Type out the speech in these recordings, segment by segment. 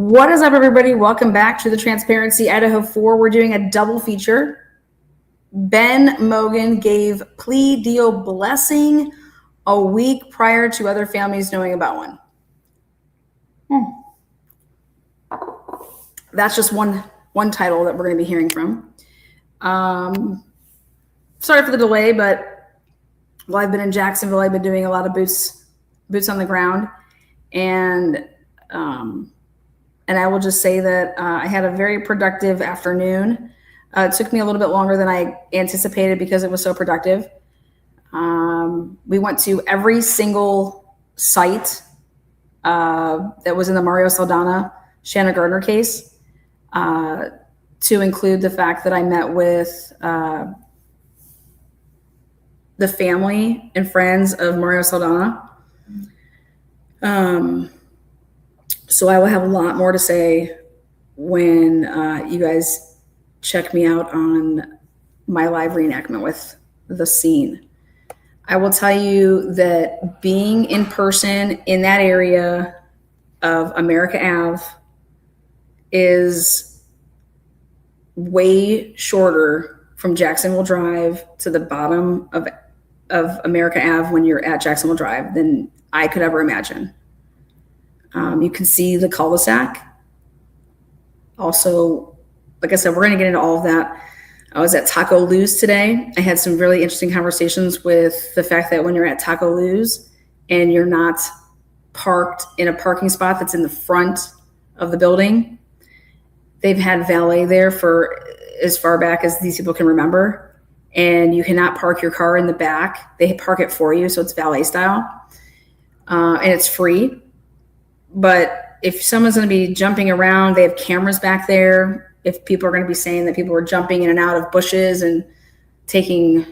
What is up, everybody? Welcome back to the Transparency Idaho4. We're doing a double feature. Ben Mogen gave plea deal blessing a week prior to other families knowing about one. That's just one title that we're going to be hearing from. Sorry for the delay, but while I've been in Jacksonville, I've been doing a lot of boots on the ground, and I will just say that I had a very productive afternoon. It took me a little bit longer than I anticipated because it was so productive. We went to every single site that was in the Mario Saldana, Shanna Gardner case, to include the fact that I met with the family and friends of Mario Saldana. So I will have a lot more to say when you guys check me out on my live reenactment with the scene. I will tell you that being in person in that area of America Ave is way shorter from Jacksonville Drive to the bottom of America Ave when you're at Jacksonville Drive than I could ever imagine. You can see the cul-de-sac. Also, like I said, we're going to get into all of that. I was at Taco Lou's today. I had some really interesting conversations with the fact that when you're at Taco Lou's and you're not parked in a parking spot that's in the front of the building, they've had valet there for as far back as these people can remember, and you cannot park your car in the back. They park it for you, so it's valet style, and it's free. But if someone's going to be jumping around, they have cameras back there. If people are going to be saying that people were jumping in and out of bushes and taking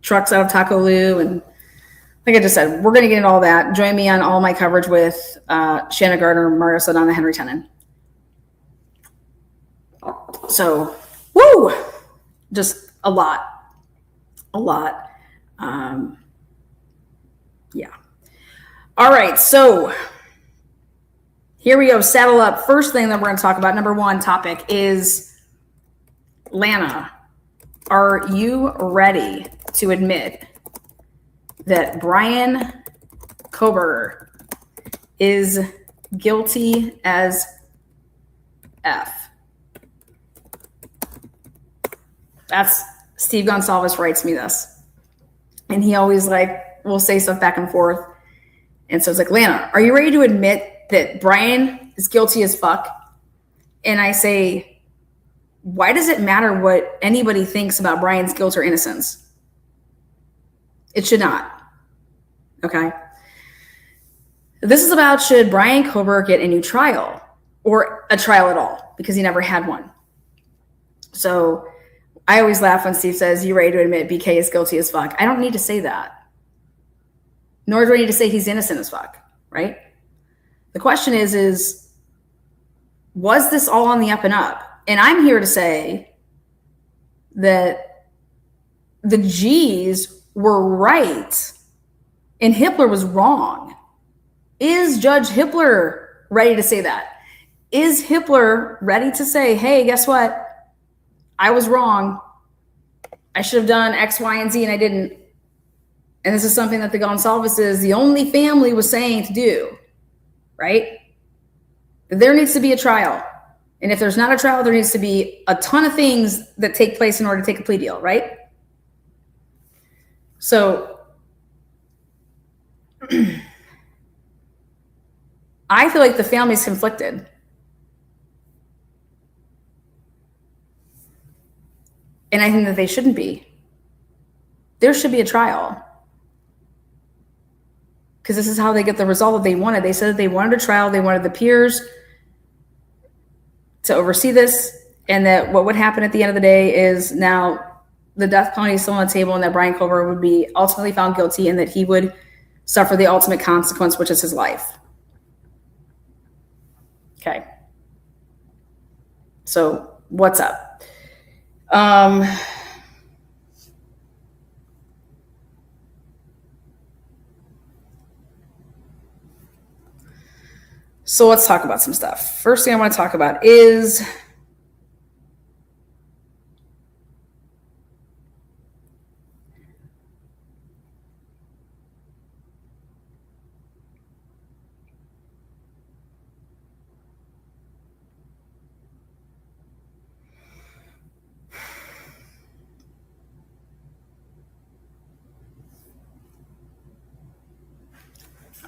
trucks out of Taco Lou, and like I just said, we're going to get into all that. Join me on all my coverage with Shanna Gardner, Mario Saldana, Henry Tenen. So, woo! Just a lot. Yeah. All right, so here we go. Saddle up. First thing that we're going to talk about, number one topic, is Lana. Are you ready to admit that Brian Koberger is guilty as F? That's Steve Gonsalves writes me this, and he always will say stuff back and forth. And so it's like, Lana, are you ready to admit that Brian is guilty as fuck? And I say, why does it matter what anybody thinks about Brian's guilt or innocence? It should not. Okay. This is about, should Brian Koberger get a new trial or a trial at all, because he never had one. So I always laugh when Steve says, you ready to admit BK is guilty as fuck? I don't need to say that. Nor do I need to say he's innocent as fuck, right? The question is, was this all on the up and up? And I'm here to say that the G's were right and Hippler was wrong. Is Judge Hippler ready to say that? Is Hippler ready to say, hey, guess what? I was wrong. I should have done X, Y, and Z, and I didn't. And this is something that the Gonsalveses, the only family, was saying to do, right? There needs to be a trial. And if there's not a trial, there needs to be a ton of things that take place in order to take a plea deal, right? So I feel like the family's conflicted. And I think that they shouldn't be. There should be a trial. Because this is how they get the result that they wanted. They said that they wanted a trial. They wanted the peers to oversee this, and that what would happen at the end of the day is now the death penalty is still on the table, and that Brian Koberger would be ultimately found guilty, and that he would suffer the ultimate consequence, which is his life. Okay. So what's up? So let's talk about some stuff. First thing I want to talk about is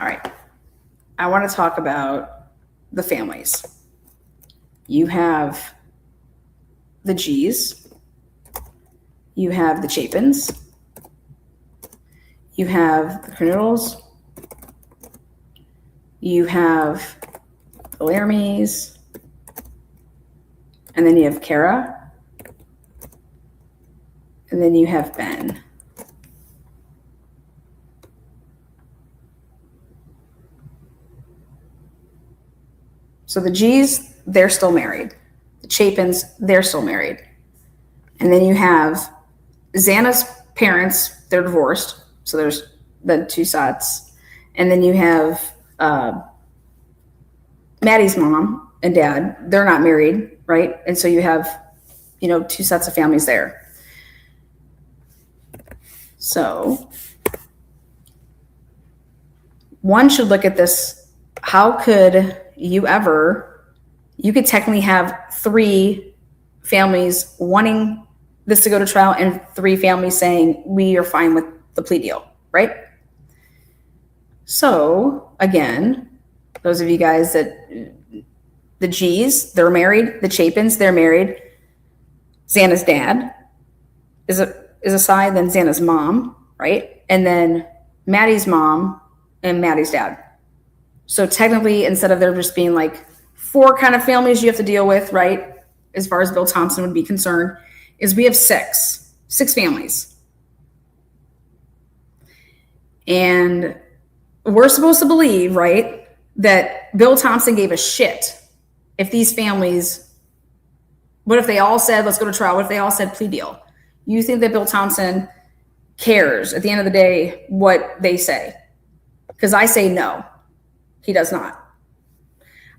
all right. I want to talk about the families. You have the G's, you have the Chapins, you have the Knuddles, you have the Laramies, and then you have Kara, and then you have Ben. So the G's, they're still married. The Chapins, they're still married. And then you have Xana's parents, they're divorced. So there's the two sets. And then you have Maddie's mom and dad, they're not married, right? And so you have, two sets of families there. So one should look at this. How could you could technically have 3 families wanting this to go to trial and 3 families saying we are fine with the plea deal, right? So again, those of you guys that the G's, they're married, the Chapins, they're married. Xana's dad is a side, then Xana's mom, right? And then Maddie's mom and Maddie's dad. So technically, instead of there just being like 4 kind of families you have to deal with, right, as far as Bill Thompson would be concerned, is we have 6 families. And we're supposed to believe, right, that Bill Thompson gave a shit if these families, what if they all said, let's go to trial? What if they all said plea deal? You think that Bill Thompson cares at the end of the day what they say? Because I say no. He does not.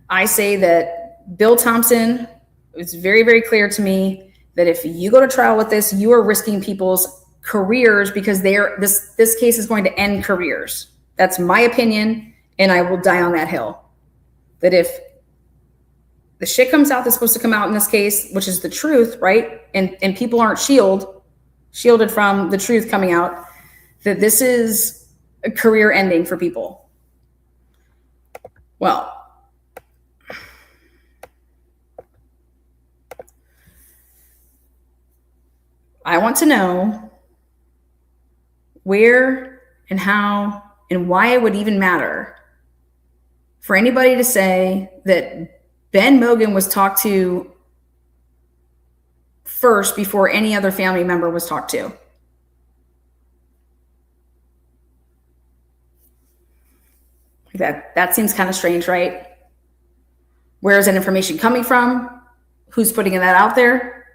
I say that Bill Thompson, it's very, very clear to me that if you go to trial with this, you are risking people's careers because this case is going to end careers. That's my opinion, and I will die on that hill. That if the shit comes out that's supposed to come out in this case, which is the truth, right? And people aren't shielded from the truth coming out, that this is a career ending for people. Well, I want to know where and how and why it would even matter for anybody to say that Ben Mogen was talked to first before any other family member was talked to. That seems kind of strange, right? Where is that information coming from? Who's putting that out there?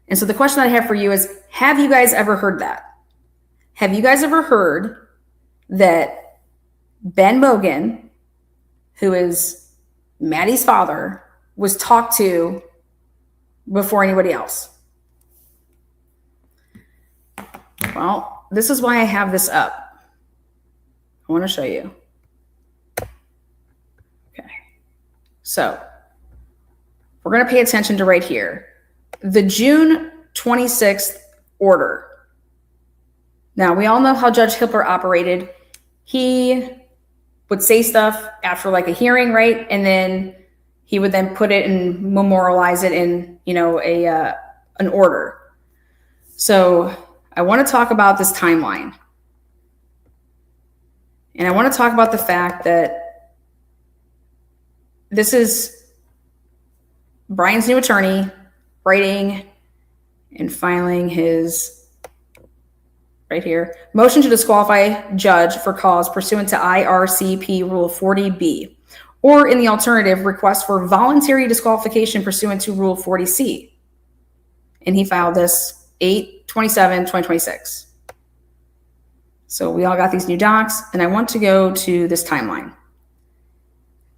And so the question I have for you is, have you guys ever heard that? Have you guys ever heard that Ben Mogen, who is Maddie's father, was talked to before anybody else? Well, this is why I have this up. I want to show you. Okay. So we're going to pay attention to right here. The June 26th order. Now, we all know how Judge Hippler operated. He would say stuff after like a hearing, right? And then he would then put it and memorialize it in, an order. So I want to talk about this timeline. And I want to talk about the fact that this is Brian's new attorney writing and filing his, right here, motion to disqualify judge for cause pursuant to IRCP Rule 40B, or in the alternative, request for voluntary disqualification pursuant to Rule 40C. And he filed this 8/27/2026. So we all got these new docs, and I want to go to this timeline.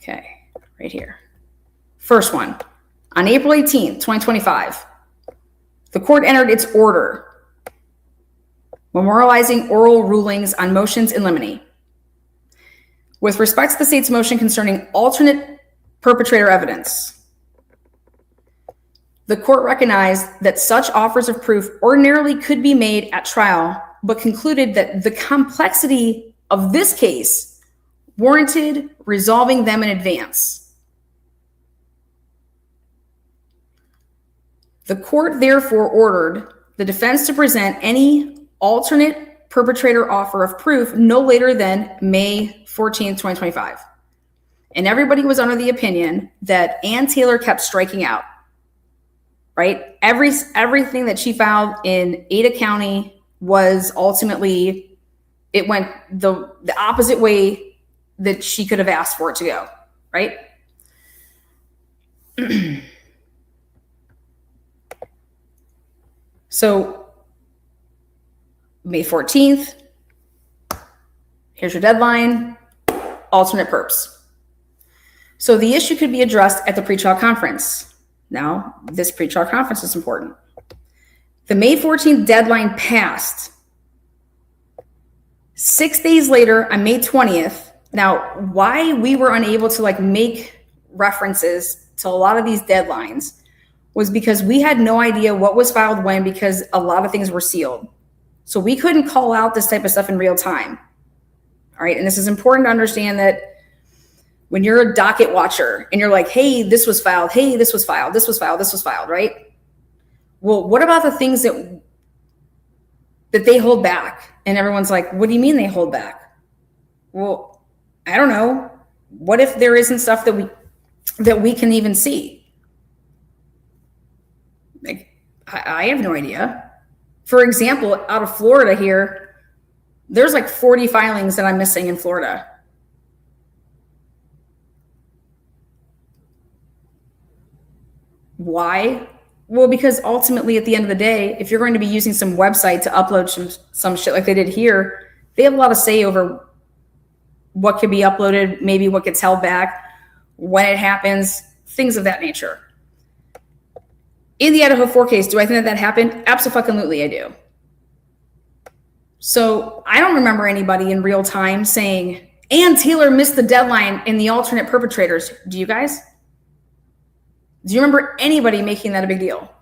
Okay, right here. First one, on April 18th, 2025, the court entered its order memorializing oral rulings on motions in limine. With respect to the state's motion concerning alternate perpetrator evidence, the court recognized that such offers of proof ordinarily could be made at trial, but concluded that the complexity of this case warranted resolving them in advance. The court therefore ordered the defense to present any alternate perpetrator offer of proof no later than May 14th, 2025. And everybody was under the opinion that Ann Taylor kept striking out, right? Everything that she filed in Ada County was ultimately, it went the opposite way that she could have asked for it to go, right? So May 14th, here's your deadline, alternate perps. So the issue could be addressed at the pretrial conference. Now, this pretrial conference is important. The May 14th deadline passed. 6 days later, on May 20th, now why we were unable to make references to a lot of these deadlines was because we had no idea what was filed when, because a lot of things were sealed. So we couldn't call out this type of stuff in real time. All right. And this is important to understand that when you're a docket watcher and you're like, hey, this was filed. Hey, this was filed. This was filed. This was filed. Right. Well, what about the things that they hold back? And everyone's like, what do you mean they hold back? Well, I don't know. What if there isn't stuff that we can even see? I have no idea. For example, out of Florida here, there's 40 filings that I'm missing in Florida. Why? Well, because ultimately at the end of the day, if you're going to be using some website to upload some shit like they did here, they have a lot of say over what can be uploaded, maybe what gets held back, when it happens, things of that nature. In the Idaho4 case, do I think that happened? Absolutely, I do. So I don't remember anybody in real time saying, Ann Taylor missed the deadline in the alternate perpetrators. Do you guys? Do you remember anybody making that a big deal?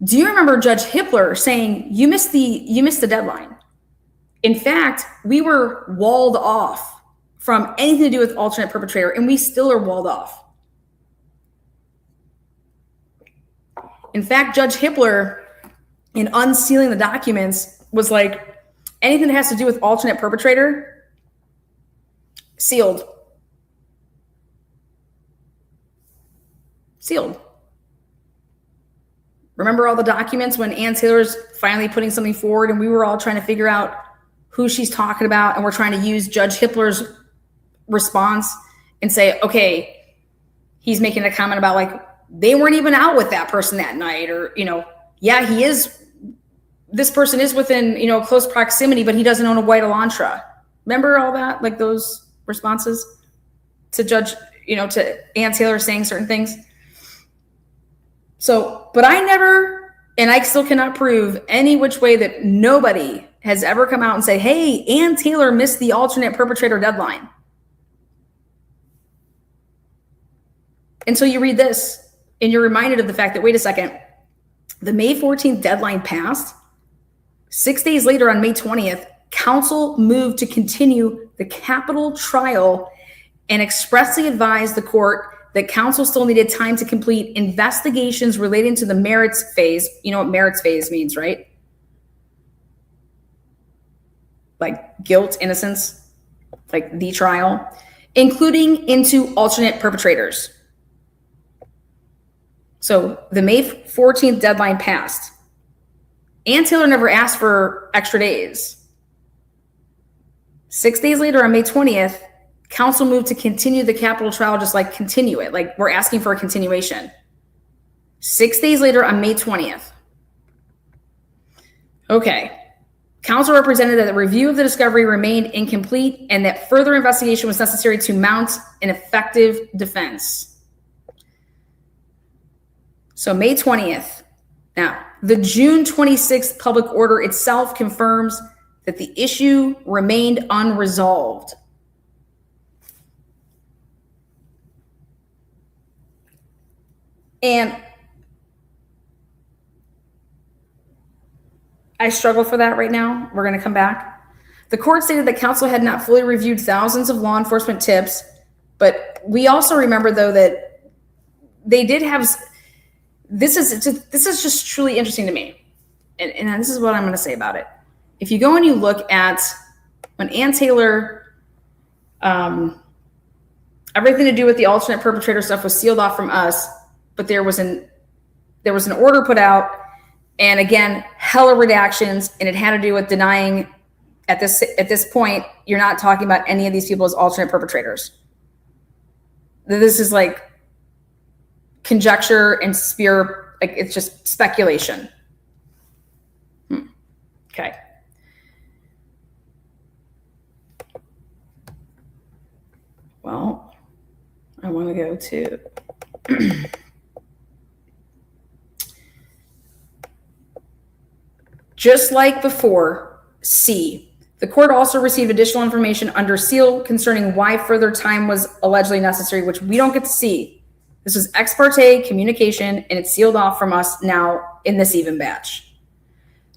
Do you remember Judge Hippler saying, you missed the deadline? In fact, we were walled off from anything to do with alternate perpetrator, and we still are walled off. In fact, Judge Hippler, in unsealing the documents, was like, anything that has to do with alternate perpetrator, sealed. Sealed. Remember all the documents when Ann Taylor's finally putting something forward and we were all trying to figure out who she's talking about, and we're trying to use Judge Hippler's response and say, okay, he's making a comment about they weren't even out with that person that night, or, yeah, this person is within, close proximity, but he doesn't own a white Elantra. Remember all that? Those responses to Judge, to Ann Taylor saying certain things. So, but I never, and I still cannot prove any which way that nobody has ever come out and say, hey, Ann Taylor missed the alternate perpetrator deadline. Until you read this and you're reminded of the fact that, wait a second, the May 14th deadline passed. 6 days later, on May 20th, counsel moved to continue the capital trial and expressly advised the court that counsel still needed time to complete investigations relating to the merits phase. You know what merits phase means, right? Guilt, innocence, the trial, including into alternate perpetrators. So the May 14th deadline passed. Ann Taylor never asked for extra days. 6 days later, on May 20th, counsel moved to continue the capital trial, just continue it. We're asking for a continuation. 6 days later, on May 20th. Okay. Counsel represented that the review of the discovery remained incomplete and that further investigation was necessary to mount an effective defense. So May 20th. Now, the June 26th public order itself confirms that the issue remained unresolved. And I struggle for that right now. We're going to come back. The court stated that counsel had not fully reviewed thousands of law enforcement tips, but we also remember, though, that they did have. This is just truly interesting to me, and this is what I'm going to say about it. If you go and you look at when Ann Taylor, everything to do with the alternate perpetrator stuff was sealed off from us, but there was an order put out. And again, hella redactions, and it had to do with denying at this point, you're not talking about any of these people as alternate perpetrators. This is like conjecture and like it's just speculation. Okay. Well, I want to go to just like before, C. The court also received additional information under seal concerning why further time was allegedly necessary, which we don't get to see. This was ex parte communication, and it's sealed off from us now in this even batch.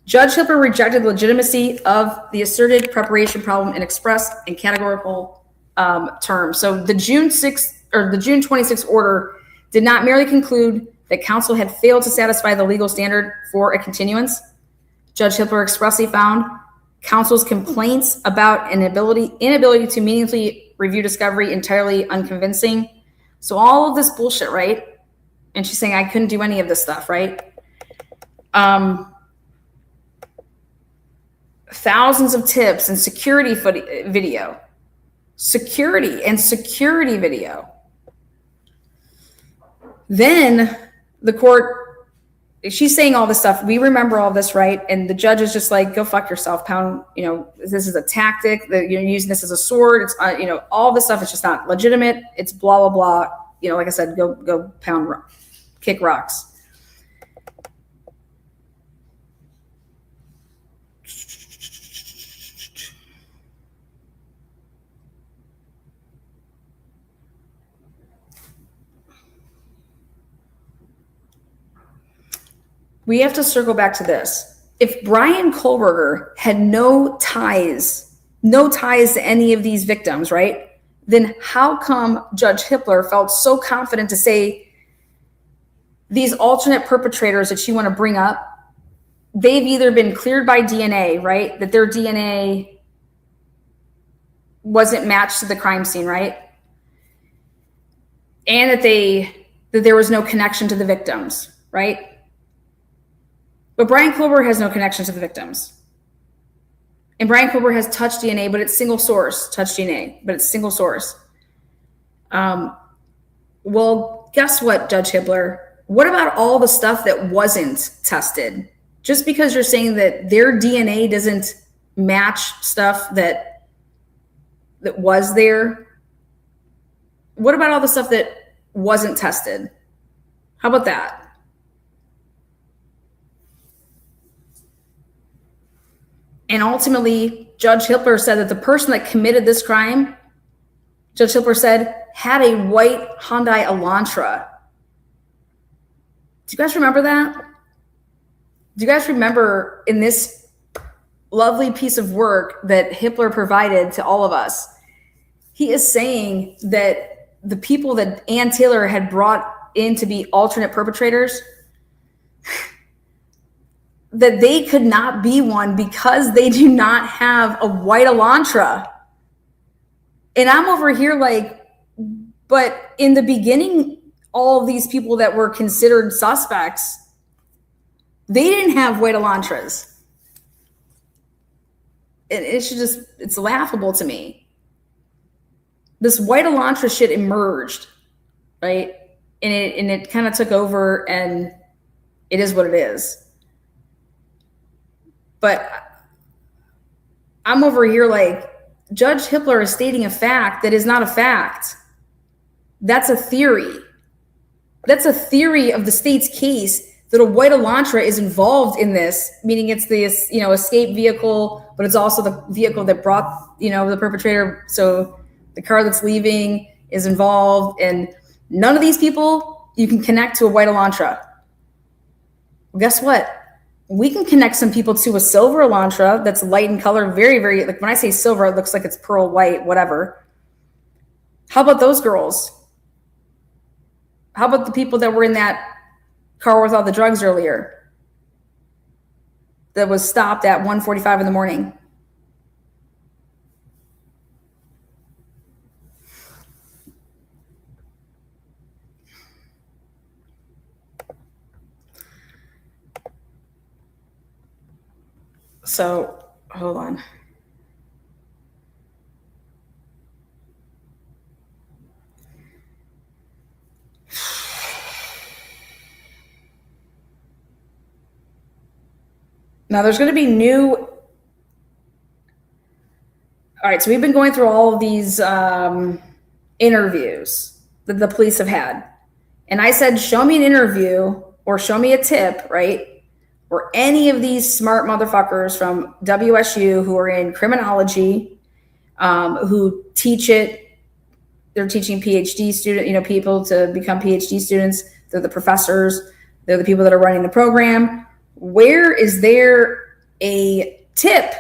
Judge Hipper rejected the legitimacy of the asserted preparation problem in express and categorical terms. So the June 26th order did not merely conclude that counsel had failed to satisfy the legal standard for a continuance. Judge Hipper expressly found counsel's complaints about an inability to meaningfully review discovery entirely unconvincing. So all of this bullshit, right? And she's saying I couldn't do any of this stuff, right? Thousands of tips and security video. Security video. Then the court, she's saying all this stuff. We remember all this, right? And the judge is just like, go fuck yourself, pound. You know, this is a tactic that you're using this as a sword. It's, all this stuff is just not legitimate. It's blah, blah, blah. Like I said, go pound, kick rocks. We have to circle back to this. If Brian Kohlberger had no ties to any of these victims, right? Then how come Judge Hippler felt so confident to say these alternate perpetrators that you want to bring up, they've either been cleared by DNA, right? That their DNA wasn't matched to the crime scene, right? And that there was no connection to the victims, right? But Brian Kohlberger has no connection to the victims. And Brian Kohlberger has touch DNA, but it's single source, touch DNA, but it's single source. Well, guess what, Judge Hippler? What about all the stuff that wasn't tested? Just because you're saying that their DNA doesn't match stuff that was there, what about all the stuff that wasn't tested? How about that? And ultimately, Judge Hippler said that the person that committed this crime, Judge Hippler said, had a white Hyundai Elantra. Do you guys remember that? Do you guys remember in this lovely piece of work that Hippler provided to all of us, he is saying that the people that Ann Taylor had brought in to be alternate perpetrators, that they could not be one because they do not have a white Elantra. And I'm over here like, but in the beginning, all of these people that were considered suspects, they didn't have white Elantras. It's laughable to me. This white Elantra shit emerged, right? And it kind of took over, and it is what it is. But I'm over here like, Judge Hippler is stating a fact that is not a fact. That's a theory. That's a theory of the state's case that a white Elantra is involved in this, meaning it's this, escape vehicle, but it's also the vehicle that brought, the perpetrator. So the car that's leaving is involved, and none of these people you can connect to a white Elantra. Well, guess what? We can connect some people to a silver Elantra that's light in color, very, very, like when I say silver, it looks like it's pearl white, whatever. How about those girls? How about the people that were in that car with all the drugs earlier that was stopped at 1:45 in the morning? So, hold on. Now, there's going to be new. All right, so we've been going through all of these interviews that the police have had. And I said, show me an interview or show me a tip, right? Or any of these smart motherfuckers from WSU who are in criminology, who teach it. They're teaching PhD student, people to become PhD students. They're the professors. They're the people that are running the program. Where is there a tip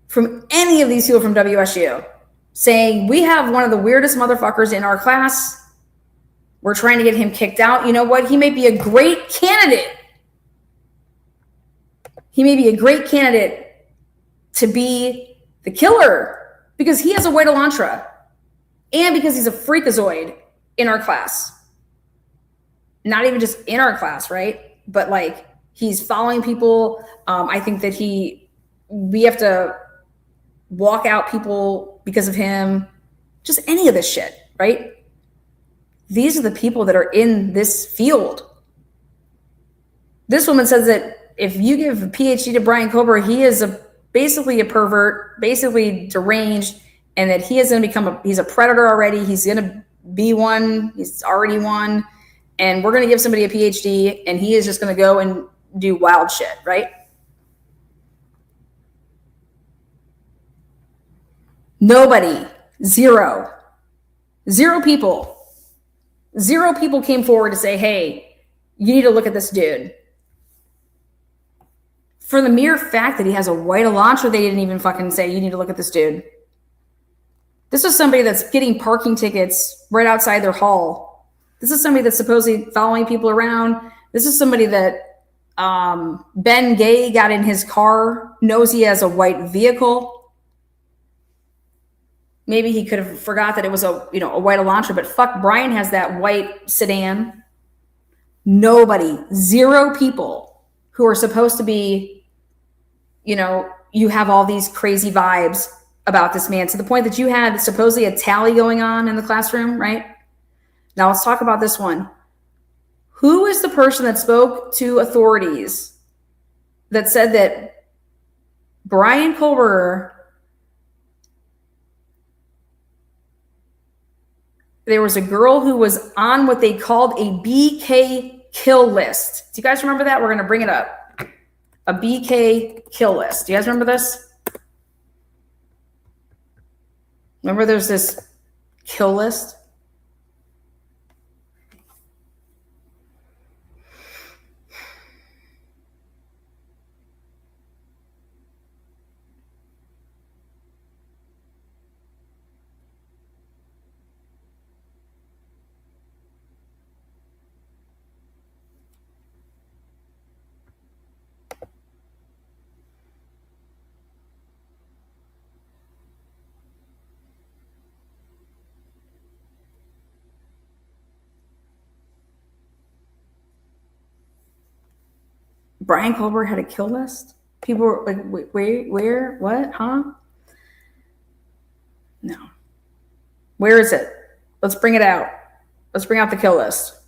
from any of these people from WSU saying, we have one of the weirdest motherfuckers in our class. We're trying to get him kicked out. You know what? He may be a great candidate. He may be a great candidate to be the killer because he has a white Elantra and because he's a freakazoid in our class. Not even just in our class, right? But like he's following people. I think that we have to walk out people because of him. Just any of this shit, right? These are the people that are in this field. This woman says that if you give a PhD to Brian Kober, he is basically a pervert, basically deranged, and that he is going to he's a predator already. He's going to be one. He's already one. And we're going to give somebody a PhD, and he is just going to go and do wild shit, right? Nobody, zero people came forward to say, hey, you need to look at this dude. For the mere fact that he has a white Elantra, they didn't even fucking say, you need to look at this dude. This is somebody that's getting parking tickets right outside their hall. This is somebody that's supposedly following people around. This is somebody that Ben Gay got in his car, knows he has a white vehicle. Maybe he could have forgot that it was a white Elantra, but fuck, Brian has that white sedan. Nobody, zero people who are supposed to be, you have all these crazy vibes about this man to the point that you had supposedly a tally going on in the classroom, right? Now let's talk about this one. Who is the person that spoke to authorities that said that Brian Kober, there was a girl who was on what they called a BK kill list. Do you guys remember that? We're going to bring it up. A BK kill list. Do you guys remember this? Remember there's this kill list? Brian Kober had a kill list? People were like, where, what, huh? No. Where is it? Let's bring it out. Let's bring out the kill list.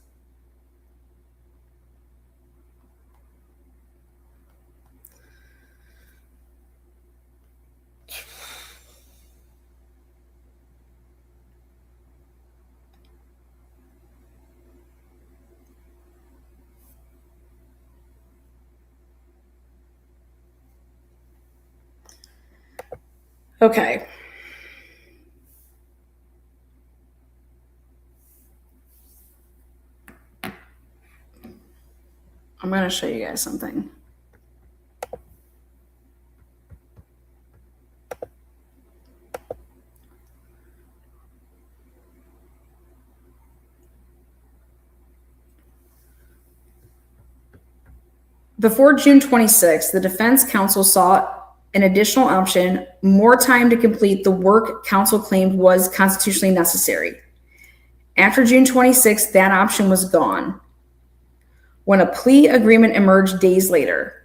Okay. I'm going to show you guys something. Before June 26th, the defense counsel sought an additional option, more time to complete the work counsel claimed was constitutionally necessary. After June 26th, that option was gone. When a plea agreement emerged days later,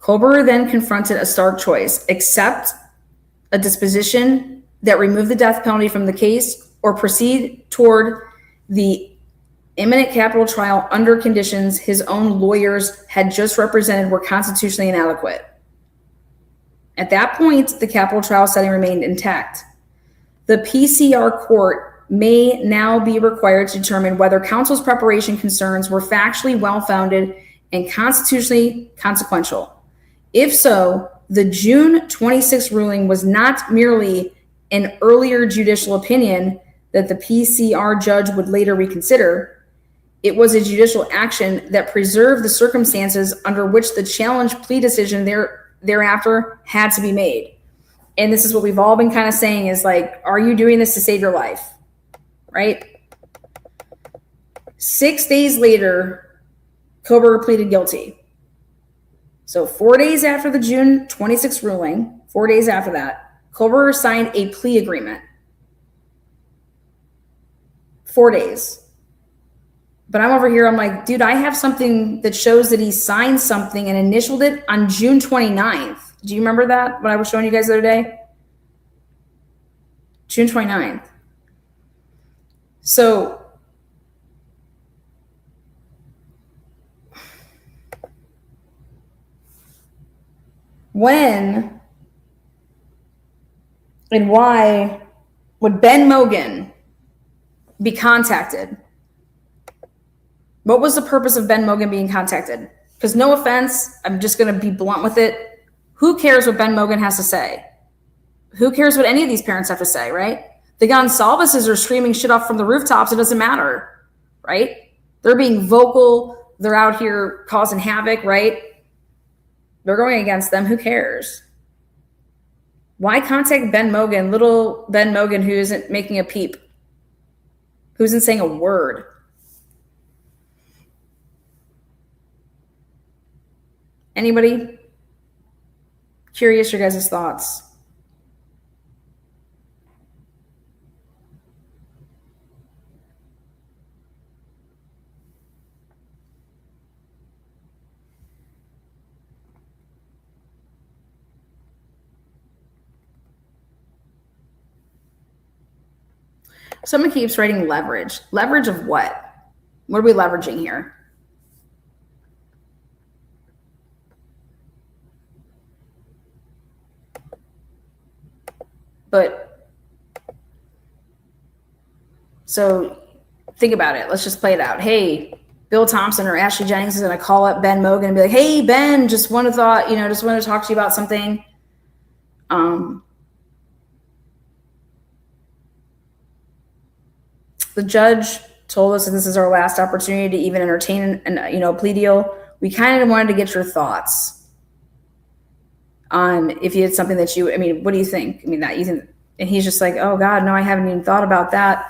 Kober then confronted a stark choice: accept a disposition that removed the death penalty from the case, or proceed toward the imminent capital trial under conditions his own lawyers had just represented were constitutionally inadequate. At that point, the capital trial setting remained intact. The PCR court may now be required to determine whether counsel's preparation concerns were factually well-founded and constitutionally consequential. If so, the June 26 ruling was not merely an earlier judicial opinion that the PCR judge would later reconsider. It was a judicial action that preserved the circumstances under which the challenge plea decision thereafter had to be made. And this is what we've all been kind of saying is like, are you doing this to save your life? Right? 6 days later, Kober pleaded guilty. So 4 days after the June 26 ruling, 4 days after that, Kober signed a plea agreement. 4 days. But I'm over here, I'm like, dude, I have something that shows that he signed something and initialed it on June 29th. Do you remember that, what I was showing you guys the other day? June 29th. So when and why would Ben Mogen be contacted? What was the purpose of Ben Mogen being contacted? Because no offense, I'm just going to be blunt with it. Who cares what Ben Mogen has to say? Who cares what any of these parents have to say, right? The Gonsalveses are screaming shit off from the rooftops. It doesn't matter, right? They're being vocal. They're out here causing havoc, right? They're going against them. Who cares? Why contact Ben Mogen, little Ben Mogen, who isn't making a peep, who isn't saying a word? Anybody? Curious your guys' thoughts. Someone keeps writing leverage. Leverage of what? What are we leveraging here? But so think about it. Let's just play it out. Hey, Bill Thompson or Ashley Jennings is going to call up Ben Mogen and be like, hey, Ben, just wanted to talk to you about something. The judge told us that this is our last opportunity to even entertain a plea deal. We kind of wanted to get your thoughts on if you had something that what do you think? And he's just like, oh God, no, I haven't even thought about that.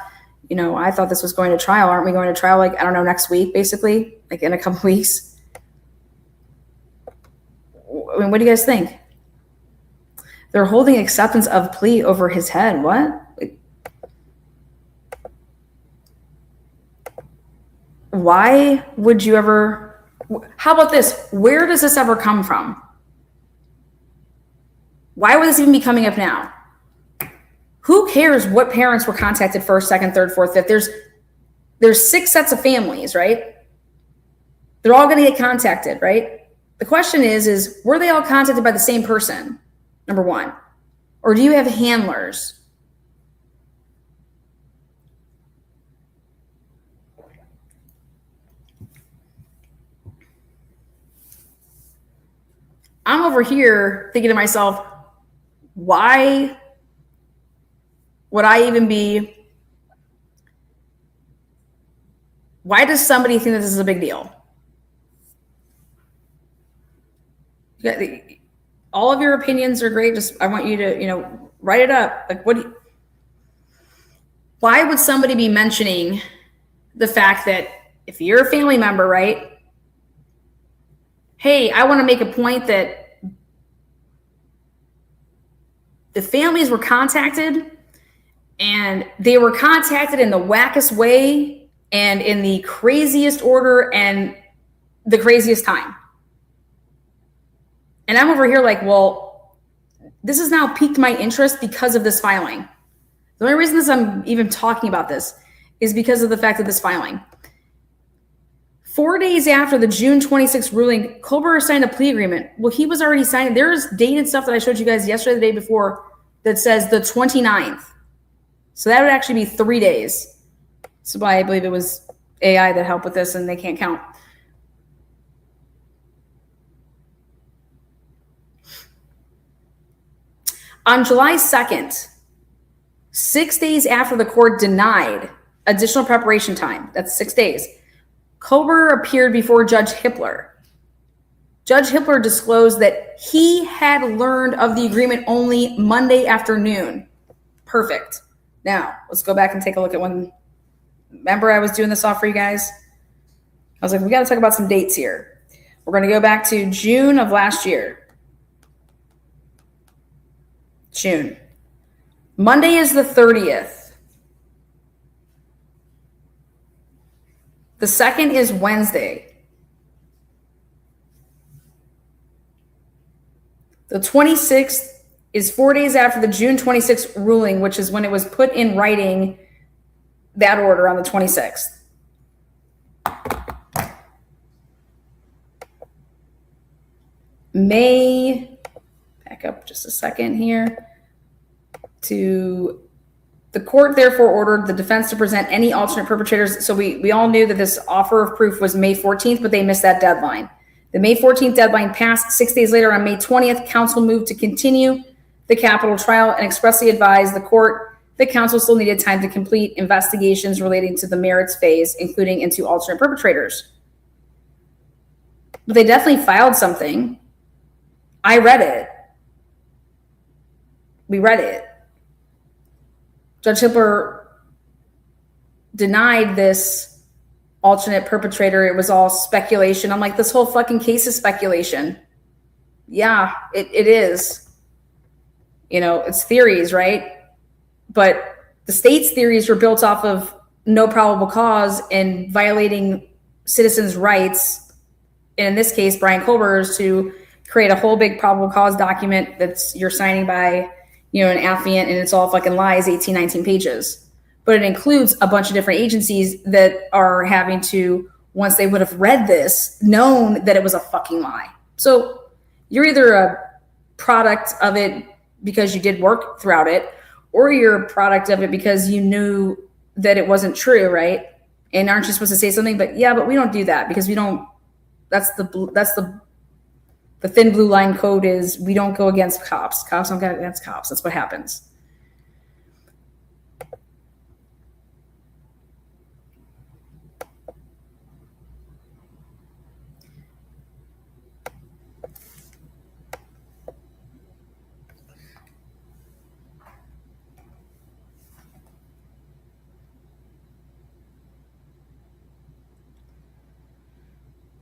I thought this was going to trial. Aren't we going to trial, next week, basically, like in a couple weeks? What do you guys think? They're holding acceptance of plea over his head. What? Why would you ever? How about this? Where does this ever come from? Why would this even be coming up now? Who cares what parents were contacted first, second, third, fourth, fifth? There's 6 sets of families, right? They're all going to get contacted, right? The question is were they all contacted by the same person? Number one. Or do you have handlers? I'm over here thinking to myself, why would I even be, why does somebody think that this is a big deal? All of your opinions are great. Just, I want you to, write it up. Like, why would somebody be mentioning the fact that if you're a family member, right? Hey, I want to make a point that the families were contacted, and they were contacted in the wackest way and in the craziest order and the craziest time. And I'm over here like, well, this has now piqued my interest because of this filing. The only reason I'm even talking about this is because of the fact of this filing. 4 days after the June 26th ruling, Colbert signed a plea agreement. Well, he was already signed. There's dated stuff that I showed you guys yesterday, the day before, that says the 29th. So that would actually be 3 days. So I believe it was AI that helped with this, and they can't count. On July 2nd, 6 days after the court denied additional preparation time, that's 6 days, Colbert appeared before Judge Hippler. Judge Hippler disclosed that he had learned of the agreement only Monday afternoon. Perfect. Now, let's go back and take a look at when, remember I was doing this off for you guys? I was like, we got to talk about some dates here. We're going to go back to June of last year. June. Monday is the 30th. The 2nd is Wednesday. The 26th is 4 days after the June 26th ruling, which is when it was put in writing, that order on the 26th. May, back up just a second here, to the court therefore ordered the defense to present any alternate perpetrators. So we all knew that this offer of proof was May 14th, but they missed that deadline. The May 14th deadline passed. 6 days later, on May 20th, counsel moved to continue the capital trial and expressly advised the court that counsel still needed time to complete investigations relating to the merits phase, including into alternate perpetrators. But they definitely filed something. I read it. We read it. Judge Hippler denied this alternate perpetrator. It was all speculation. I'm like, this whole fucking case is speculation. Yeah, it is. It's theories, right? But the state's theories were built off of no probable cause and violating citizens' rights. And in this case, Brian Colbert's, to create a whole big probable cause document that's you're signing by an affiant, and it's all fucking lies, 18, 19 pages. But it includes a bunch of different agencies that are having to, once they would have read this, known that it was a fucking lie. So you're either a product of it because you did work throughout it, or you're a product of it because you knew that it wasn't true, right? And aren't you supposed to say something? But we don't do that because we don't, that's the thin blue line code is we don't go against cops. Cops don't go against cops. That's what happens.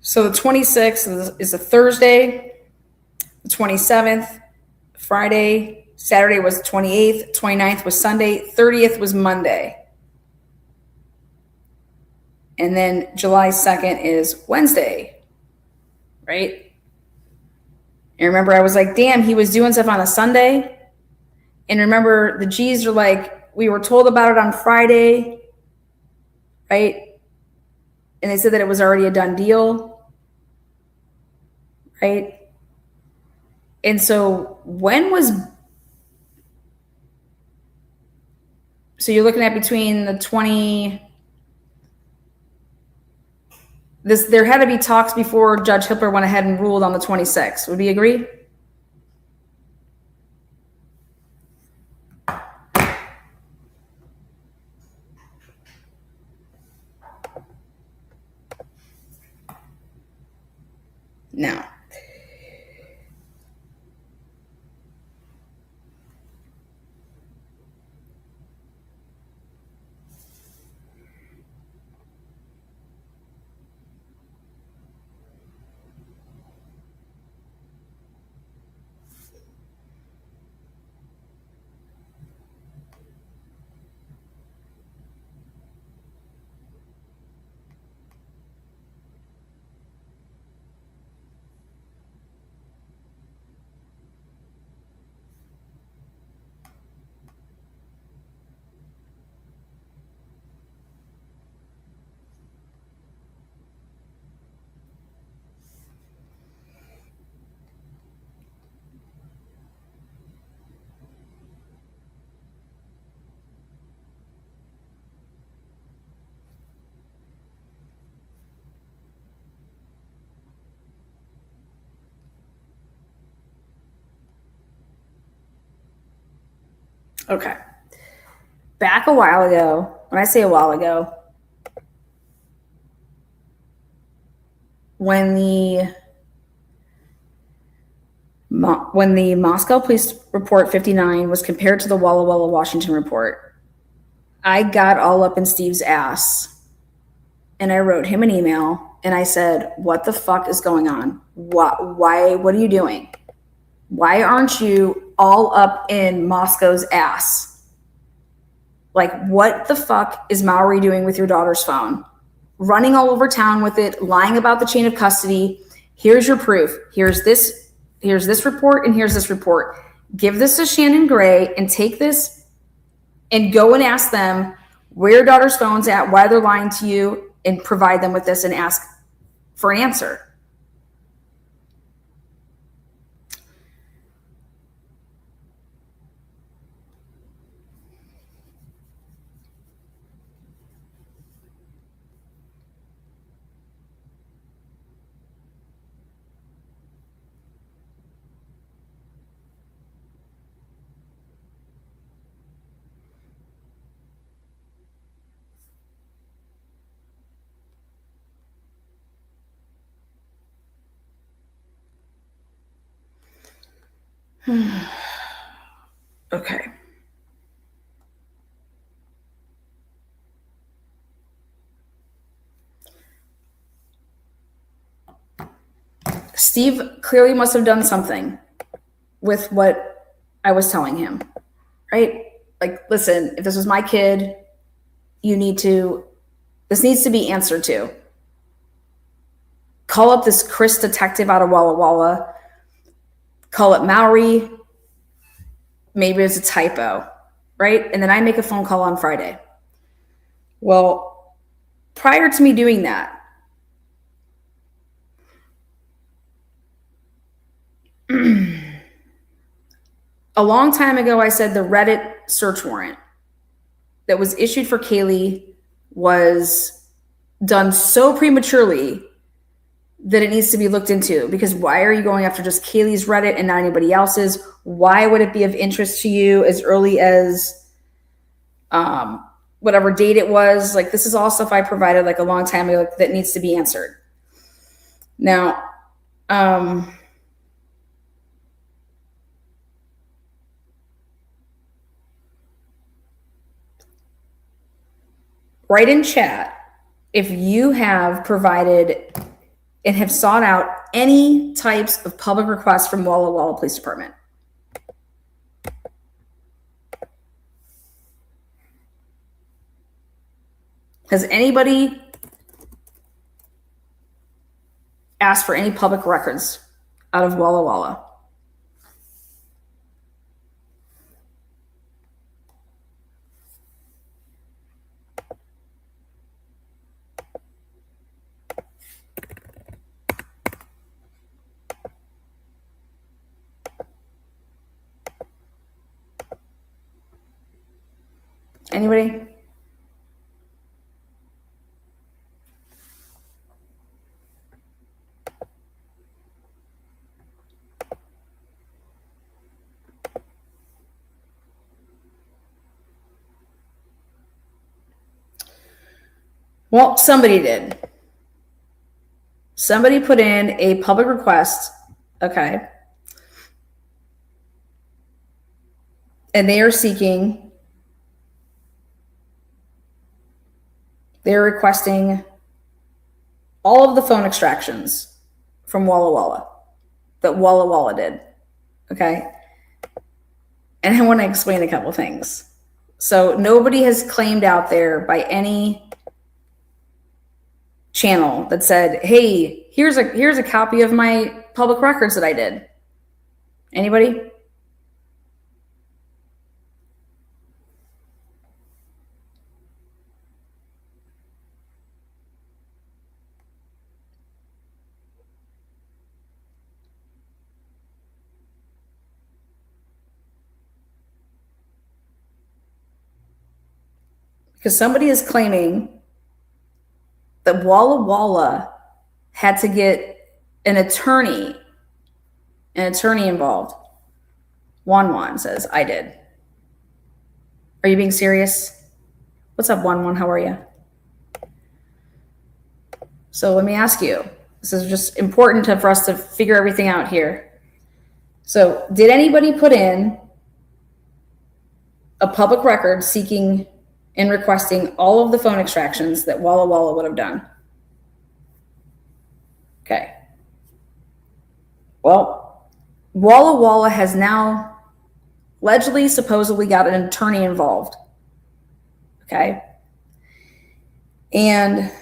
So the 26th is a Thursday, the 27th, Friday, Saturday was the 28th, 29th was Sunday, 30th was Monday. And then July 2nd is Wednesday, right? And remember, I was like, damn, he was doing stuff on a Sunday. And remember, the G's are like, we were told about it on Friday, right? And they said that it was already a done deal. Right? And so so you're looking at between the 20, there had to be talks before Judge Hippler went ahead and ruled on the 26th. Would we agree? Now, okay. Back a while ago, when I say a while ago, when the Moscow Police Report 59 was compared to the Walla Walla, Washington report, I got all up in Steve's ass and I wrote him an email and I said, what the fuck is going on? What are you doing? Why aren't you all up in Moscow's ass? Like, what the fuck is Maori doing with your daughter's phone? Running all over town with it, lying about the chain of custody. Here's your proof. Here's this report and here's this report. Give this to Shannon Gray and take this and go and ask them where your daughter's phone's at, why they're lying to you, and provide them with this and ask for an answer. Okay. Steve clearly must have done something with what I was telling him, right? Like, listen, if this was my kid, this needs to be answered to. Call up this Chris detective out of Walla Walla. Call it Maori. Maybe it's a typo, right? And then I make a phone call on Friday. Well, prior to me doing that, a long time ago, I said the Reddit search warrant that was issued for Kaylee was done so prematurely that it needs to be looked into, because why are you going after just Kaylee's Reddit and not anybody else's? Why would it be of interest to you as early as whatever date it was? Like, this is all stuff I provided like a long time ago that needs to be answered. Now, write in chat if you have provided and have sought out any types of public requests from Walla Walla Police Department. Has anybody asked for any public records out of Walla Walla? Anybody? Well, somebody did. Somebody put in a public request, okay, and they're requesting all of the phone extractions from Walla Walla that Walla Walla did, okay? And I want to explain a couple things. So nobody has claimed out there by any channel that said, hey, here's a copy of my public records that I did. Anybody? Because somebody is claiming that Walla Walla had to get an attorney involved. Juan says, I did. Are you being serious? What's up, Juan? How are you? So let me ask you. This is just important for us to figure everything out here. So did anybody put in a public record seeking and requesting all of the phone extractions that Walla Walla would have done? Okay. Well, Walla Walla has now allegedly, supposedly got an attorney involved. Okay. And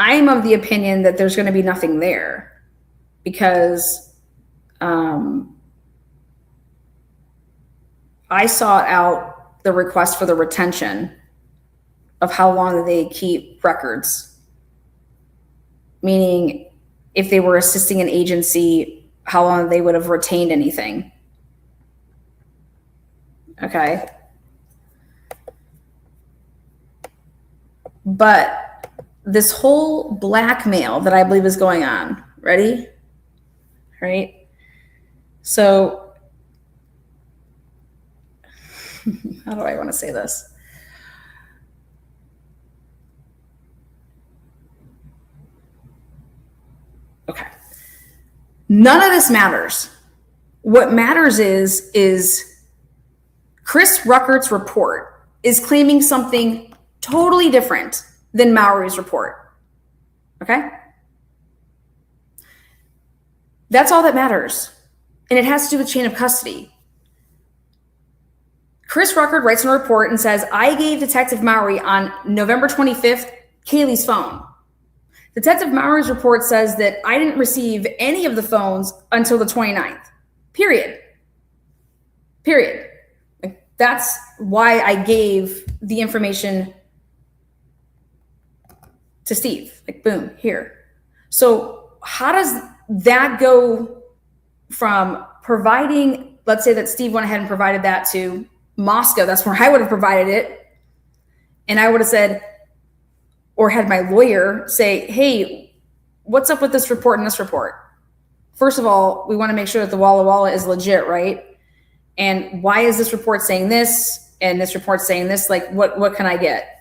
I am of the opinion that there's going to be nothing there because I sought out the request for the retention of how long they keep records, meaning if they were assisting an agency, how long they would have retained anything. Okay. But this whole blackmail that I believe is going on, ready? Right? So, how do I want to say this? Okay. None of this matters. What matters is Chris Ruckert's report is claiming something totally different than Mowry's report. Okay? That's all that matters. And it has to do with chain of custody. Chris Ruckert writes in a report and says, I gave Detective Mowry on November 25th Kaylee's phone. Detective Mowry's report says that I didn't receive any of the phones until the 29th. Period. Like, that's why I gave the information to Steve. Like, boom, here. So how does that go from providing, let's say that Steve went ahead and provided that to Moscow, that's where I would have provided it. And I would have said, or had my lawyer say, hey, what's up with this report and this report? First of all, we want to make sure that the Walla Walla is legit, right? And why is this report saying this and this report saying this? Like, what can I get?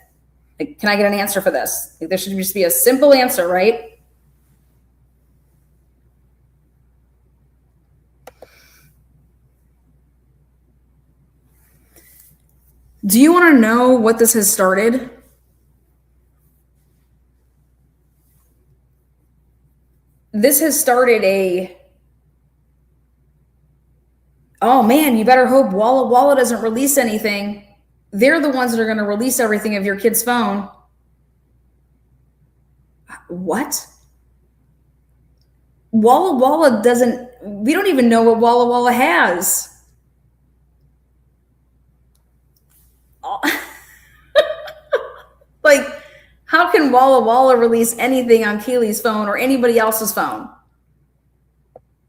Like, can I get an answer for this? Like, there should just be a simple answer, right? Do you want to know what this has started? This has started oh man, you better hope Walla Walla doesn't release anything. They're the ones that are going to release everything of your kid's phone. What? Walla Walla doesn't, we don't even know what Walla Walla has. Like, how can Walla Walla release anything on Kaylee's phone or anybody else's phone?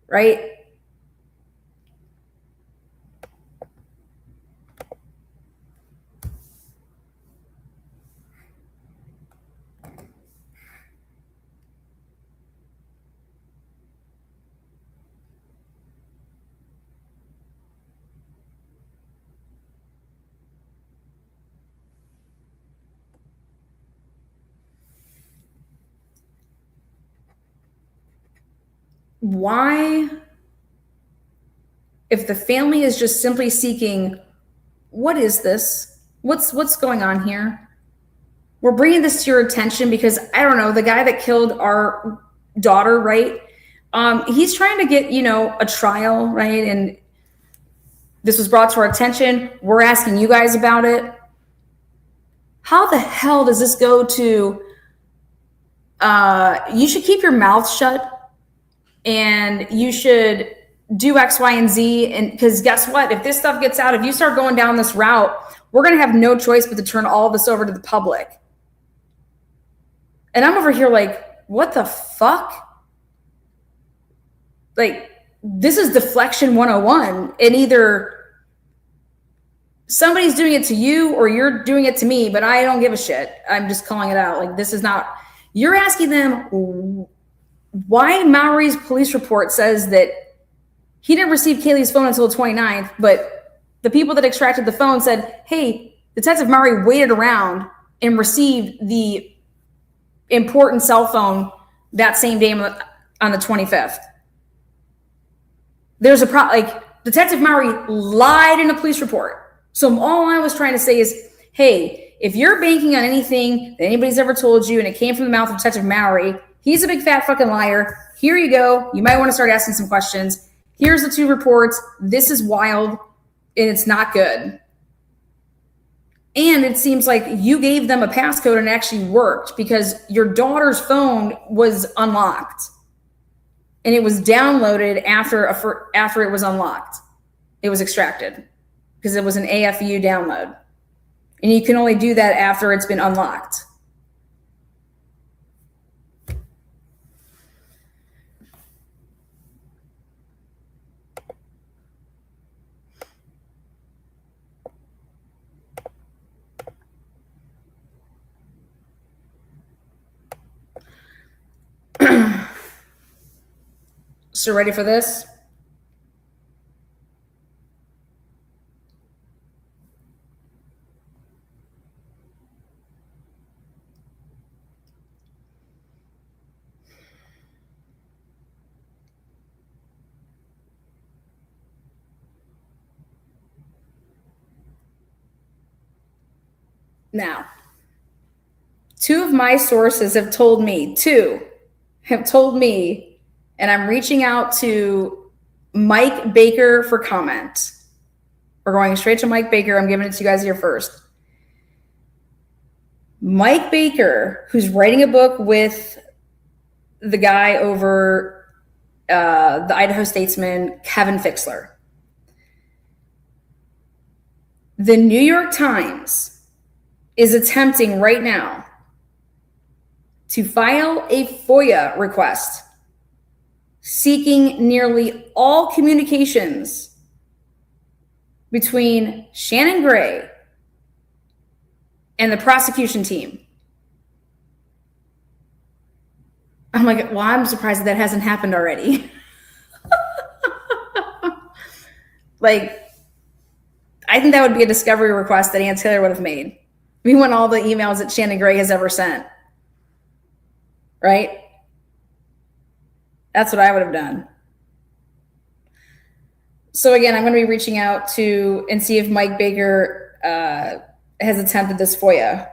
Right? why, if the family is just simply seeking, what is this? What's going on here? We're bringing this to your attention because, I don't know, the guy that killed our daughter, right? He's trying to get, a trial, right? And this was brought to our attention. We're asking you guys about it. How the hell does this go to, you should keep your mouth shut and you should do X, Y, and Z. And because guess what? If this stuff gets out, if you start going down this route, we're going to have no choice but to turn all of this over to the public. And I'm over here like, what the fuck? Like, this is deflection 101. And either somebody's doing it to you or you're doing it to me, but I don't give a shit. I'm just calling it out. Like, this is not, you're asking them why Maury's police report says that he didn't receive Kaylee's phone until the 29th, but the people that extracted the phone said, hey, Detective Maury waited around and received the important cell phone that same day on the 25th. There's a problem. Like, Detective Maury lied in a police report. So all I was trying to say is, hey, if you're banking on anything that anybody's ever told you and it came from the mouth of Detective Maury, he's a big fat fucking liar. Here you go. You might want to start asking some questions. Here's the 2 reports. This is wild and it's not good. And it seems like you gave them a passcode and it actually worked because your daughter's phone was unlocked and it was downloaded after it was unlocked. It was extracted because it was an AFU download. And you can only do that after it's been unlocked. So ready for this? Now, 2 of my sources have told me, and I'm reaching out to Mike Baker for comment. We're going straight to Mike Baker. I'm giving it to you guys here first. Mike Baker, who's writing a book with the guy over the Idaho statesman, Kevin Fixler. The New York Times is attempting right now to file a FOIA request seeking nearly all communications between Shannon Gray and the prosecution team. I'm like, well, I'm surprised that hasn't happened already. Like, I think that would be a discovery request that Ann Taylor would have made. We want all the emails that Shannon Gray has ever sent. Right? That's what I would have done. So again, I'm going to be reaching out to and see if Mike Baker has attempted this FOIA.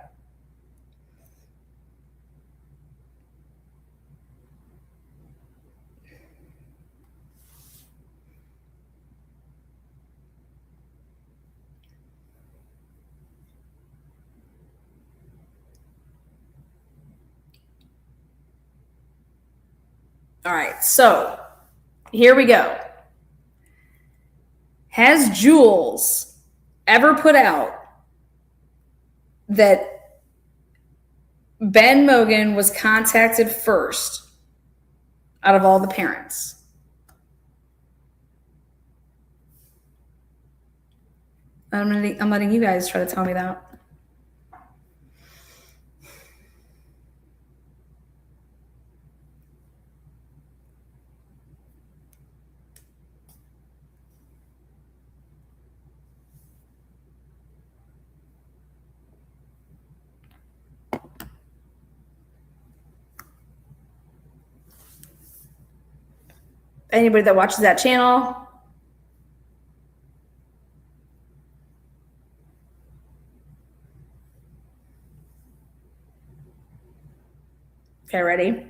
All right, so here we go. Has Jules ever put out that Ben Mogen was contacted first out of all the parents? I'm letting you guys try to tell me that. Anybody that watches that channel. Okay, ready?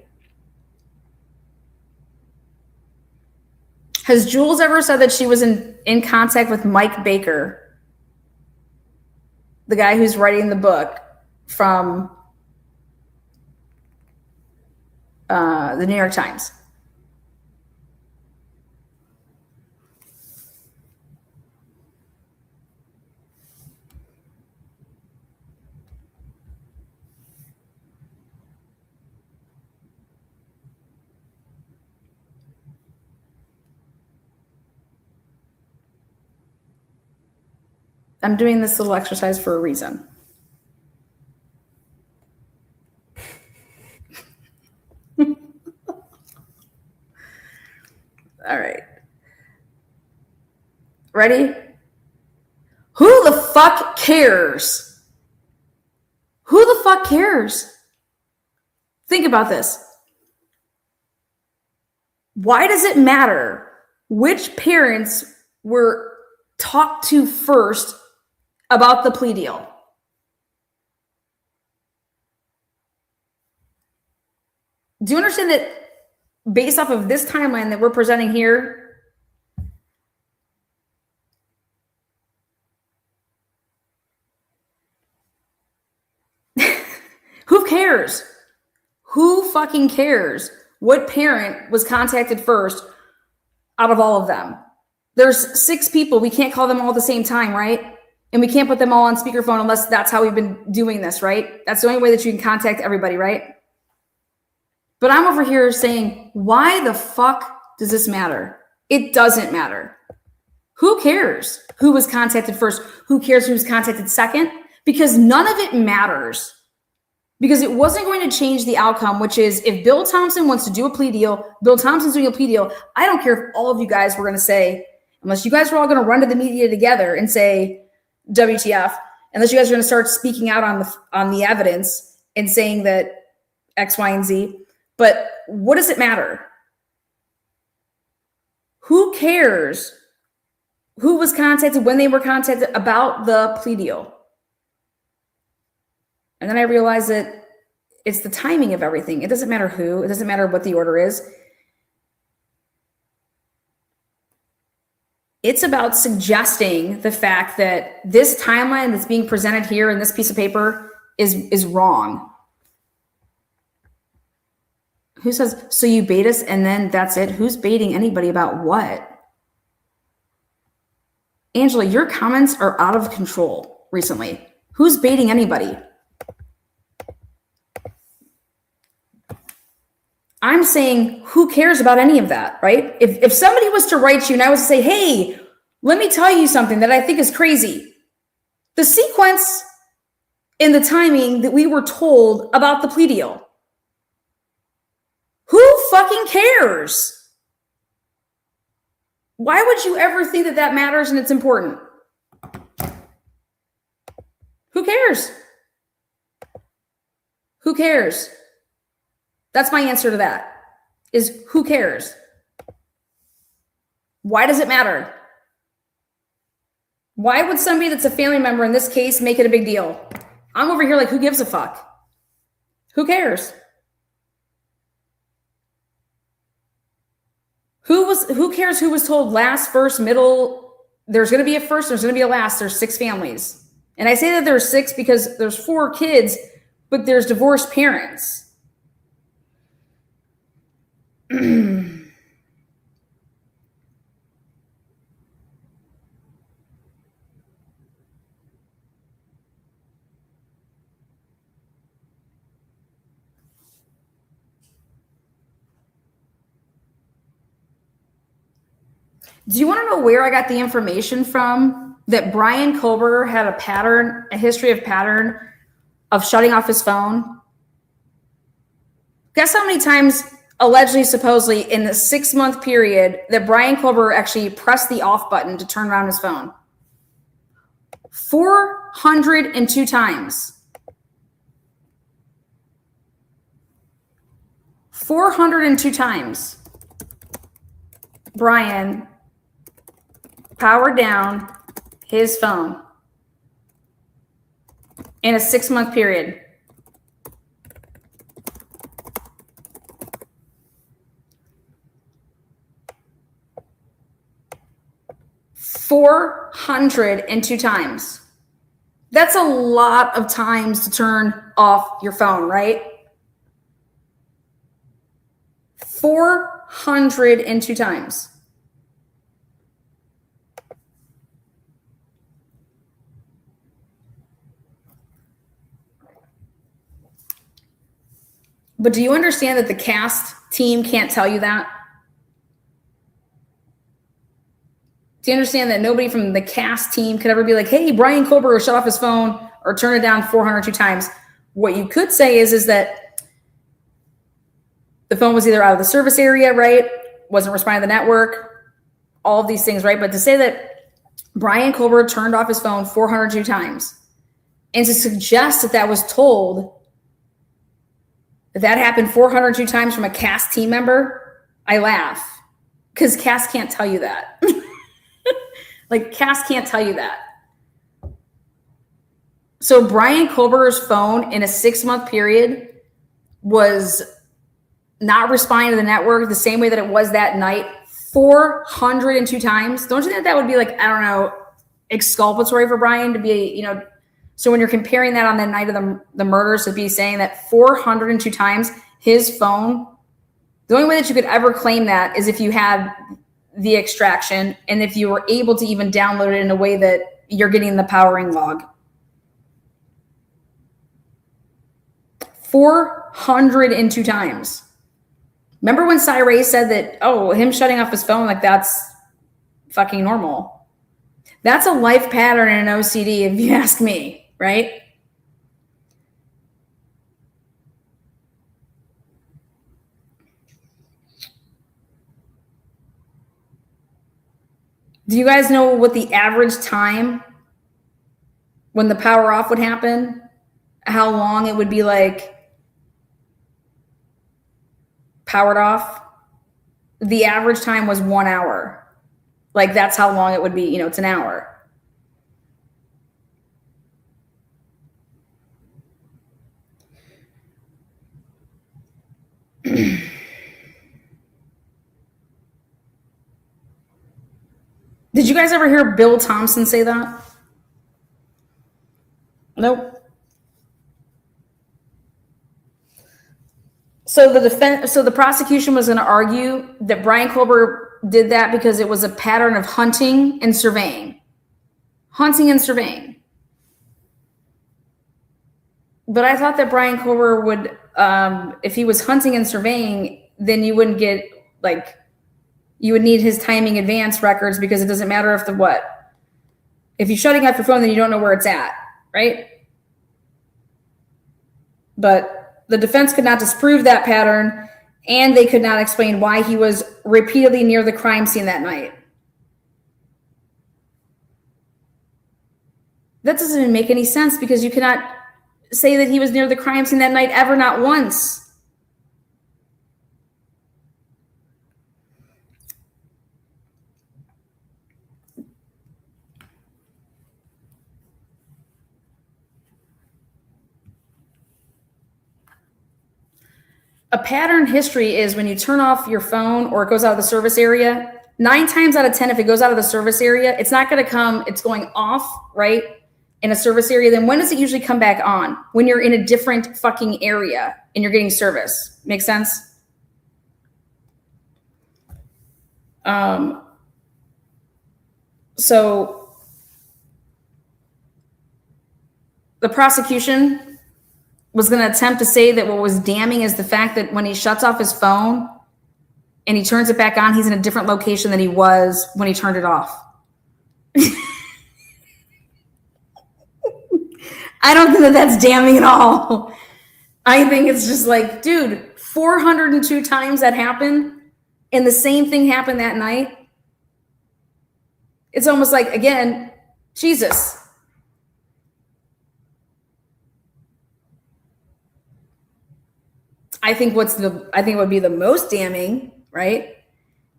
Has Jules ever said that she was in contact with Mike Baker, the guy who's writing the book from the New York Times? I'm doing this little exercise for a reason. All right. Ready? Who the fuck cares? Who the fuck cares? Think about this. Why does it matter which parents were talked to first about the plea deal? Do you understand that based off of this timeline that we're presenting here, who cares? Who fucking cares what parent was contacted first out of all of them? There's 6 people. We can't call them all at the same time, right? And we can't put them all on speakerphone unless that's how we've been doing this, right? That's the only way that you can contact everybody, right? But I'm over here saying, why the fuck does this matter? It doesn't matter. Who cares who was contacted first? Who cares who was contacted second? Because none of it matters. Because it wasn't going to change the outcome, which is if Bill Thompson wants to do a plea deal, Bill Thompson's doing a plea deal. I don't care if all of you guys were going to say, unless you guys were all going to run to the media together and say, WTF, unless you guys are going to start speaking out on the evidence and saying that X, Y, and Z. But what does it matter? Who cares who was contacted, when they were contacted about the plea deal? And then I realized that it's the timing of everything. It doesn't matter who. It doesn't matter what the order is. It's about suggesting the fact that this timeline that's being presented here in this piece of paper is wrong. Who says, so you bait us and then that's it? Who's baiting anybody about what? Angela, your comments are out of control recently. Who's baiting anybody? I'm saying, who cares about any of that, right? If somebody was to write you and I was to say, hey, let me tell you something that I think is crazy. The sequence and the timing that we were told about the plea deal. Who fucking cares? Why would you ever think that that matters and it's important? Who cares? Who cares? That's my answer to that, is who cares? Why does it matter? Why would somebody that's a family member in this case make it a big deal? I'm over here like, who gives a fuck? Who cares? Who cares who was told last, first, middle? There's going to be a first, there's going to be a last. There's 6 families. And I say that there's 6 because there's 4 kids, but there's divorced parents. Do you want to know where I got the information from that Brian Kober had a history of pattern of shutting off his phone? Guess how many times, allegedly, supposedly, in the 6-month period that Brian Kober actually pressed the off button to turn around his phone? 402 times. 402 times. Brian powered down his phone in a 6-month period. $402 times. That's a lot of times to turn off your phone, right? 402 times. But do you understand that the cast team can't tell you that? Do you understand that nobody from the cast team could ever be like, hey, Brian Kober shut off his phone or turn it down 402 times? What you could say is that the phone was either out of the service area, right? Wasn't responding to the network, all of these things, right? But to say that Brian Kober turned off his phone 402 times and to suggest that that was told, that happened 402 times from a cast team member, I laugh because cast can't tell you that. Like, cast can't tell you that. So Brian Kober's phone in a 6-month period was not responding to the network the same way that it was that night 402 times. Don't you think that would be like, I don't know, exculpatory for Brian to be, so when you're comparing that on the night of the murders to be saying that 402 times his phone, the only way that you could ever claim that is if you had the extraction and if you were able to even download it in a way that you're getting the powering log. 402 times. Remember when Cyree said that, oh, him shutting off his phone, like that's fucking normal. That's a life pattern in an OCD, if you ask me, right? Do you guys know what the average time when the power off would happen? How long it would be like powered off? The average time was 1 hour. Like that's how long it would be. It's an hour. Did you guys ever hear Bill Thompson say that? Nope. So the prosecution was going to argue that Brian Kober did that because it was a pattern of hunting and surveying. Hunting and surveying. But I thought that Brian Kober would, if he was hunting and surveying, then you wouldn't get you would need his timing advance records because it doesn't matter if you're shutting off your phone, then you don't know where it's at, right? But the defense could not disprove that pattern, and they could not explain why he was repeatedly near the crime scene that night. That doesn't even make any sense because you cannot say that he was near the crime scene that night ever, not once. A pattern history is when you turn off your phone or it goes out of the service area, 9 times out of 10, if it goes out of the service area, it's not going to come, it's going off, right? In a service area. Then when does it usually come back on? When you're in a different fucking area and you're getting service. Make sense? So the prosecution was going to attempt to say that what was damning is the fact that when he shuts off his phone and he turns it back on, he's in a different location than he was when he turned it off. I don't think that that's damning at all. I think it's just like, dude, 402 times that happened and the same thing happened that night. It's almost like, again, Jesus. I think what would be the most damning, right,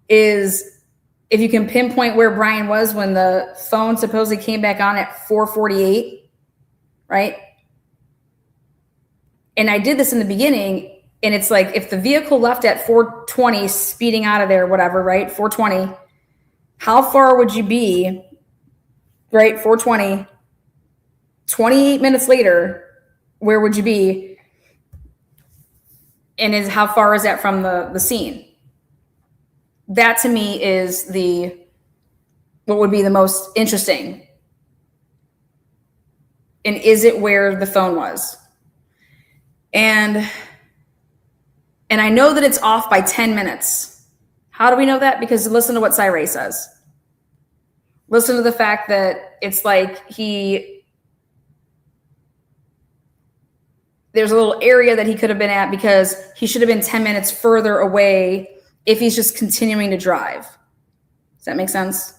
is if you can pinpoint where Brian was when the phone supposedly came back on at 4:48, right? And I did this in the beginning, and it's like if the vehicle left at 4:20, speeding out of there, whatever, right? 4:20, how far would you be, right? 4:20, 28 minutes later, where would you be? And how far is that from the scene? That to me is what would be the most interesting. And is it where the phone was? And I know that it's off by 10 minutes. How do we know that? Because listen to what Cyree says. Listen to the fact that it's like there's a little area that he could have been at because he should have been 10 minutes further away if he's just continuing to drive. Does that make sense?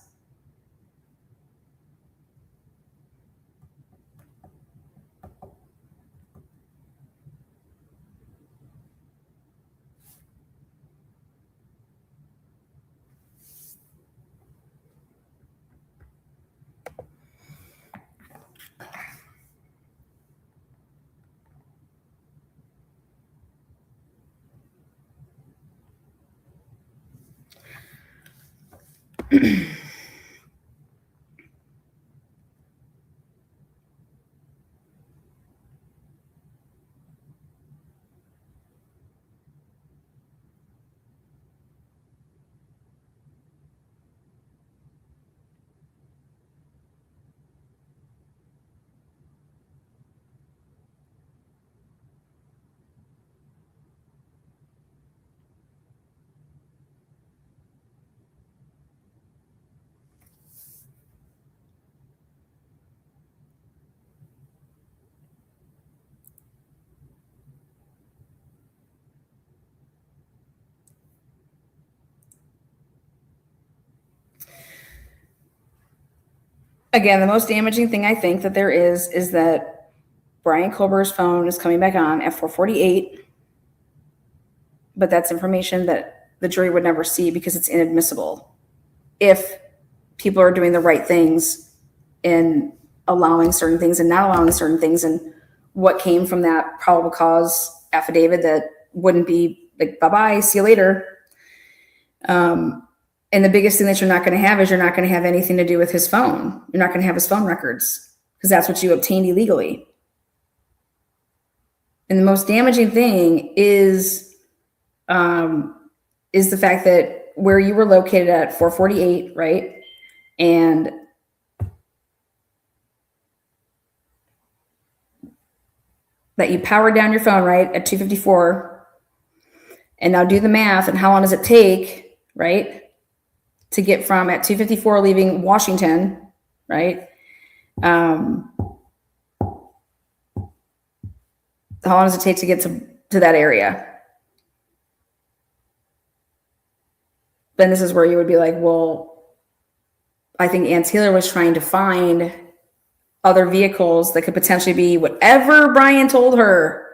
Again, the most damaging thing I think that there is that Brian Colbert's phone is coming back on at 4:48, but that's information that the jury would never see because it's inadmissible if people are doing the right things in allowing certain things and not allowing certain things, and what came from that probable cause affidavit that wouldn't be like, bye-bye, see you later. And the biggest thing that you're not going to have is you're not going to have anything to do with his phone. You're not going to have his phone records because that's what you obtained illegally. And the most damaging thing is the fact that where you were located at 4:48, right? And that you powered down your phone, right, at 2:54. And now do the math, and how long does it take, right, to get from at 2:54 leaving Washington, right? How long does it take to get to that area? Then this is where you would be like, well, I think Ann Taylor was trying to find other vehicles that could potentially be whatever Brian told her,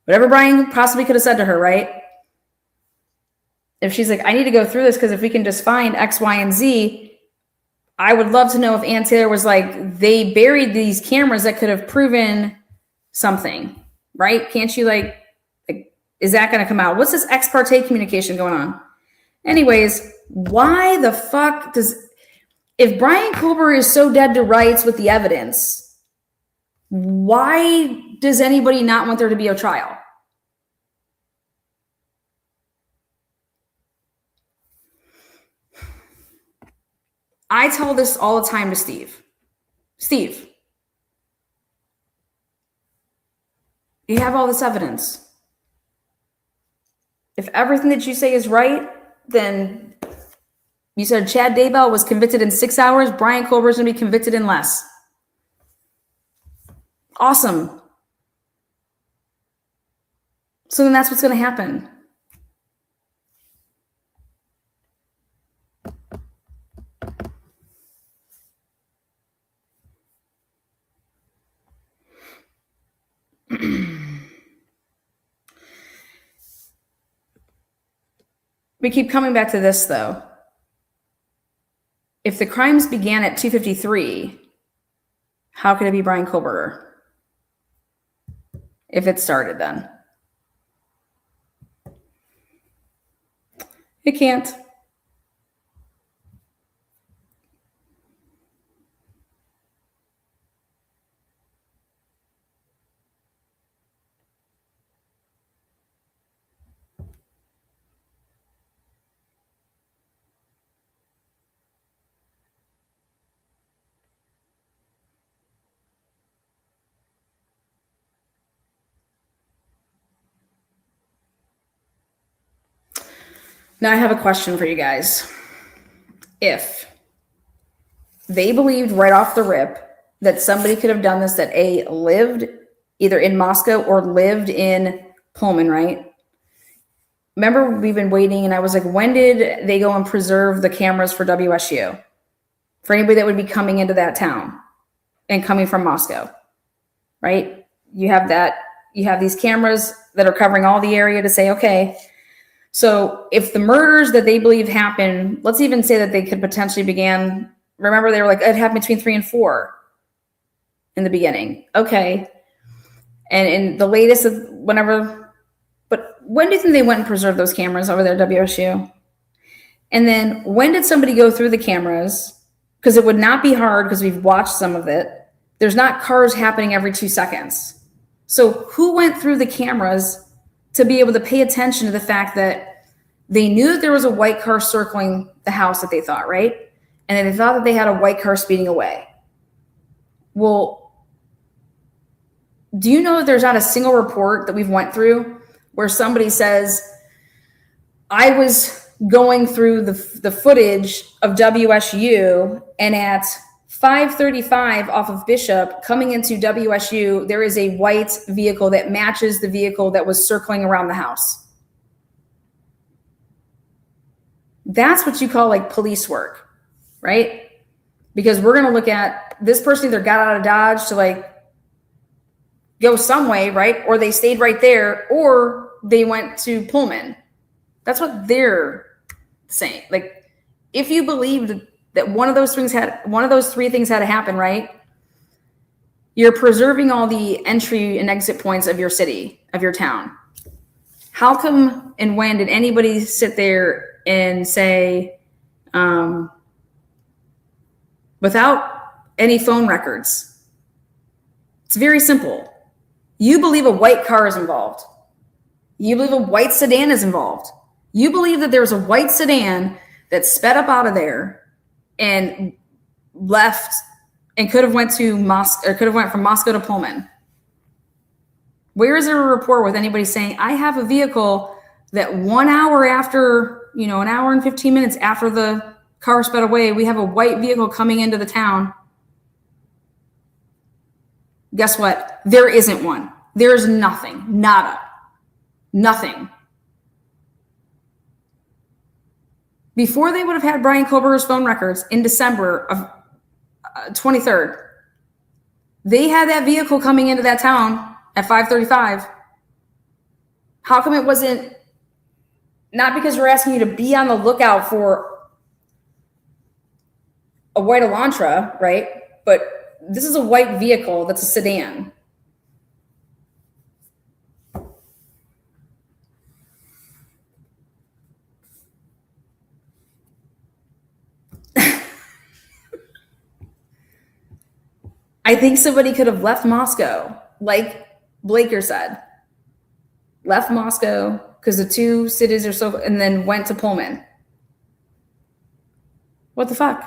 whatever Brian possibly could have said to her, right? If she's like, I need to go through this because if we can just find X, Y, and Z, I would love to know if Ann Taylor was like, they buried these cameras that could have proven something, right? Can't you like is that going to come out? What's this ex parte communication going on? Anyways, why the fuck if Brian Colbert is so dead to rights with the evidence, why does anybody not want there to be a trial? I tell this all the time to Steve. Steve, you have all this evidence. If everything that you say is right, then you said Chad Daybell was convicted in 6 hours. Brian Colbert's going to be convicted in less. Awesome. So then that's what's going to happen. We keep coming back to this, though. if the crimes began at 2:53, how could it be Brian Koberger? If it started then. It can't. Now I have a question for you guys. If they believed right off the rip that somebody could have done this that lived either in Moscow or lived in Pullman, right? Remember, we've been waiting, and I was like, when did they go and preserve the cameras for WSU? For anybody that would be coming into that town and coming from Moscow, right? You have these cameras that are covering all the area to say, okay, so if the murders that they believe happened, let's even say that they could potentially began, remember they were like, it happened between 3 and 4 in the beginning. Okay. And in the latest of whenever, but when do you think they went and preserved those cameras over there at WSU? And then when did somebody go through the cameras? Because it would not be hard because we've watched some of it. There's not cars happening every 2 seconds. So who went through the cameras to be able to pay attention to the fact that they knew that there was a white car circling the house that they thought, right? And then they thought that they had a white car speeding away. Well, do you know that there's not a single report that we've went through where somebody says, I was going through the footage of WSU, and at 5:35 off of Bishop coming into WSU, there is a white vehicle that matches the vehicle that was circling around the house. That's what you call like police work, right? Because we're going to look at this person either got out of Dodge to like go some way, right? Or they stayed right there, or they went to Pullman. That's what they're saying. Like, if you believed that one of those 3 things had to happen, right? You're preserving all the entry and exit points of your city, of your town. How come and when did anybody sit there and say, without any phone records? It's very simple. You believe a white car is involved. You believe a white sedan is involved. You believe that there's a white sedan that sped up out of there and left and could have went to Moscow, or could have went from Moscow to Pullman. Where is there a report with anybody saying, I have a vehicle that 1 hour after, an hour and 15 minutes after the car sped away, we have a white vehicle coming into the town? Guess what? There isn't one. There's nothing. Nada. Nothing. Before they would have had Brian Koberger's phone records in December of 23rd, they had that vehicle coming into that town at 5:35. How come it wasn't, not because we're asking you to be on the lookout for a white Elantra, right? But this is a white vehicle that's a sedan. I think somebody could have left Moscow, like Blaker said. Left Moscow because the 2 cities are so, and then went to Pullman. What the fuck?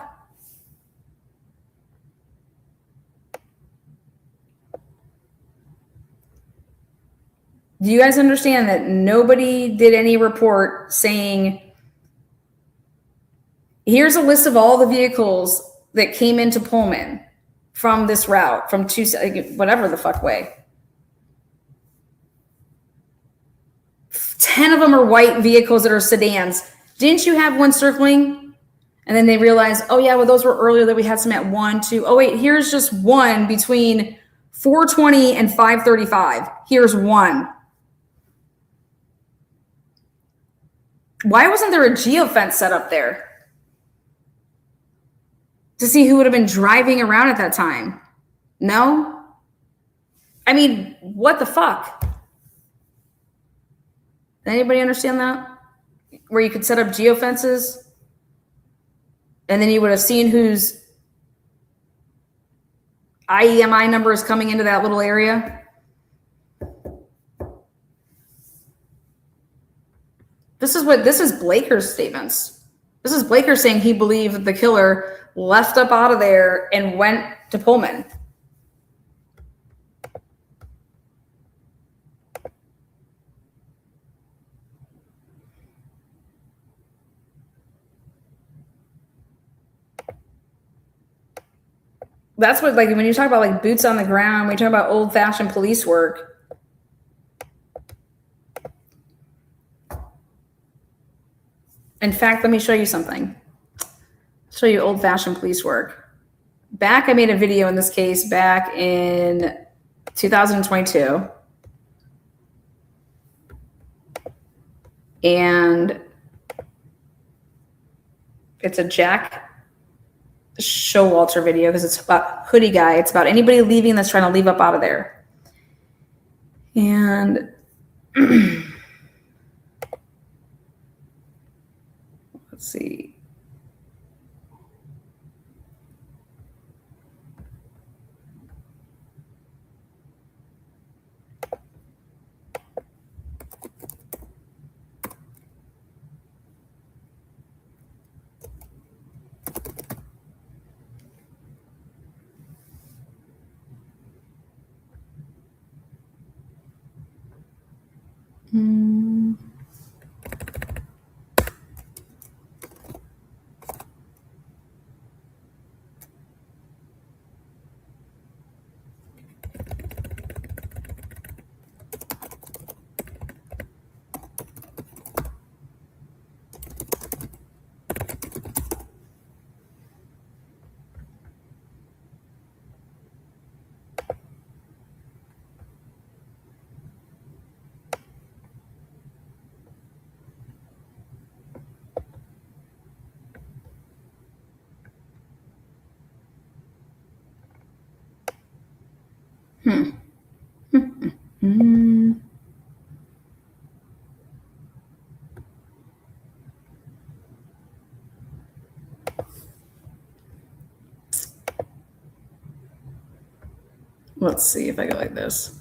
Do you guys understand that nobody did any report saying, here's a list of all the vehicles that came into Pullman from this route, from whatever the fuck way. 10 of them are white vehicles that are sedans. Didn't you have one circling? And then they realized, oh yeah, well, those were earlier, that we had some at 1, 2. Oh wait, here's just one between 4:20 and 5:35. Here's one. Why wasn't there a geofence set up there? to see who would have been driving around at that time. No? I mean, what the fuck? Anybody understand that? Where you could set up geofences and then you would have seen whose IEMI number is coming into that little area. This is Blaker's statements. This is Blaker saying he believed that the killer left up out of there and went to Pullman. That's what, like, when you talk about like boots on the ground, we talk about old-fashioned police work. In fact, let me show you something. Show you old-fashioned police work. I made a video in this case back in 2022. And it's a Jack Showalter video because it's about hoodie guy. It's about anybody leaving that's trying to leave up out of there. And let's see. Let's see if I go like this.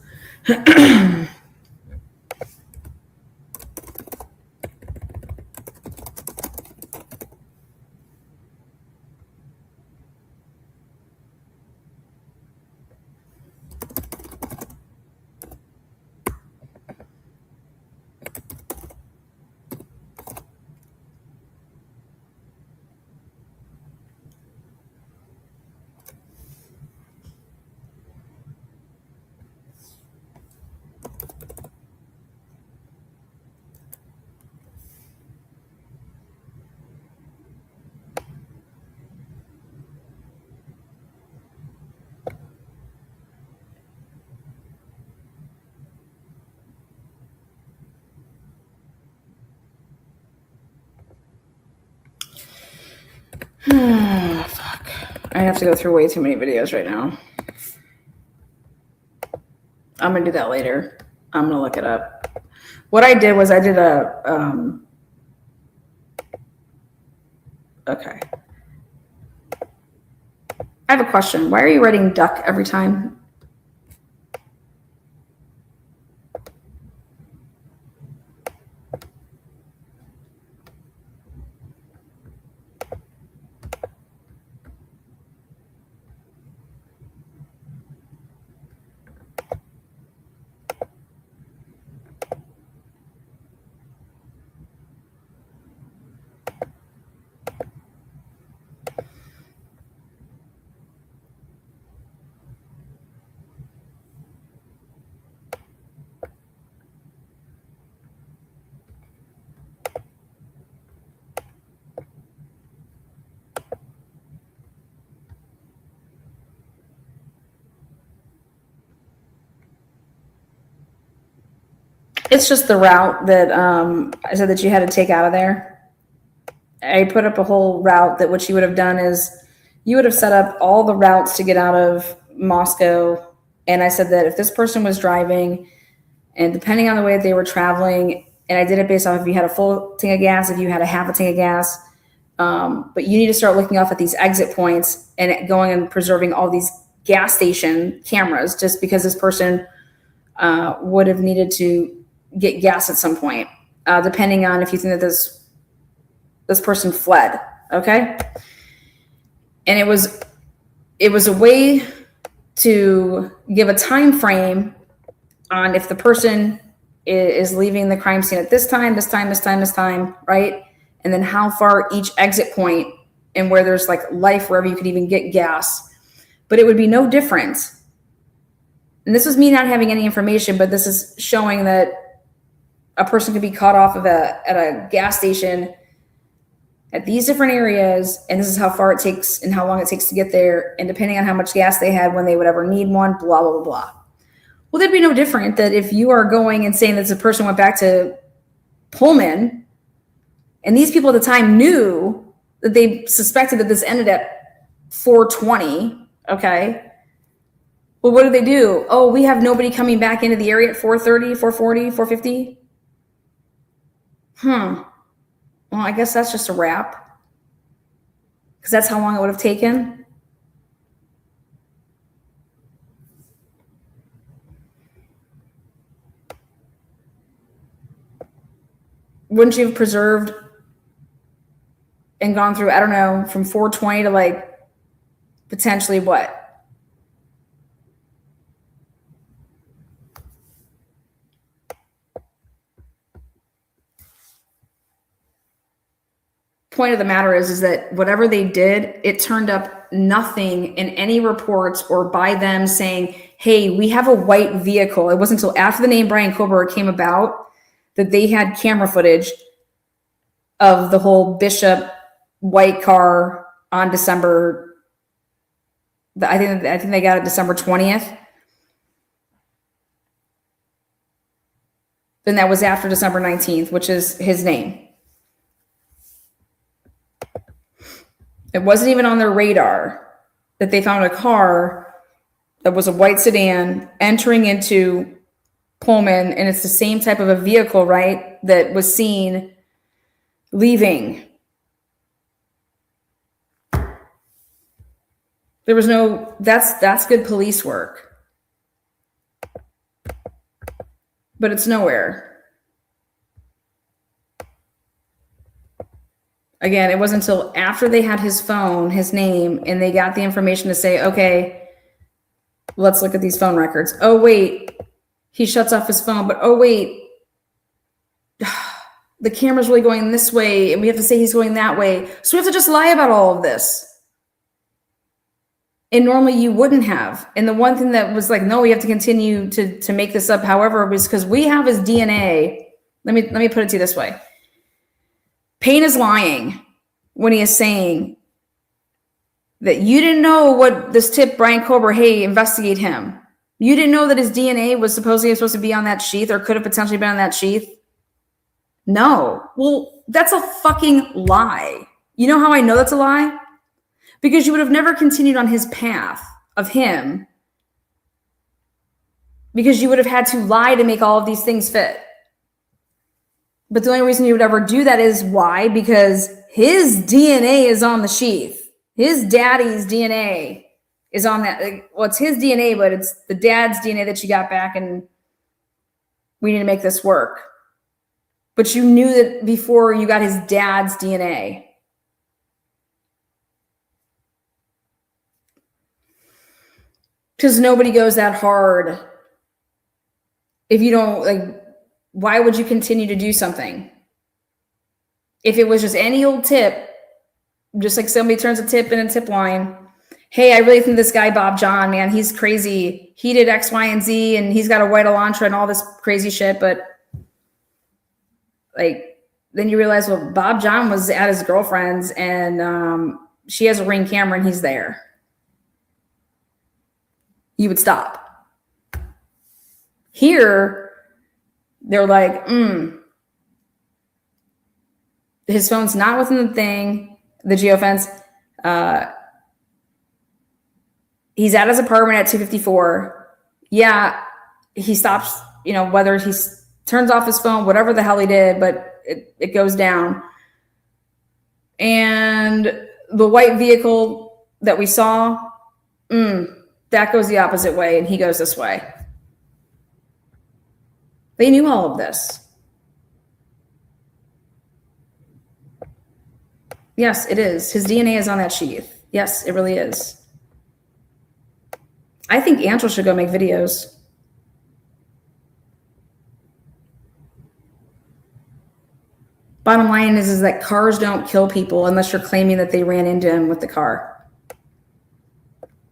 Fuck. I have to go through way too many videos right now. I'm going to do that later. I'm going to look it up. What I did was I did a, okay. I have a question. Why are you writing duck every time? It's just the route that I said that you had to take out of there. I put up a whole route that what you would have done is you would have set up all the routes to get out of Moscow. And I said that if this person was driving, and depending on the way that they were traveling, and I did it based off if you had a full tank of gas, if you had a half a tank of gas, but you need to start looking off at these exit points and going and preserving all these gas station cameras, just because this person would have needed to get gas at some point, depending on if you think that this person fled. Okay. And it was a way to give a time frame on if the person is leaving the crime scene at this time, right? And then how far each exit point, and where there's like life wherever you could even get gas. But it would be no different. And this was me not having any information, but this is showing that a person could be caught off at a gas station at these different areas, and this is how far it takes and how long it takes to get there, and depending on how much gas they had when they would ever need one, blah, blah, blah, blah. Well, that'd be no different that if you are going and saying that the person went back to Pullman, and these people at the time knew that they suspected that this ended at 4:20, okay? Well, what do they do? Oh, we have nobody coming back into the area at 4:30, 4:40, 4:50? Well, I guess that's just a wrap, because that's how long it would have taken. Wouldn't you have preserved and gone through, I don't know, from 4:20 to like potentially what? Point of the matter is that whatever they did, it turned up nothing in any reports or by them saying, hey, we have a white vehicle. It wasn't until after the name Brian Kober came about that they had camera footage of the whole Bishop white car on December. I think they got it December 20th. Then that was after December 19th, which is his name. It wasn't even on their radar that they found a car that was a white sedan entering into Pullman, and it's the same type of a vehicle, right, that was seen leaving. There was no, that's good police work. But it's nowhere. Again, it wasn't until after they had his phone, his name, and they got the information to say, okay, let's look at these phone records. Oh, wait, he shuts off his phone, but oh, wait, the camera's really going this way, and we have to say he's going that way. So we have to just lie about all of this. And normally you wouldn't have. And the one thing that was like, no, we have to continue to make this up, however, was because we have his DNA. Let me put it to you this way. Payne is lying when he is saying that you didn't know what this tip, Brian Kober, hey, investigate him. You didn't know that his DNA was supposed to be on that sheath, or could have potentially been on that sheath. No. Well, that's a fucking lie. You know how I know that's a lie? Because you would have never continued on his path of him, because you would have had to lie to make all of these things fit. But the only reason you would ever do that is why? Because his DNA is on the sheath. His daddy's DNA is on that. Well, it's his DNA, but it's the dad's DNA that you got back, and we need to make this work. But you knew that before you got his dad's DNA. Because nobody goes that hard if you don't, like, why would you continue to do something? If it was just any old tip, just like somebody turns a tip in a tip line, hey, I really think this guy, Bob John, man, he's crazy. He did X, Y, and Z, and he's got a white Elantra and all this crazy shit. But like, then you realize, well, Bob John was at his girlfriend's, and she has a Ring camera and he's there. You would stop. Here, they're like, his phone's not within the thing, the geofence. He's at his apartment at 2:54. Yeah, he stops, whether he turns off his phone, whatever the hell he did, but it goes down. And the white vehicle that we saw, that goes the opposite way, and he goes this way. They knew all of this. Yes, it is. His DNA is on that sheath. Yes, it really is. I think Angel should go make videos. Bottom line is that cars don't kill people unless you're claiming that they ran into him with the car.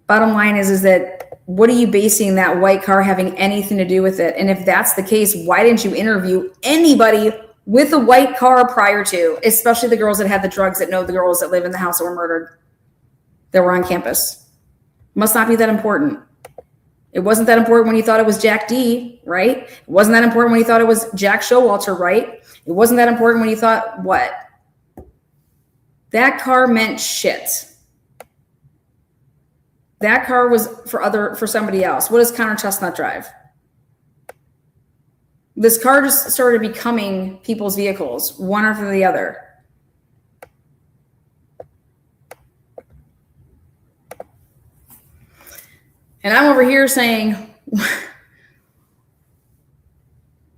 Bottom line is that what are you basing that white car having anything to do with it? And if that's the case, why didn't you interview anybody with a white car prior to, especially the girls that had the drugs, that know the girls that live in the house that were murdered, that were on campus? Must not be that important. It wasn't that important when you thought it was Jack D, right? It wasn't that important when you thought it was Jack Showalter, right? It wasn't that important when you thought what? That car meant shit. That car was for somebody else. What does Connor Chestnut drive? This car just started becoming people's vehicles, one after the other. And I'm over here saying,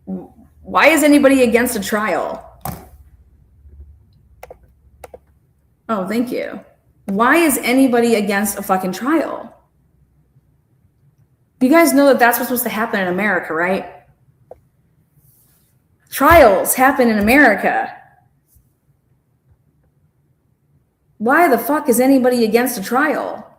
why is anybody against a trial? Oh, thank you. Why is anybody against a fucking trial? You guys know that that's what's supposed to happen in America, right? Trials happen in America. Why the fuck is anybody against a trial?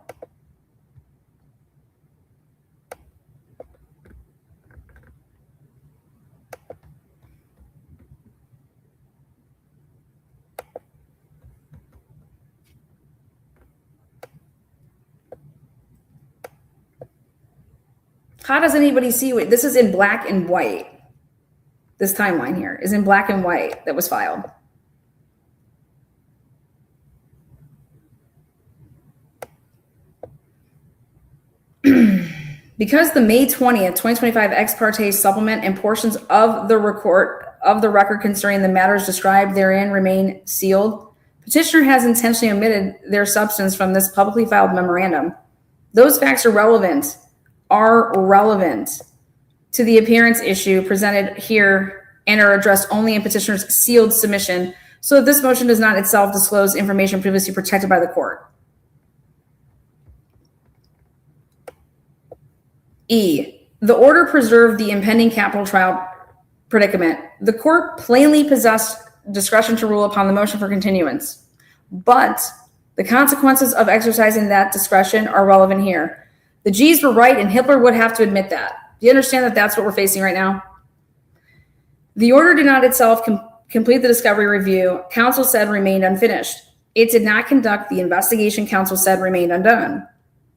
How does anybody see what this is in black and white? This timeline here is in black and white that was filed. Because the May 20th, 2025 ex parte supplement and portions of the record concerning the matters described therein remain sealed, petitioner has intentionally omitted their substance from this publicly filed memorandum. Those facts are relevant to the appearance issue presented here and are addressed only in petitioner's sealed submission, so that this motion does not itself disclose information previously protected by the court. E, the order preserved the impending capital trial predicament. The court plainly possessed discretion to rule upon the motion for continuance, but the consequences of exercising that discretion are relevant here. The G's were right, and Hitler would have to admit that. Do you understand that that's what we're facing right now? The order did not itself complete the discovery review, counsel said remained unfinished. It did not conduct the investigation, counsel said remained undone.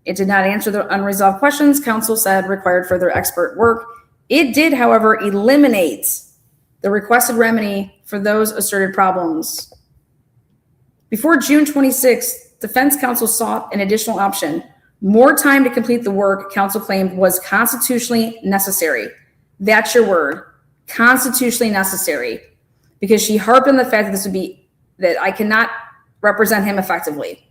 It did not answer the unresolved questions, counsel said required further expert work. It did, however, eliminate the requested remedy for those asserted problems. Before June 26th, defense counsel sought an additional option. More time to complete the work, counsel claimed, was constitutionally necessary. That's your word, constitutionally necessary, because she harped on the fact that I cannot represent him effectively.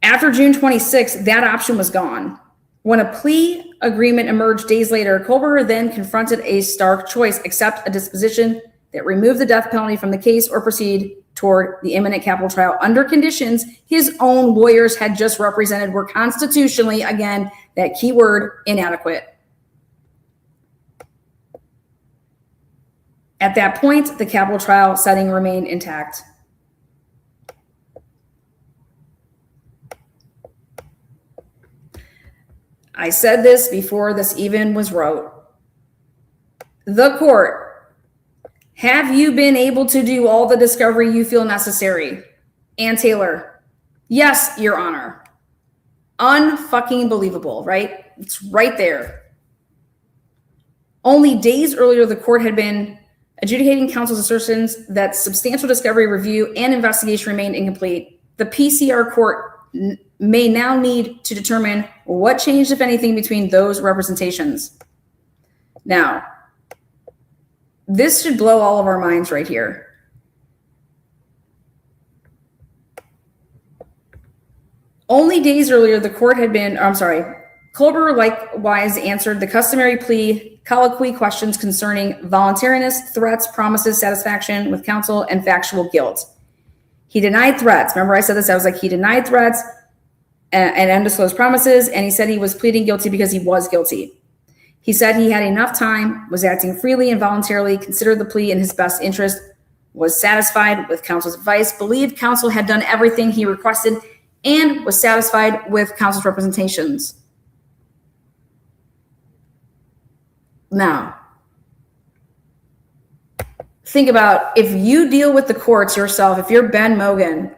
After June 26th, that option was gone. When a plea agreement emerged days later, Kohlberger then confronted a stark choice: accept a disposition that removed the death penalty from the case or proceed toward the imminent capital trial under conditions his own lawyers had just represented were constitutionally, again, that key word, inadequate. At that point, the capital trial setting remained intact. I said this before this even was wrote. The court, have you been able to do all the discovery you feel necessary? Ann Taylor, yes, Your Honor. Unfucking believable, right? It's right there. Only days earlier, the court had been adjudicating counsel's assertions that substantial discovery review and investigation remained incomplete. The PCR court may now need to determine what changed, if anything, between those representations. Now, this should blow all of our minds right here. Only days earlier, the court had been, Kolber likewise answered the customary plea colloquy questions concerning voluntariness, threats, promises, satisfaction with counsel, and factual guilt. He denied threats. Remember I said this? I was like, he denied threats and undisclosed promises, and he said he was pleading guilty because he was guilty. He said he had enough time, was acting freely and voluntarily, considered the plea in his best interest, was satisfied with counsel's advice, believed counsel had done everything he requested, and was satisfied with counsel's representations. Now, think about if you deal with the courts yourself, if you're Ben Mogen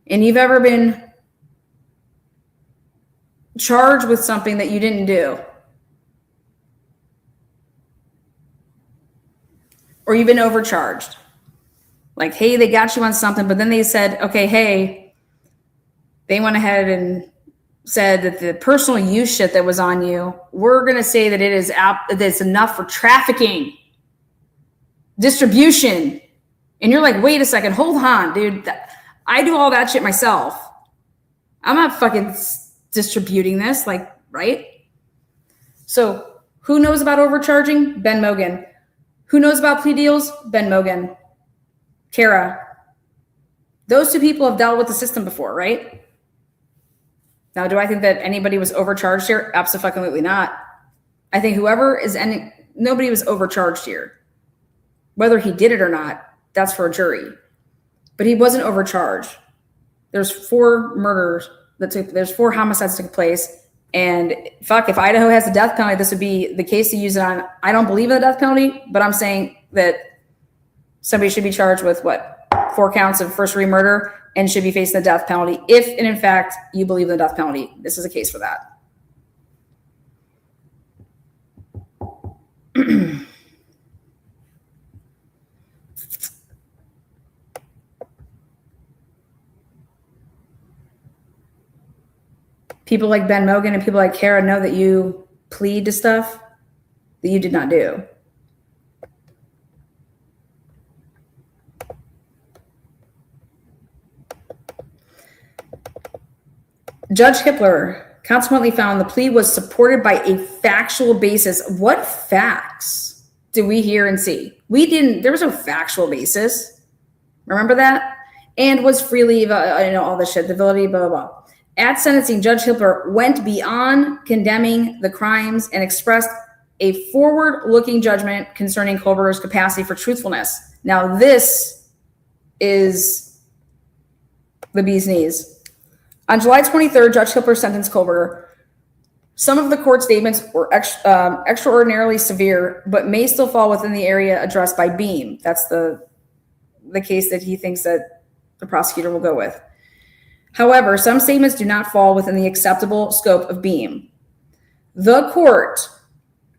and you've ever been charged with something that you didn't do, or you've been overcharged, like, hey, they got you on something, but then they said, okay, hey, they went ahead and said that the personal use shit that was on you, we're going to say that it's enough for trafficking, distribution. And you're like, wait a second, hold on, dude. I do all that shit myself. I'm not fucking distributing this, like, right? So who knows about overcharging? Ben Mogen. Who knows about plea deals? Ben Mogen. Kara. Those two people have dealt with the system before, right? Now, do I think that anybody was overcharged here? Absolutely not. I think nobody was overcharged here. Whether he did it or not, that's for a jury. But he wasn't overcharged. There's 4 murders there's 4 homicides that took place. And fuck, if Idaho has the death penalty, this would be the case to use it on. I don't believe in the death penalty, but I'm saying that somebody should be charged with 4 counts of first-degree murder and should be facing the death penalty if, and in fact, you believe in the death penalty. This is a case for that. People like Ben Mogen and people like Kara know that you plead to stuff that you did not do. Judge Hippler consequently found the plea was supported by a factual basis. What facts did we hear and see? There was no factual basis. Remember that? And was freely, all this shit, the validity, blah, blah, blah. At sentencing, Judge Hippler went beyond condemning the crimes and expressed a forward-looking judgment concerning Kolber's capacity for truthfulness. Now, this is the bee's knees. On July 23rd, Judge Hippler sentenced Kolber. Some of the court statements were extraordinarily severe, but may still fall within the area addressed by Beam. That's the case that he thinks that the prosecutor will go with. However, some statements do not fall within the acceptable scope of Beam. The court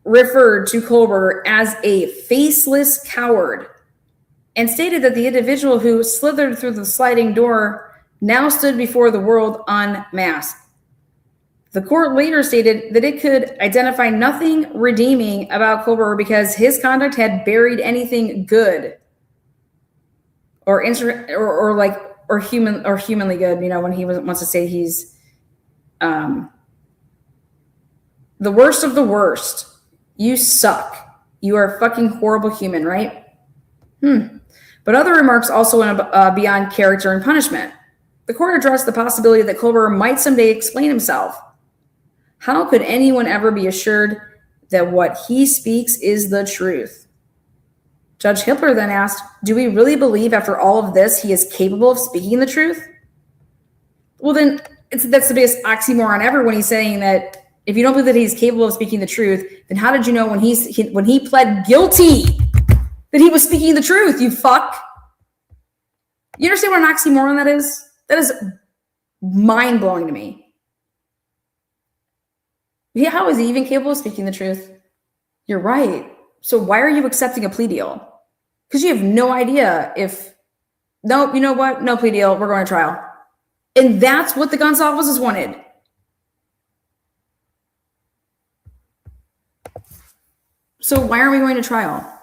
referred to Kolber as a faceless coward and stated that the individual who slithered through the sliding door now stood before the world unmasked. The court later stated that it could identify nothing redeeming about Kolber because his conduct had buried anything good or humanly good. When he wants to say he's the worst of the worst. You suck. You are a fucking horrible human, right? But other remarks also went beyond character and punishment. The court addressed the possibility that Kolber might someday explain himself. How could anyone ever be assured that what he speaks is the truth? Judge Hippler then asked, do we really believe after all of this he is capable of speaking the truth? Well, then that's the biggest oxymoron ever when he's saying that if you don't believe that he's capable of speaking the truth, then how did you know when he pled guilty that he was speaking the truth, you fuck? You understand what an oxymoron that is? That is mind-blowing to me. Yeah, how is he even capable of speaking the truth? You're right. So why are you accepting a plea deal? Because you have no idea if, nope, you know what? No plea deal. We're going to trial. And that's what the Gonzalez's wanted. So why aren't we going to trial?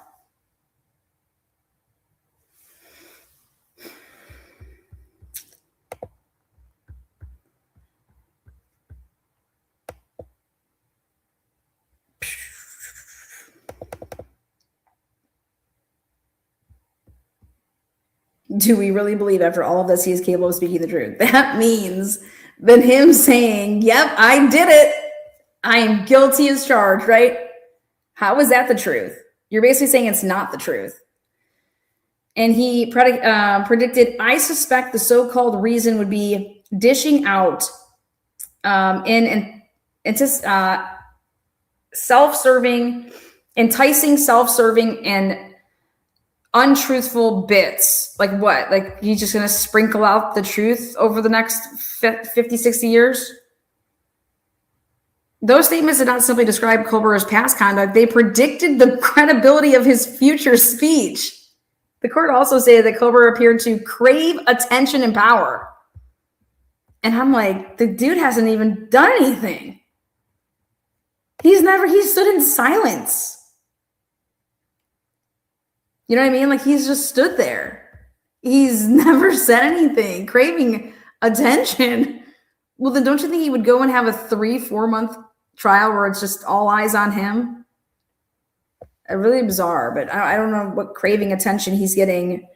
Do we really believe after all of this he is capable of speaking the truth? That means that him saying, yep, I did it. I am guilty as charged, right? How is that the truth? You're basically saying it's not the truth. And he predicted, I suspect the so-called reason would be dishing out self-serving, enticing self-serving and untruthful bits. Like what? Like he's just going to sprinkle out the truth over the next 50, 60 years? Those statements did not simply describe Kohlberger's past conduct. They predicted the credibility of his future speech. The court also stated that Kohlberger appeared to crave attention and power. And I'm like, the dude hasn't even done anything. He stood in silence. You know what I mean? Like he's just stood there. He's never said anything, craving attention. Well, then don't you think he would go and have a 3-4 month trial where it's just all eyes on him? Really bizarre, but I don't know what craving attention he's getting.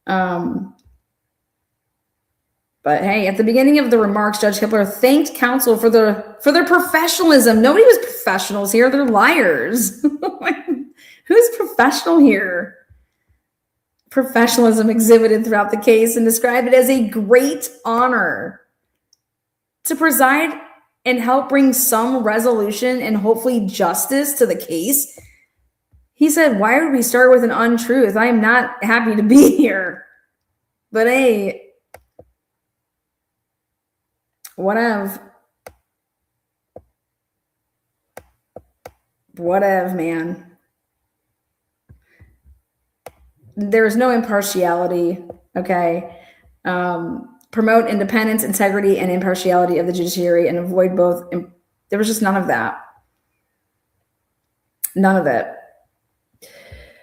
But hey, at the beginning of the remarks, Judge Hippler thanked counsel for their professionalism. Nobody was professionals here. They're liars. Who's professional here? Professionalism exhibited throughout the case and described it as a great honor to preside and help bring some resolution and hopefully justice to the case. He said, why would we start with an untruth? I am not happy to be here. But hey, whatever, man. There's no impartiality, okay? Promote independence, integrity, and impartiality of the judiciary and avoid both. There was just none of that. None of it.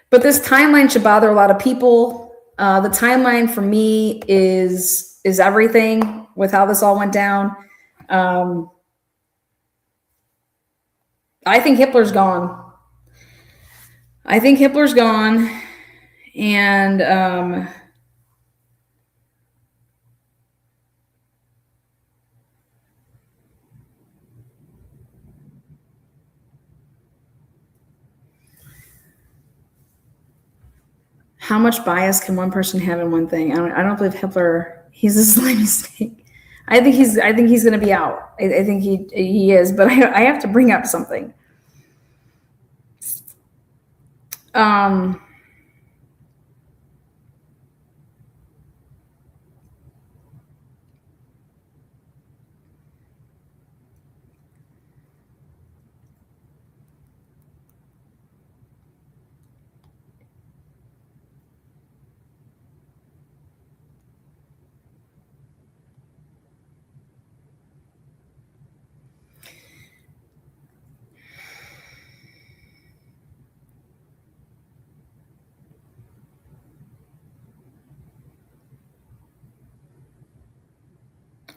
But this timeline should bother a lot of people. The timeline for me is everything with how this all went down. I think Hippler's gone. And how much bias can one person have in one thing? I don't believe Hippler. He's a slimy snake. I think he's going to be out. I think he is. But I have to bring up something.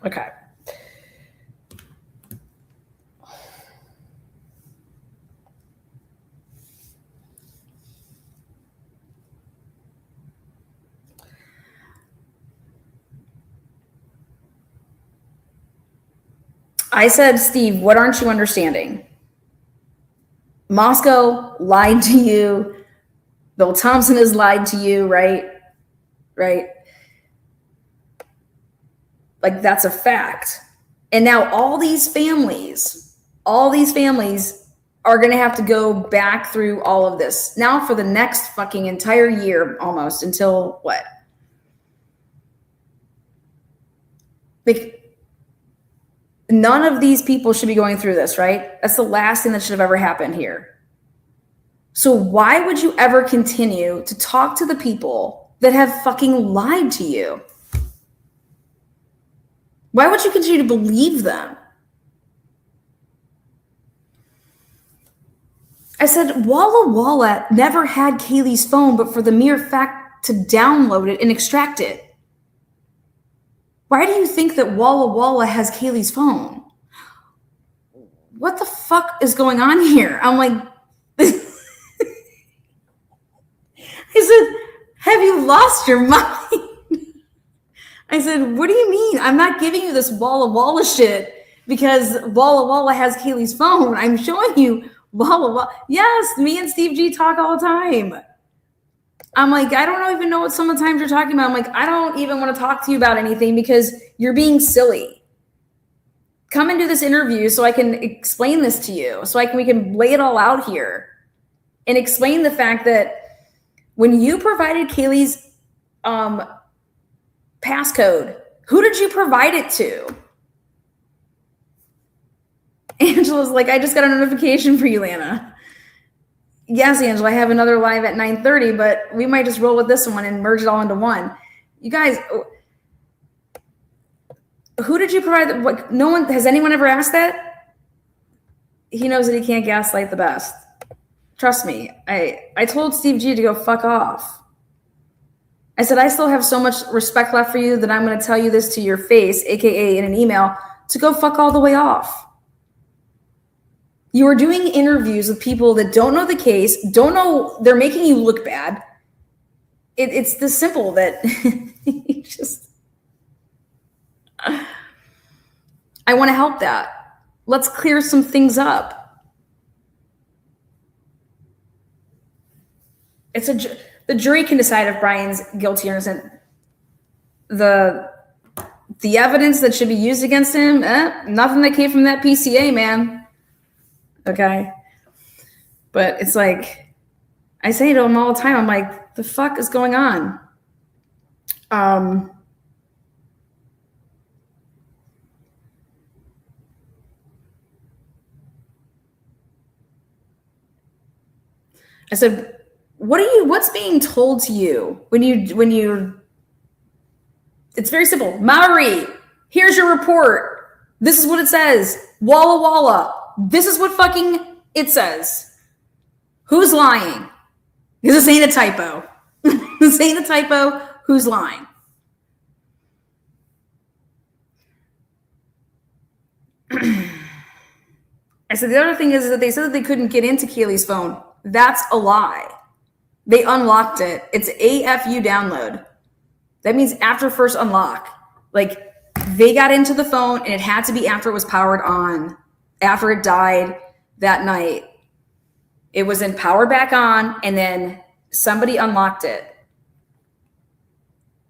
Okay. I said, Steve, what aren't you understanding? Moscow lied to you. Bill Thompson has lied to you, right? Right. Like that's a fact. And now all these families are going to have to go back through all of this now for the next fucking entire year almost until what? Like none of these people should be going through this, right? That's the last thing that should have ever happened here. So why would you ever continue to talk to the people that have fucking lied to you? Why would you continue to believe them? I said, Walla Walla never had Kaylee's phone, but for the mere fact to download it and extract it. Why do you think that Walla Walla has Kaylee's phone? What the fuck is going on here? I'm like, I said, have you lost your mind? I said, what do you mean? I'm not giving you this Walla Walla shit because Walla Walla has Kaylee's phone. I'm showing you Walla Walla. Yes, me and Steve G talk all the time. I'm like, I don't even know what sometimes you're talking about. I'm like, I don't even want to talk to you about anything because you're being silly. Come and do this interview so I can explain this to you, so we can lay it all out here and explain the fact that when you provided Kaylee's passcode, who did you provide it to? Angela's like, I just got a notification for you, Lana. Yes, Angela, I have another live at 9:30, but we might just roll with this one and merge it all into one. You guys, who did you provide? What? No one, has anyone ever asked that? He knows that he can't gaslight the best. Trust me. I told Steve G to go fuck off. I said, I still have so much respect left for you that I'm going to tell you this to your face, AKA in an email, to go fuck all the way off. You are doing interviews with people that don't know the case, don't know, they're making you look bad. It's this simple that you just, I want to help that. Let's clear some things up. The jury can decide if Brian's guilty or innocent. The evidence that should be used against him, nothing that came from that PCA, man. Okay. But it's like, I say to him all the time, I'm like, the fuck is going on? I said, what's being told to you when you're, it's very simple. Maori, here's your report. This is what it says. Walla Walla. This is what fucking it says. Who's lying? Because this ain't a typo. This ain't a typo. Who's lying? I said, the other thing is that they said that they couldn't get into Keely's phone. That's a lie. They unlocked it. It's AFU download. That means after first unlock. Like, they got into the phone and it had to be after it was powered on. After it died that night. It was in power back on and then somebody unlocked it.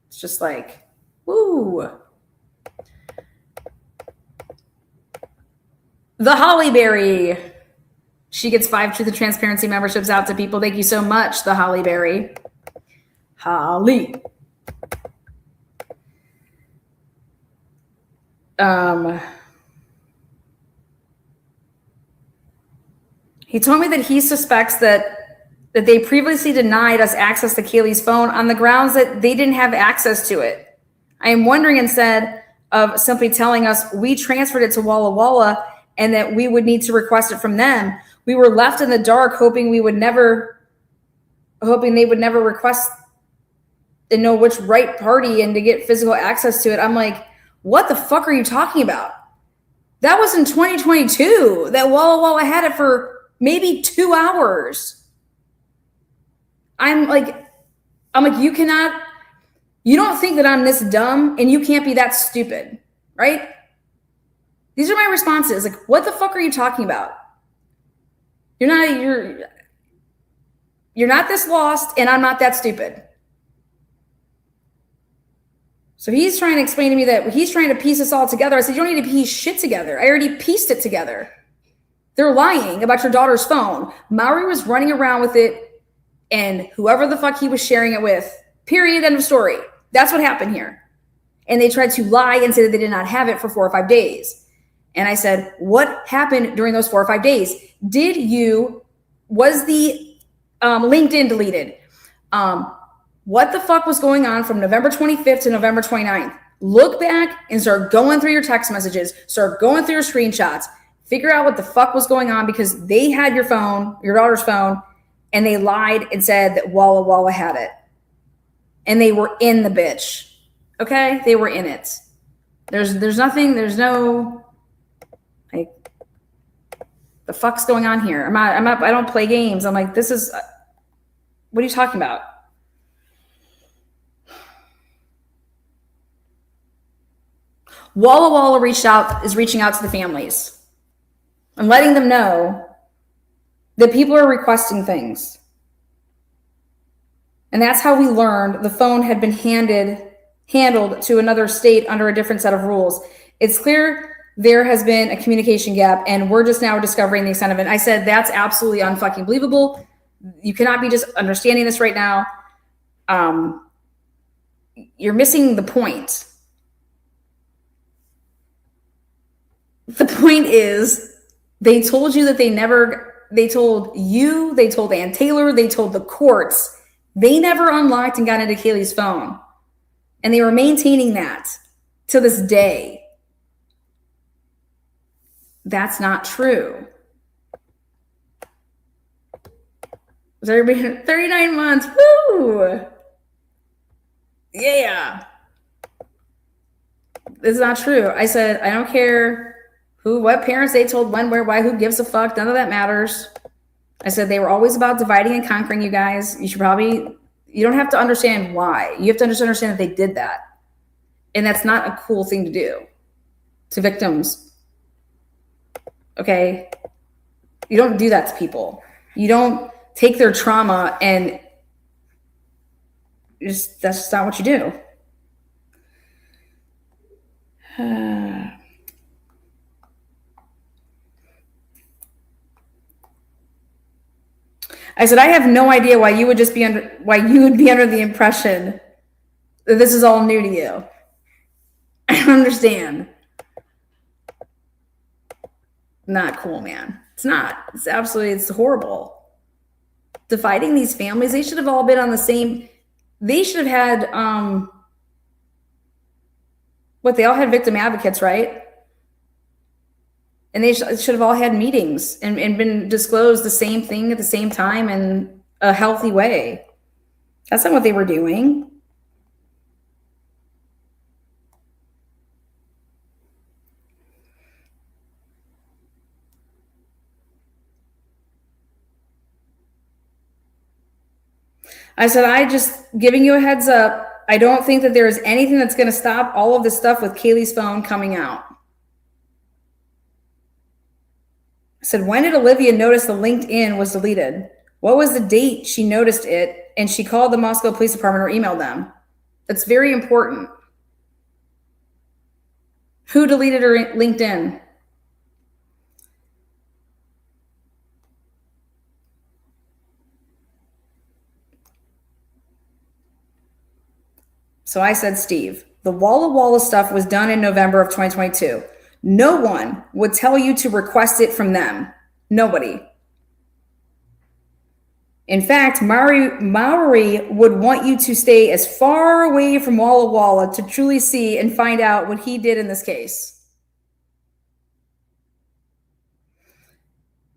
It's just like, woo. The Hollyberry. She gets 5 Truth and Transparency memberships out to people. Thank you so much, the Hollyberry. Holly. He told me that he suspects that they previously denied us access to Kaylee's phone on the grounds that they didn't have access to it. I am wondering, instead of simply telling us we transferred it to Walla Walla and that we would need to request it from them, we were left in the dark hoping they would never request and know which right party and to get physical access to it. I'm like, what the fuck are you talking about? That was in 2022 that Walla Walla had it for maybe 2 hours. I'm like, you don't think that I'm this dumb and you can't be that stupid, right? These are my responses. Like, what the fuck are you talking about? You're not this lost and I'm not that stupid. So he's trying to explain to me that he's trying to piece this all together. I said, you don't need to piece shit together. I already pieced it together. They're lying about your daughter's phone. Maori was running around with it and whoever the fuck he was sharing it with, period, end of story. That's what happened here. And they tried to lie and say that they did not have it for 4 or 5 days. And I said, what happened during those 4 or 5 days? Was the LinkedIn deleted? What the fuck was going on from November 25th to November 29th? Look back and start going through your text messages, start going through your screenshots, figure out what the fuck was going on, because they had your phone, your daughter's phone, and they lied and said that Walla Walla had it. And they were in the bitch. Okay? They were in it. There's no, like, the fuck's going on here? I don't play games. I'm like, this is, what are you talking about? Walla Walla is reaching out to the families and letting them know that people are requesting things. And that's how we learned the phone had been handled to another state under a different set of rules. It's clear there has been a communication gap, and we're just now discovering the extent of it. I said, that's absolutely unfucking believable. You cannot be just understanding this right now. You're missing the point. The point is, they told you that they told you, they told Ann Taylor, they told the courts, they never unlocked and got into Kaylee's phone. And they were maintaining that to this day. That's not true. Was everybody 39 months? Woo! Yeah. It's not true. I said, I don't care what parents they told, when, where, why, who gives a fuck? None of that matters. I said, they were always about dividing and conquering you guys. You don't have to understand why. You have to understand that they did that. And that's not a cool thing to do to victims. Okay? You don't do that to people. You don't take their trauma and that's just not what you do. I said, I have no idea why you would be under the impression that this is all new to you. I don't understand. Not cool, man. It's not. It's horrible. Dividing these families, they should have all been on the same. They should have had, they all had victim advocates, right? And they should have all had meetings and been disclosed the same thing at the same time in a healthy way. That's not what they were doing. I said, I just giving you a heads up. I don't think that there is anything that's going to stop all of this stuff with Kaylee's phone coming out. I said, when did Olivia notice the LinkedIn was deleted? What was the date she noticed it and she called the Moscow Police Department or emailed them? That's very important. Who deleted her LinkedIn? So I said, Steve, the Walla Walla stuff was done in November of 2022. No one would tell you to request it from them. Nobody. In fact, Maury would want you to stay as far away from Walla Walla to truly see and find out what he did in this case.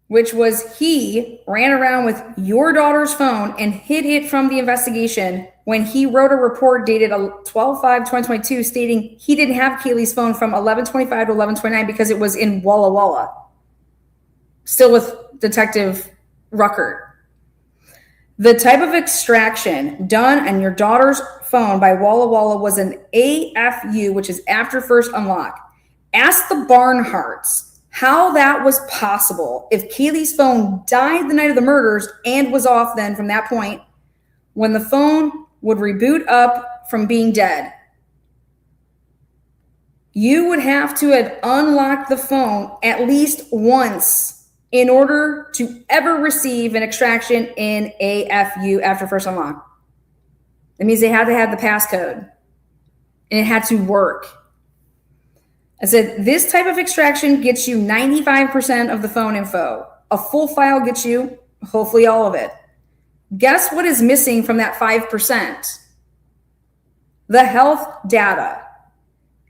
Which was he ran around with your daughter's phone and hid it from the investigation when he wrote a report dated 12/5/2022 stating he didn't have Kaylee's phone from 11/25 to 11/29 because it was in Walla Walla. Still with Detective Ruckert. The type of extraction done on your daughter's phone by Walla Walla was an AFU, which is after first unlock. Ask the Barnharts how that was possible if Kaylee's phone died the night of the murders and was off then from that point when the phone would reboot up from being dead. You would have to have unlocked the phone at least once in order to ever receive an extraction in AFU after first unlock. That means they had to have the passcode and it had to work. I said, this type of extraction gets you 95% of the phone info. A full file gets you hopefully all of it. Guess what is missing from that 5%? The health data.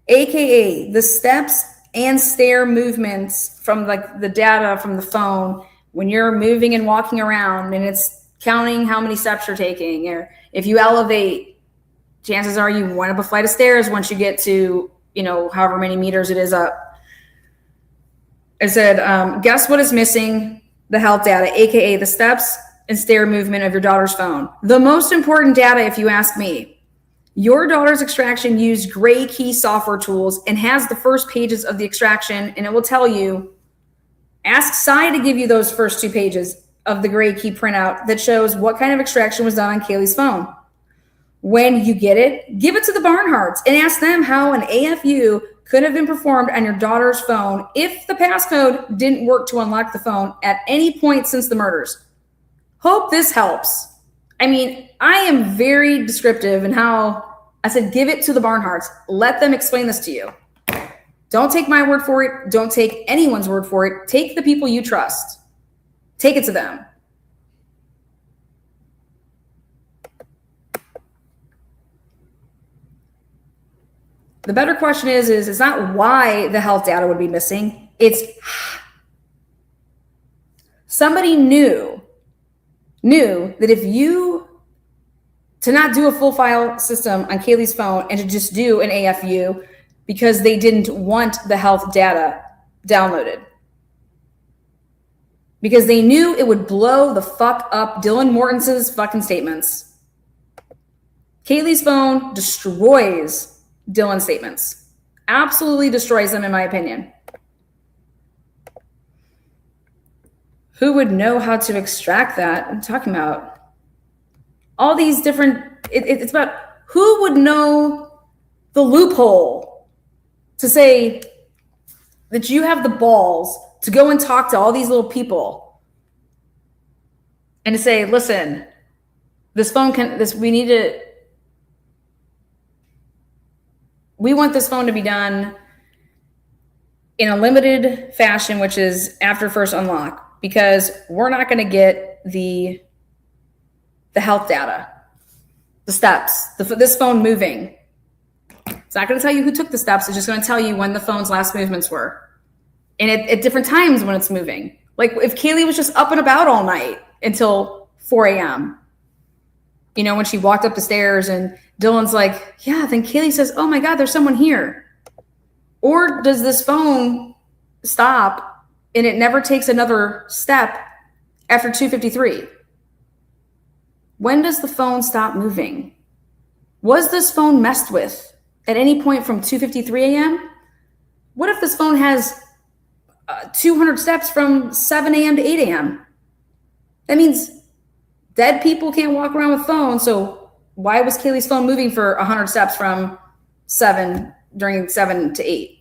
AKA the steps and stair movements from like the data from the phone when you're moving and walking around and it's counting how many steps you're taking. Or if you elevate, chances are you went up a flight of stairs once you get to, however many meters it is up. I said, guess what is missing? The health data, AKA the steps and stair movement of your daughter's phone. The most important data, if you ask me. Your daughter's extraction used Gray Key software tools and has the first pages of the extraction, and it will tell you, ask Cy to give you those first 2 pages of the Gray Key printout that shows what kind of extraction was done on Kaylee's phone. When you get it, give it to the Barnharts and ask them how an AFU could have been performed on your daughter's phone if the passcode didn't work to unlock the phone at any point since the murders. Hope this helps. I mean, I am very descriptive in how I said, give it to the Barnharts. Let them explain this to you. Don't take my word for it. Don't take anyone's word for it. Take the people you trust. Take it to them. The better question is it's not why the health data would be missing. It's somebody knew that if you, to not do a full file system on Kaylee's phone and to just do an AFU because they didn't want the health data downloaded. Because they knew it would blow the fuck up Dylan Morton's fucking statements. Kaylee's phone destroys Dylan's statements. Absolutely destroys them, in my opinion. Who would know how to extract that? I'm talking about all these different, it's about who would know the loophole to say that you have the balls to go and talk to all these little people and to say, listen, this phone we want this phone to be done in a limited fashion, which is after first unlock. Because we're not going to get the health data, the steps, this phone moving. It's not going to tell you who took the steps. It's just going to tell you when the phone's last movements were. And at different times when it's moving. Like if Kaylee was just up and about all night until 4 a.m., when she walked up the stairs and Dylan's like, yeah, then Kaylee says, oh my God, there's someone here. Or does this phone stop and it never takes another step after 2:53. When does the phone stop moving? Was this phone messed with at any point from 2:53 a.m.? What if this phone has 200 steps from 7 a.m. to 8 a.m.? That means dead people can't walk around with phones. So why was Kaylee's phone moving for 100 steps from 7 to 8?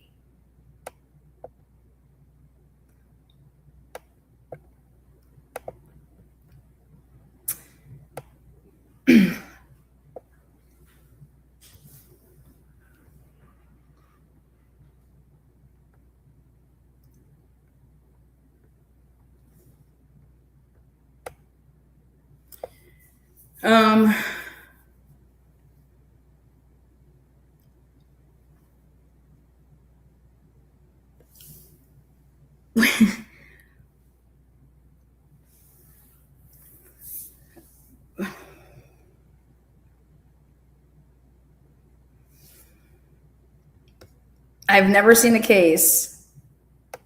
I've never seen a case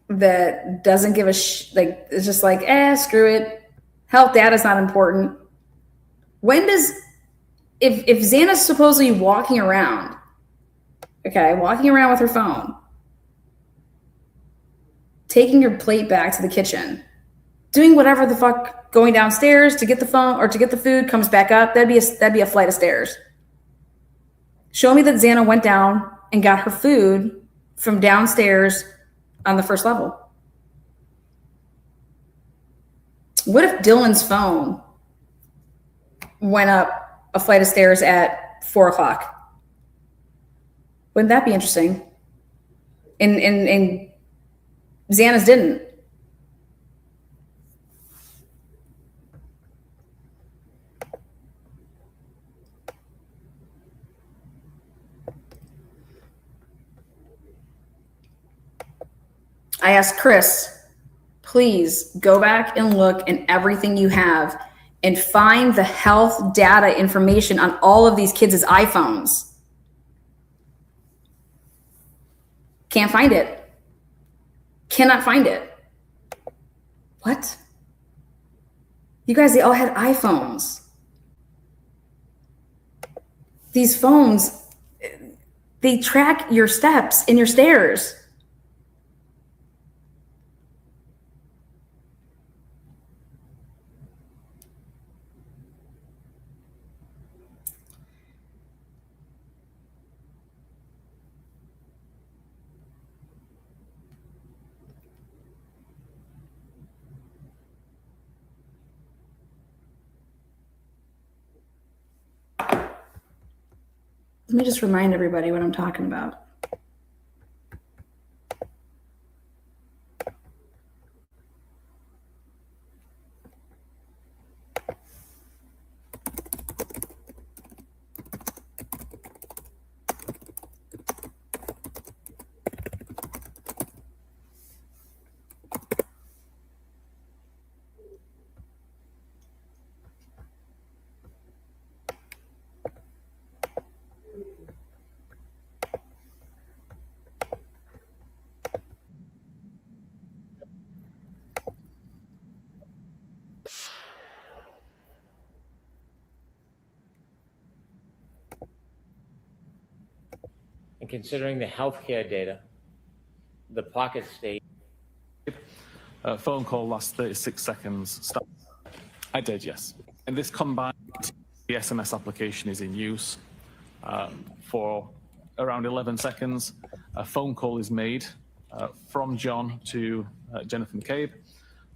that doesn't give a it's just like, screw it. Health data is not important. When does, if Xana's supposedly walking around with her phone, taking your plate back to the kitchen, doing whatever the fuck, going downstairs to get the phone or to get the food, comes back up, that'd be a flight of stairs. Show me that Xana went down and got her food from downstairs on the first level. What if Dylan's phone went up a flight of stairs at 4 o'clock? Wouldn't that be interesting? And Xana's didn't. I asked Chris, please go back and look in everything you have and find the health data information on all of these kids' iPhones. Can't find it. Cannot find it. What? You guys, they all had iPhones. These phones, they track your steps and your stairs. Let me just remind everybody what I'm talking about. And considering the healthcare data, the pocket state. Phone call lasts 36 seconds. Start. I did, yes. And this combined, the SMS application is in use for around 11 seconds. A phone call is made from John to Jennifer McCabe.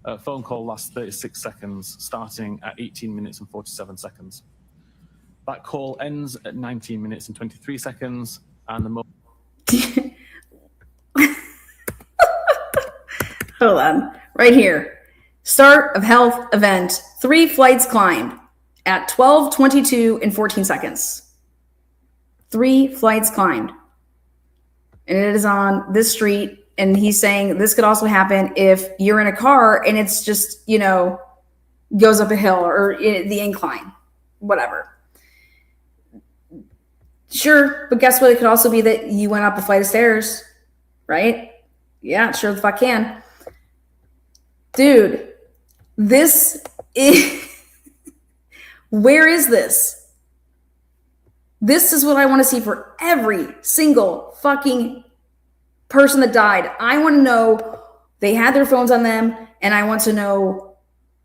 A phone call lasts 36 seconds, starting at 18 minutes and 47 seconds. That call ends at 19 minutes and 23 seconds, and the Hold on, right here. Start of health event, 3 flights climbed at 12:22 and 14 seconds. 3 flights climbed. And it is on this street. And he's saying this could also happen if you're in a car and it's just, goes up a hill or the incline, whatever. Sure, but guess what? It could also be that you went up a flight of stairs, right? Yeah, sure the fuck can. Dude, this is... Where is this? This is what I want to see for every single fucking person that died. I want to know they had their phones on them, and I want to know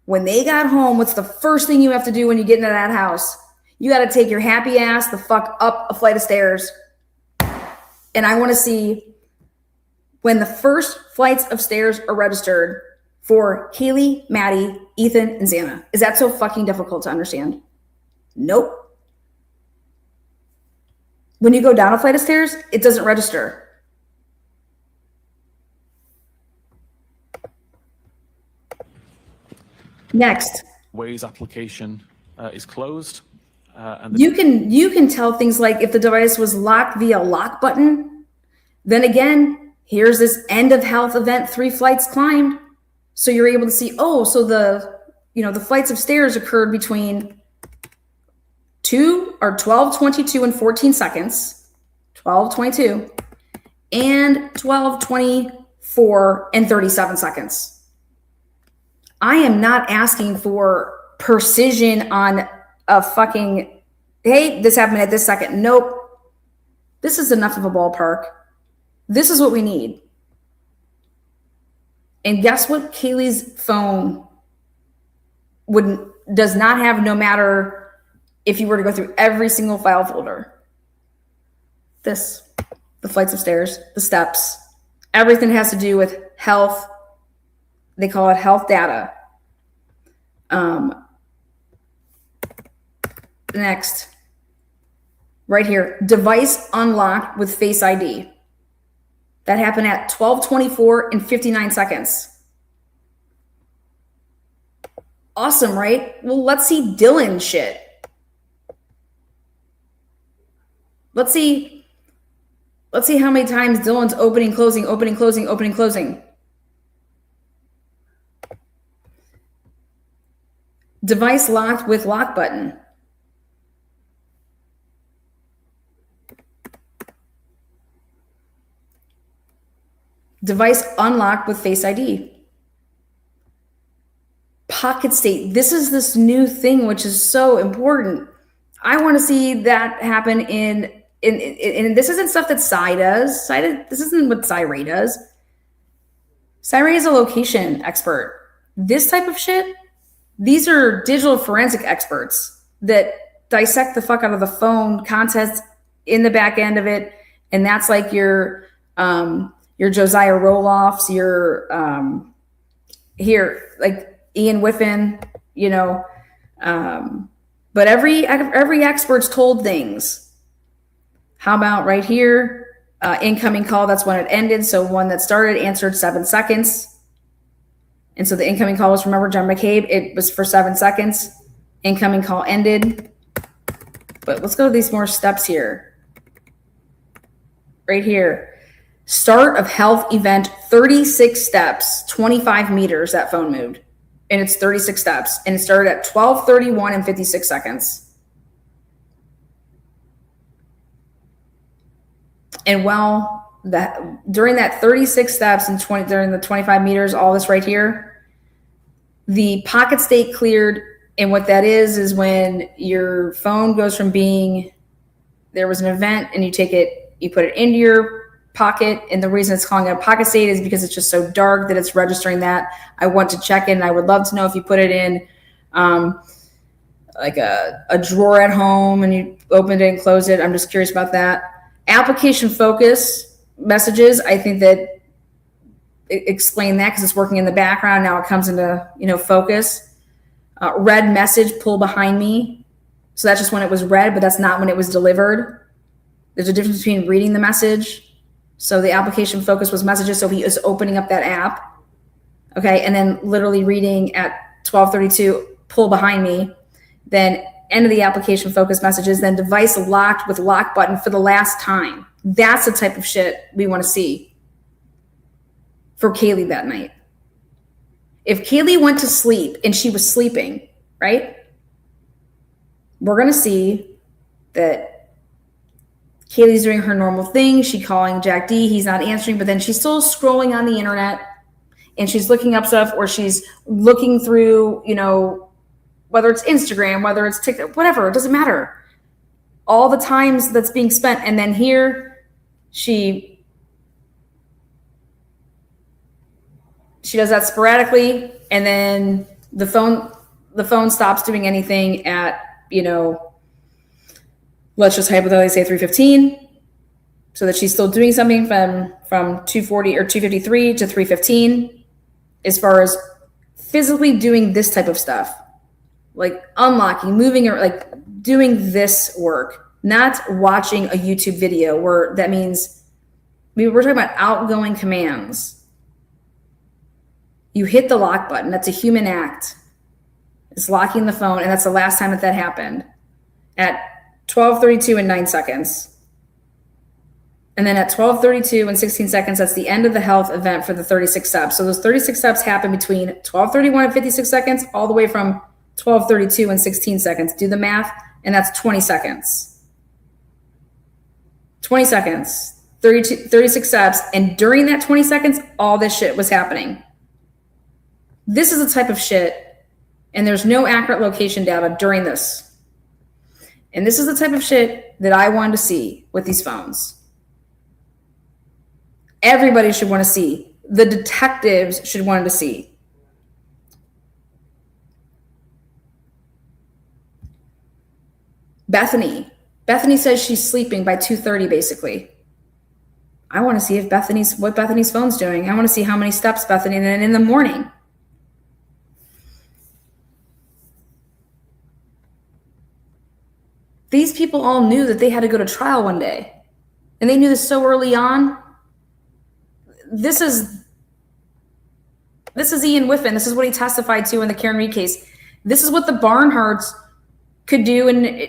when they got home, what's the first thing you have to do when you get into that house? You got to take your happy ass the fuck up a flight of stairs. And I want to see when the first flights of stairs are registered for Kaylee, Maddie, Ethan, and Xana. Is that so fucking difficult to understand? Nope. When you go down a flight of stairs, it doesn't register. Next. Waze application is closed. And you can tell things like if the device was locked via lock button, then again, here's this end of health event, 3 flights climbed. So you're able to see, so the flights of stairs occurred between 12:22 and 14 seconds, 12:22, and 12:24 and 37 seconds. I am not asking for precision on a fucking, hey, this happened at this second. Nope. This is enough of a ballpark. This is what we need. And guess what Kaylee's phone does not have, no matter if you were to go through every single file folder? The flights of stairs, the steps, everything has to do with health. They call it health data. Next, right here, device unlocked with Face ID. That happened at 12:24 and 59 seconds. Awesome, right? Well, let's see Dylan shit. Let's see how many times Dylan's opening, closing, opening, closing, opening, closing. Device locked with lock button. Device unlocked with Face ID. Pocket state. This is this new thing, which is so important. I want to see that happen in this isn't stuff that Psy does. This isn't what Psy does. Psy is a location expert. This type of shit, these are digital forensic experts that dissect the fuck out of the phone content in the back end of it. And that's like your Josiah Roloffs, your here, like Ian Whiffen, you know. But every expert's told things. How about right here? Incoming call, that's when it ended. So one that started answered 7 seconds. And so the incoming call was, remember, John McCabe, it was for 7 seconds. Incoming call ended. But let's go to these more steps here. Right here. Start of health event, 36 steps, 25 meters, that phone moved. And it's 36 steps. And it started at 12:31 and 56 seconds. And while during that 36 steps and during the 25 meters, all this right here, the pocket state cleared. And what that is when your phone goes from being, there was an event and you take it, you put it into your pocket. And the reason it's calling it a pocket state is because it's just so dark that it's registering that. I want to check in. I would love to know if you put it in like a drawer at home and you opened it and closed it. I'm just curious about that. Application focus messages, I think that explain that because it's working in the background. Now it comes into, focus. Read message, pull behind me. So that's just when it was read, but that's not when it was delivered. There's a difference between reading the message. So the application focus was messages. So he is opening up that app. Okay. And then literally reading at 12:32, pull behind me. Then end of the application focus messages, then device locked with lock button for the last time. That's the type of shit we want to see for Kaylee that night. If Kaylee went to sleep and she was sleeping, right? We're going to see that Kaylee's doing her normal thing. She's calling Jack D. He's not answering, but then she's still scrolling on the internet and she's looking up stuff, or she's looking through, whether it's Instagram, whether it's TikTok, whatever, it doesn't matter. All the times that's being spent. And then here she does that sporadically. And then the phone stops doing anything at, let's just hypothetically say 3:15, so that she's still doing something from 2:40 or 2:53 to 3:15 as far as physically doing this type of stuff. Like unlocking, moving, or like doing this work, not watching a YouTube video where that means we're talking about outgoing commands. You hit the lock button. That's a human act. It's locking the phone. And that's the last time that happened at 12:32 and 9 seconds. And then at 12:32 and 16 seconds, that's the end of the health event for the 36 steps. So those 36 steps happen between 12:31 and 56 seconds, all the way from 12:32 and 16 seconds. Do the math, and that's 20 seconds. 20 seconds, 36 steps, and during that 20 seconds, all this shit was happening. This is the type of shit, and there's no accurate location data during this. And this is the type of shit that I wanted to see with these phones. Everybody should want to see. The detectives should want to see. Bethany says she's sleeping by 2:30, basically. I want to see what Bethany's phone's doing. I want to see how many steps Bethany, and then in the morning. These people all knew that they had to go to trial one day. And they knew this so early on. This is Ian Whiffen. This is what he testified to in the Karen Reed case. This is what the Barnharts could do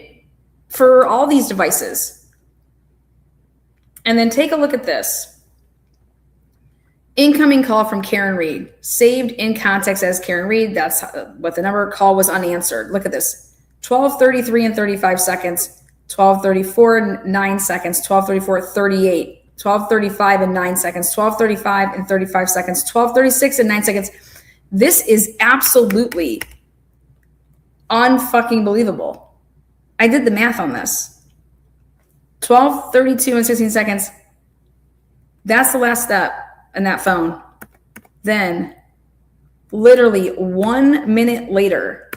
for all these devices. And then take a look at this. Incoming call from Karen Reed. Saved in context as Karen Reed. That's what the number. Call was unanswered. Look at this. 12:33 and 35 seconds. 12:34 and 9 seconds. 12:34 38. 12:35 and 9 seconds. 12:35 and 35 seconds. 12:36 and 9 seconds. This is absolutely unfucking believable. I did the math on this. 12:32 and 16 seconds. That's the last step in that phone. Then, literally 1 minute later,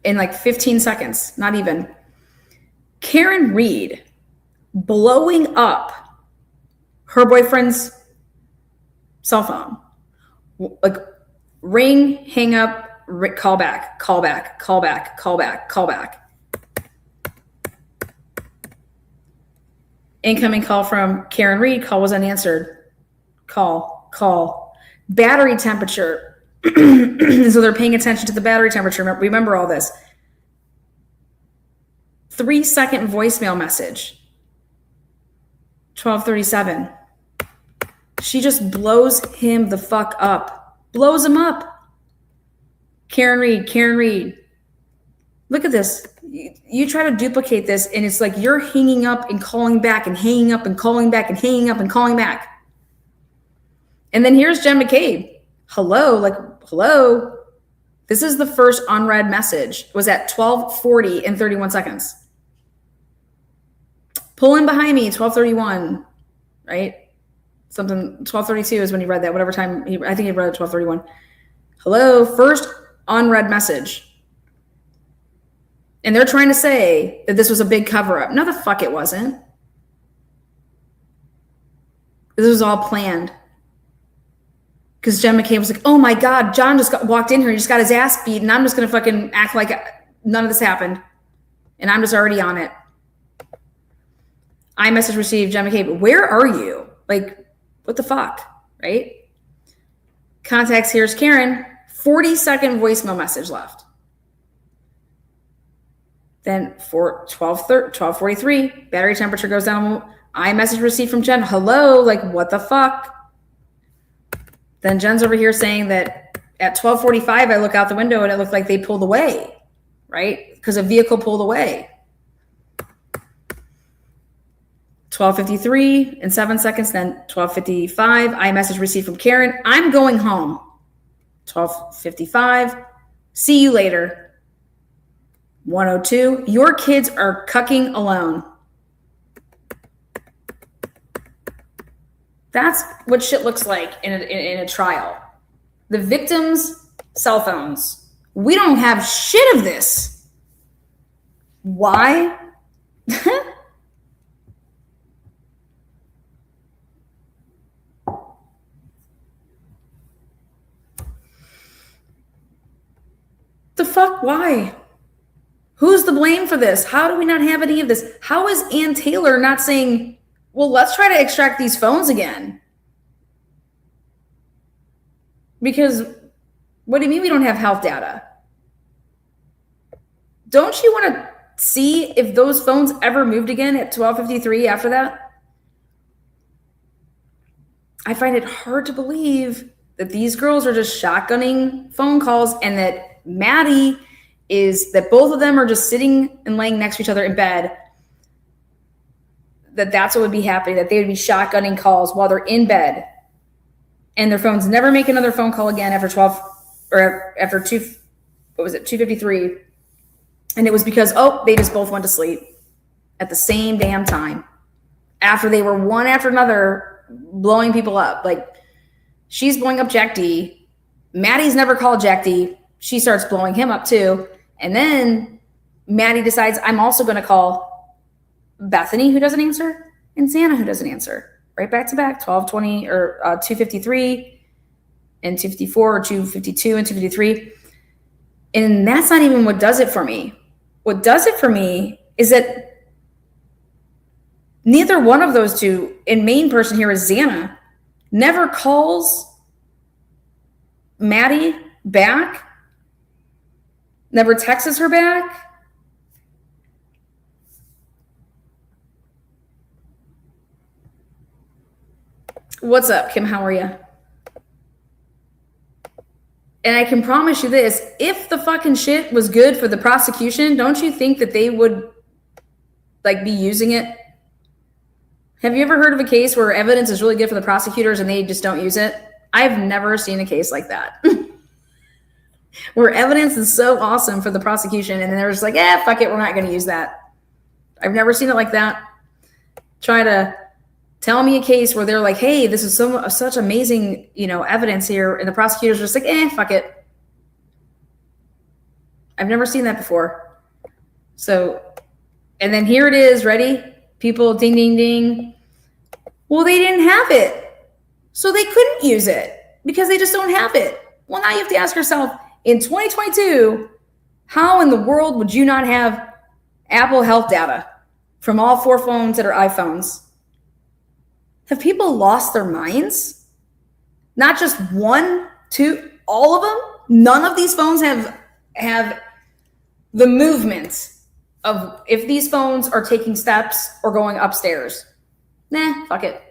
in like 15 seconds, not even, Karen Reed blowing up her boyfriend's cell phone. Like, ring, hang up, call back, call back, call back, call back, call back. Incoming call from Karen Reed. Call was unanswered. Call. Battery temperature. So they're paying attention to the battery temperature. Remember all this. 3-second voicemail message. 12:37. She just blows him the fuck up. Blows him up. Karen Reed. Look at this. You try to duplicate this, and it's like you're hanging up and calling back and hanging up and calling back and hanging up and calling back. And then here's Jen McCabe. Hello. This is the first unread message. It was at 12:40 and 31 seconds. Pull in behind me, 12:31, right? 12:32 is when he read that, whatever time. I think he read it 12:31. Hello, first unread message. And they're trying to say that this was a big cover-up. No, the fuck it wasn't. This was all planned. Because Jen McCabe was like, oh my God, John just walked in here. He just got his ass beat, and I'm just going to fucking act like none of this happened. And I'm just already on it. iMessage received, Jen McCabe, where are you? Like, what the fuck, right? Contacts, here's Karen. 40-second voicemail message left. Then for 12:43, battery temperature goes down. iMessage received from Jen. Hello, like what the fuck? Then Jen's over here saying that at 12:45, I look out the window and it looked like they pulled away, right? Because a vehicle pulled away. 12:53 and 7 seconds. Then 12:55, iMessage received from Karen. I'm going home. 12:55. See you later. 102, your kids are cucking alone. That's what shit looks like in a trial. The victims' cell phones. We don't have shit of this. Why? The fuck? Why? Who's to blame for this? How do we not have any of this? How is Ann Taylor not saying, well, let's try to extract these phones again? Because what do you mean we don't have health data? Don't you want to see if those phones ever moved again at 12:53 after that? I find it hard to believe that these girls are just shotgunning phone calls and that Maddie is that both of them are just sitting and laying next to each other in bed, that's what would be happening, that they would be shotgunning calls while they're in bed and their phones never make another phone call again after 2:53. And it was because, they just both went to sleep at the same damn time after they were one after another blowing people up. Like, she's blowing up Jack D. Maddie's never called Jack D. She starts blowing him up too. And then Maddie decides, I'm also going to call Bethany, who doesn't answer, and Xana, who doesn't answer. Right back to back, 12:20 or 2:53 and 2:54 or 2:52 and 2:53. And that's not even what does it for me. What does it for me is that neither one of those two, and main person here is Xana, never calls Maddie back, never texts her back. What's up, Kim? How are you? And I can promise you this, if the fucking shit was good for the prosecution, don't you think that they would like be using it? Have you ever heard of a case where evidence is really good for the prosecutors and they just don't use it? I've never seen a case like that. Where evidence is so awesome for the prosecution and then they're just like, fuck it, we're not going to use that. I've never seen it like that. Try to tell me a case where they're like, hey, this is such amazing, evidence here. And the prosecutor's just like, fuck it. I've never seen that before. So, and then here it is, ready? People, ding, ding, ding. Well, they didn't have it. So they couldn't use it because they just don't have it. Well, now you have to ask yourself, in 2022, how in the world would you not have Apple Health data from all 4 phones that are iPhones? Have people lost their minds? Not just 1, 2, all of them? None of these phones have the movement of if these phones are taking steps or going upstairs. Nah, fuck it.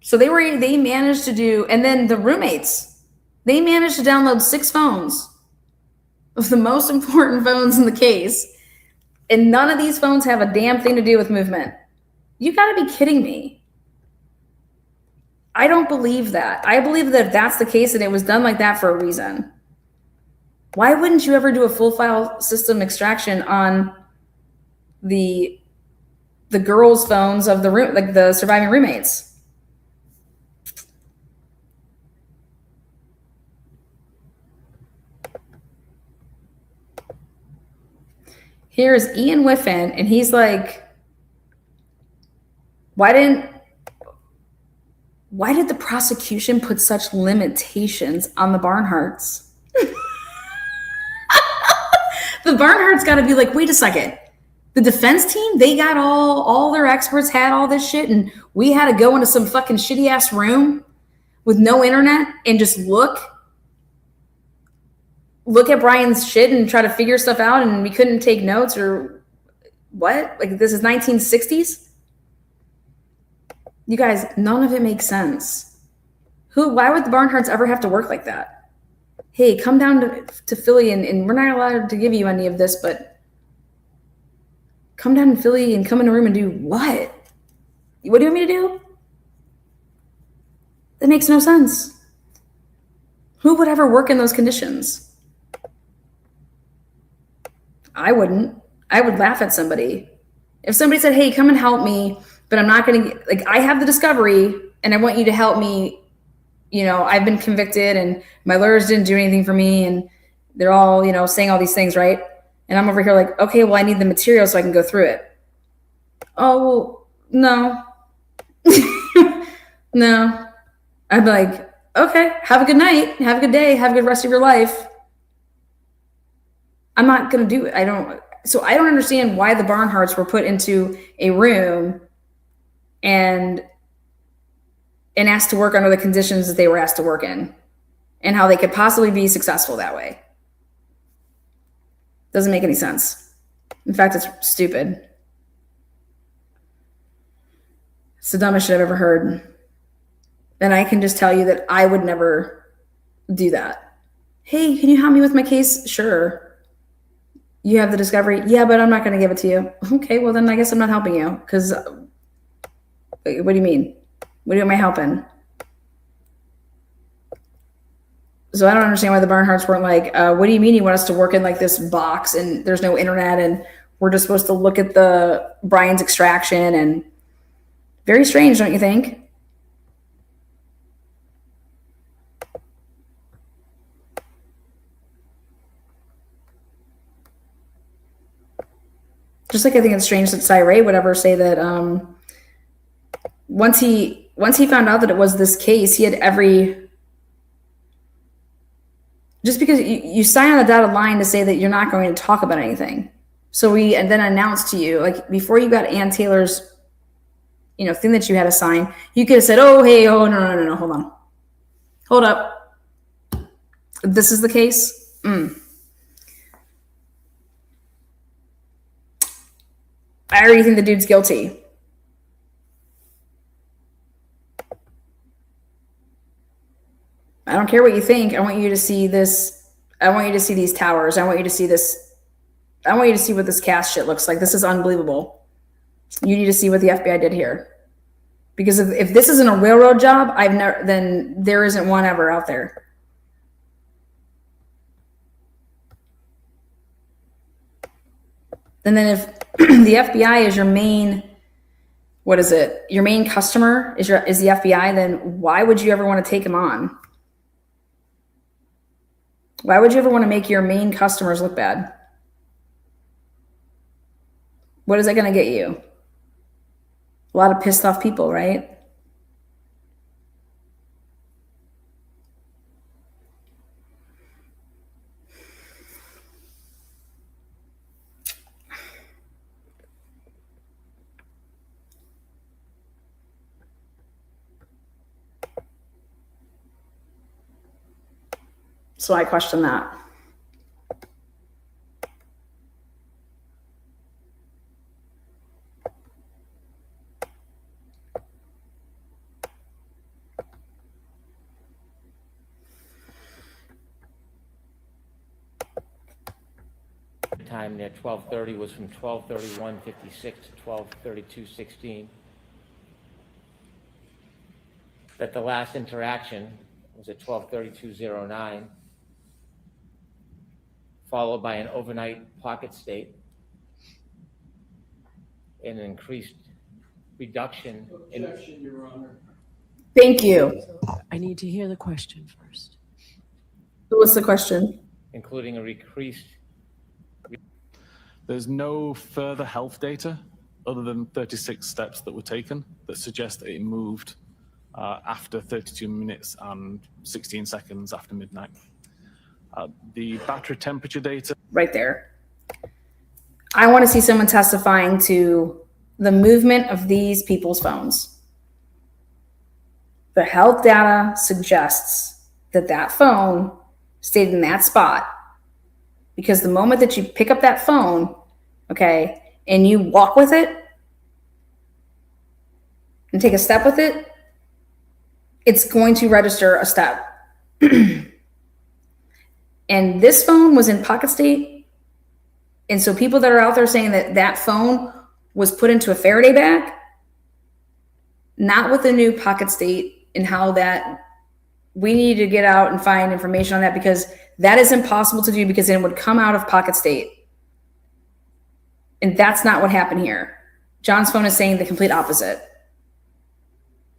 So they managed to do, and then the roommates, they managed to download 6 phones of the most important phones in the case, and none of these phones have a damn thing to do with movement. You gotta be kidding me. I don't believe that. I believe that if that's the case and it was done like that for a reason. Why wouldn't you ever do a full file system extraction on the girls' phones of the room, like the surviving roommates? Here's Ian Whiffen, and he's like, why did the prosecution put such limitations on the Barnharts? The Barnharts got to be like, wait a second. The defense team, they got all their experts had all this shit, and we had to go into some fucking shitty ass room with no internet and just look at Brian's shit and try to figure stuff out, and we couldn't take notes or what? Like, this is 1960s? You guys, none of it makes sense. Why would the Barnharts ever have to work like that? Hey, come down to Philly and we're not allowed to give you any of this, but come down to Philly and come in a room and do what? What do you want me to do? That makes no sense. Who would ever work in those conditions? I wouldn't. I would laugh at somebody. If somebody said, hey, come and help me, but I'm not going to, like, I have the discovery and I want you to help me. I've been convicted and my lawyers didn't do anything for me and they're all, saying all these things, right? And I'm over here like, okay, well, I need the material so I can go through it. Oh, no. No. I'd be like, okay, have a good night. Have a good day. Have a good rest of your life. I'm not going to do it. I don't understand why the Barnharts were put into a room and asked to work under the conditions that they were asked to work in and how they could possibly be successful that way. Doesn't make any sense. In fact, it's stupid. It's the dumbest shit I've ever heard. And I can just tell you that I would never do that. Hey, can you help me with my case? Sure. You have the discovery? Yeah, but I'm not going to give it to you. Okay, well then I guess I'm not helping you because what do you mean? What am I helping? So I don't understand why the Barnharts weren't like, what do you mean you want us to work in like this box and there's no internet and we're just supposed to look at the Brian's extraction? And very strange, don't you think? Just like I think it's strange that Cy Ray would ever say that once he found out that it was this case, he had just because you sign on the dotted line to say that you're not going to talk about anything. So we then announced to you, like before you got Ann Taylor's, thing that you had to sign, you could have said, oh, hey, oh, no, hold on. Hold up. This is the case? I already think the dude's guilty. I don't care what you think. I want you to see this. I want you to see these towers. I want you to see this. I want you to see what this cast shit looks like. This is unbelievable. You need to see what the FBI did here. Because if this isn't a railroad job, then there isn't one ever out there. And then if the FBI is your main, what is it? Your main customer is the FBI, then why would you ever want to take them on? Why would you ever want to make your main customers look bad? What is that going to get you? A lot of pissed off people, right? So I question that. Time there, 12:30 was from 12:31:56 to 12:32:16. That the last interaction was at 12:32:09, followed by an overnight pocket state and an increased reduction in. Objection, Your Honor. Thank you. I need to hear the question first. What's the question? Including a increased. There's no further health data other than 36 steps that were taken that suggest that it moved after 32 minutes and 16 seconds after midnight. The battery temperature data. Right there. I want to see someone testifying to the movement of these people's phones. The health data suggests that that phone stayed in that spot. Because the moment that you pick up that phone, okay, and you walk with it and take a step with it, it's going to register a step. And this phone was in pocket state. And so people that are out there saying that that phone was put into a Faraday bag, not with the new pocket state, and how that we need to get out and find information on that, because that is impossible to do, because it would come out of pocket state. And that's not what happened here. John's phone is saying the complete opposite.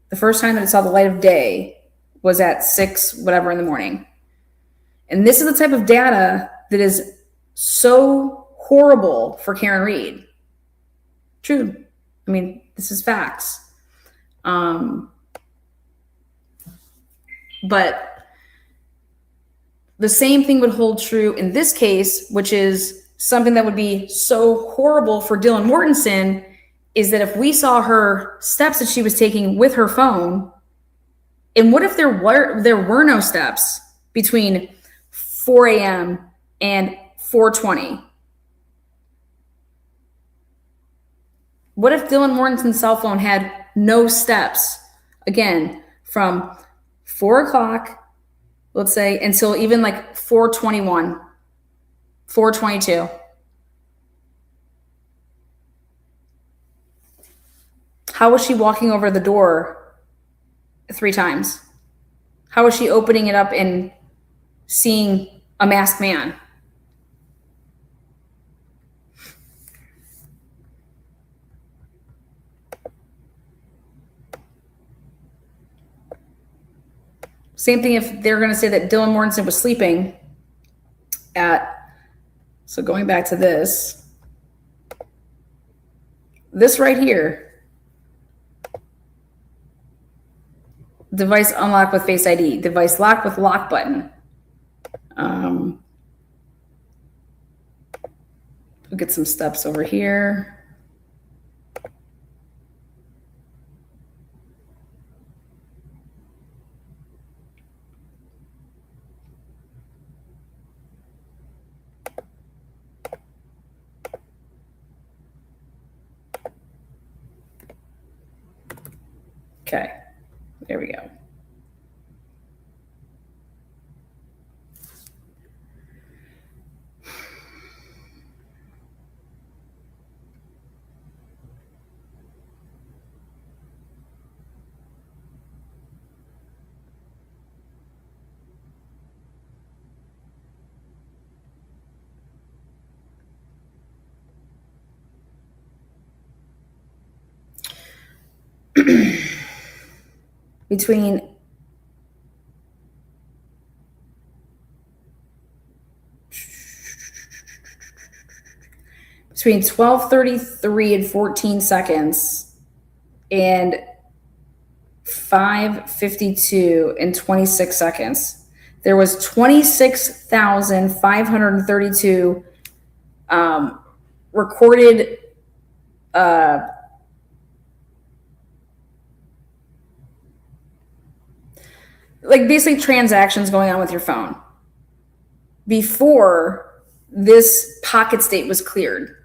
The first time that it saw the light of day was at 6 whatever in the morning. And this is the type of data that is so horrible for Karen Reed. True. I mean, this is facts. But the same thing would hold true in this case, which is something that would be so horrible for Dylan Mortensen, is that if we saw her steps that she was taking with her phone, and what if there were no steps between 4 a.m. and 4:20? What if Dylan Mortensen's cell phone had no steps, again, from 4 o'clock, let's say, until even like 4:21, 4:22? How was she walking over the door 3 times? How was she opening it up and seeing a masked man? Same thing if they're going to say that Dylan Mortensen was sleeping at, so going back to this right here, device unlocked with Face ID, device locked with lock button. We'll get some steps over here. Okay, there we go. between 12:33 and 14 seconds and 5:52 and 26 seconds, there was 26,532 recorded like basically transactions going on with your phone before this pocket state was cleared,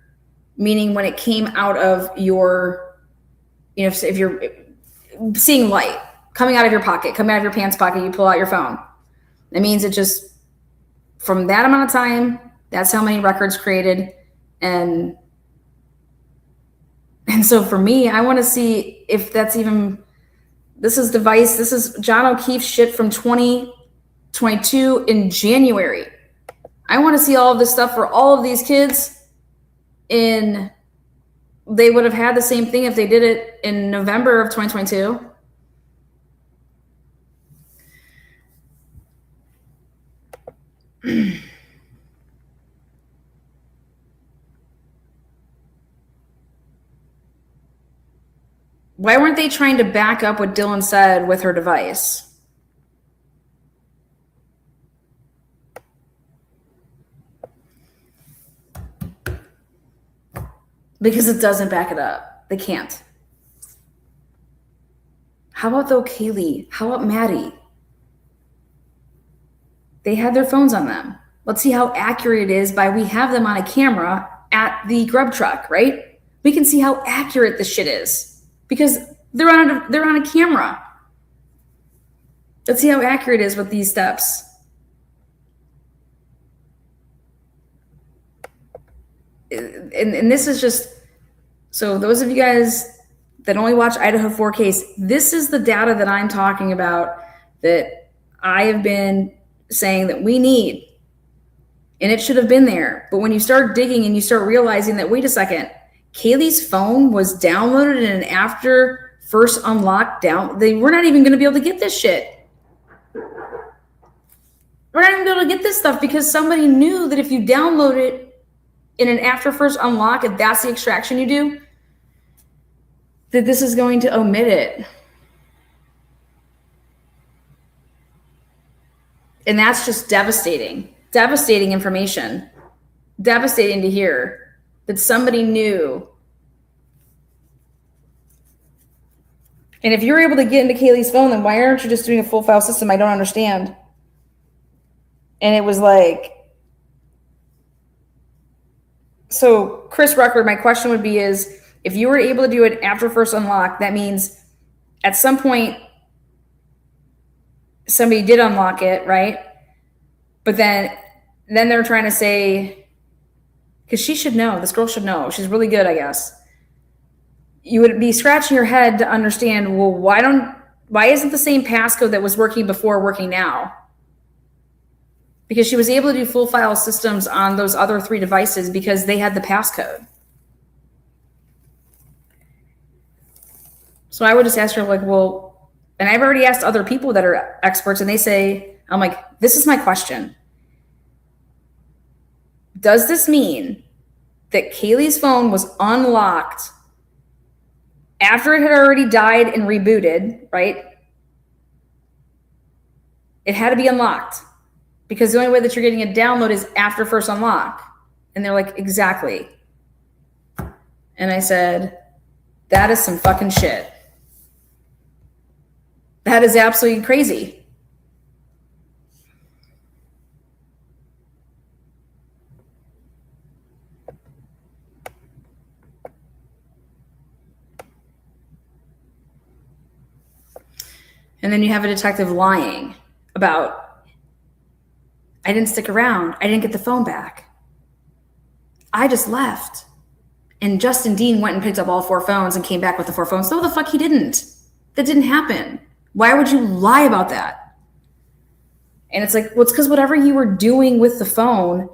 meaning when it came out of your, if you're seeing light coming out of your pocket, coming out of your pants pocket, you pull out your phone. That means it just, from that amount of time, that's how many records created. And so for me, I want to see if that's even, this is John O'Keefe's shit from 2022 in January. I want to see all of this stuff for all of these kids they would have had the same thing if they did it in November of 2022. Why weren't they trying to back up what Dylan said with her device? Because it doesn't back it up. They can't. How about though Kaylee? How about Maddie? They had their phones on them. Let's see how accurate it is by we have them on a camera at the grub truck, right? We can see how accurate this shit is because they're on a camera. Let's see how accurate it is with these steps. And this is just, so those of you guys that only watch Idaho4 case, this is the data that I'm talking about that I have been saying that we need. And it should have been there. But when you start digging and you start realizing that, wait a second, Kaylee's phone was downloaded and after first unlocked down, we're not even going to be able to get this shit. We're not even going to be able to get this stuff because somebody knew that if you download it in an after first unlock, if that's the extraction you do, that this is going to omit it. And that's just devastating. Devastating information. Devastating to hear that somebody knew. And if you're able to get into Kaylee's phone, then why aren't you just doing a full file system? I don't understand. And it was like, so Chris Rucker, my question would be is, if you were able to do it after first unlock, that means at some point somebody did unlock it, right? But then they're trying to say, because she should know, this girl should know, she's really good, I guess. You would be scratching your head to understand, well, why isn't the same passcode that was working before working now? Because she was able to do full file systems on those other 3 devices because they had the passcode. So I would just ask her, like, well, and I've already asked other people that are experts, and they say, I'm like, this is my question. Does this mean that Kaylee's phone was unlocked after it had already died and rebooted, right? It had to be unlocked because the only way that you're getting a download is after first unlock. And they're like, exactly. And I said, that is some fucking shit. That is absolutely crazy. And then you have a detective lying about, I didn't stick around. I didn't get the phone back. I just left. And Justin Dean went and picked up all 4 phones and came back with the 4 phones. No, the fuck he didn't. That didn't happen. Why would you lie about that? And it's like, well, it's because whatever you were doing with the phone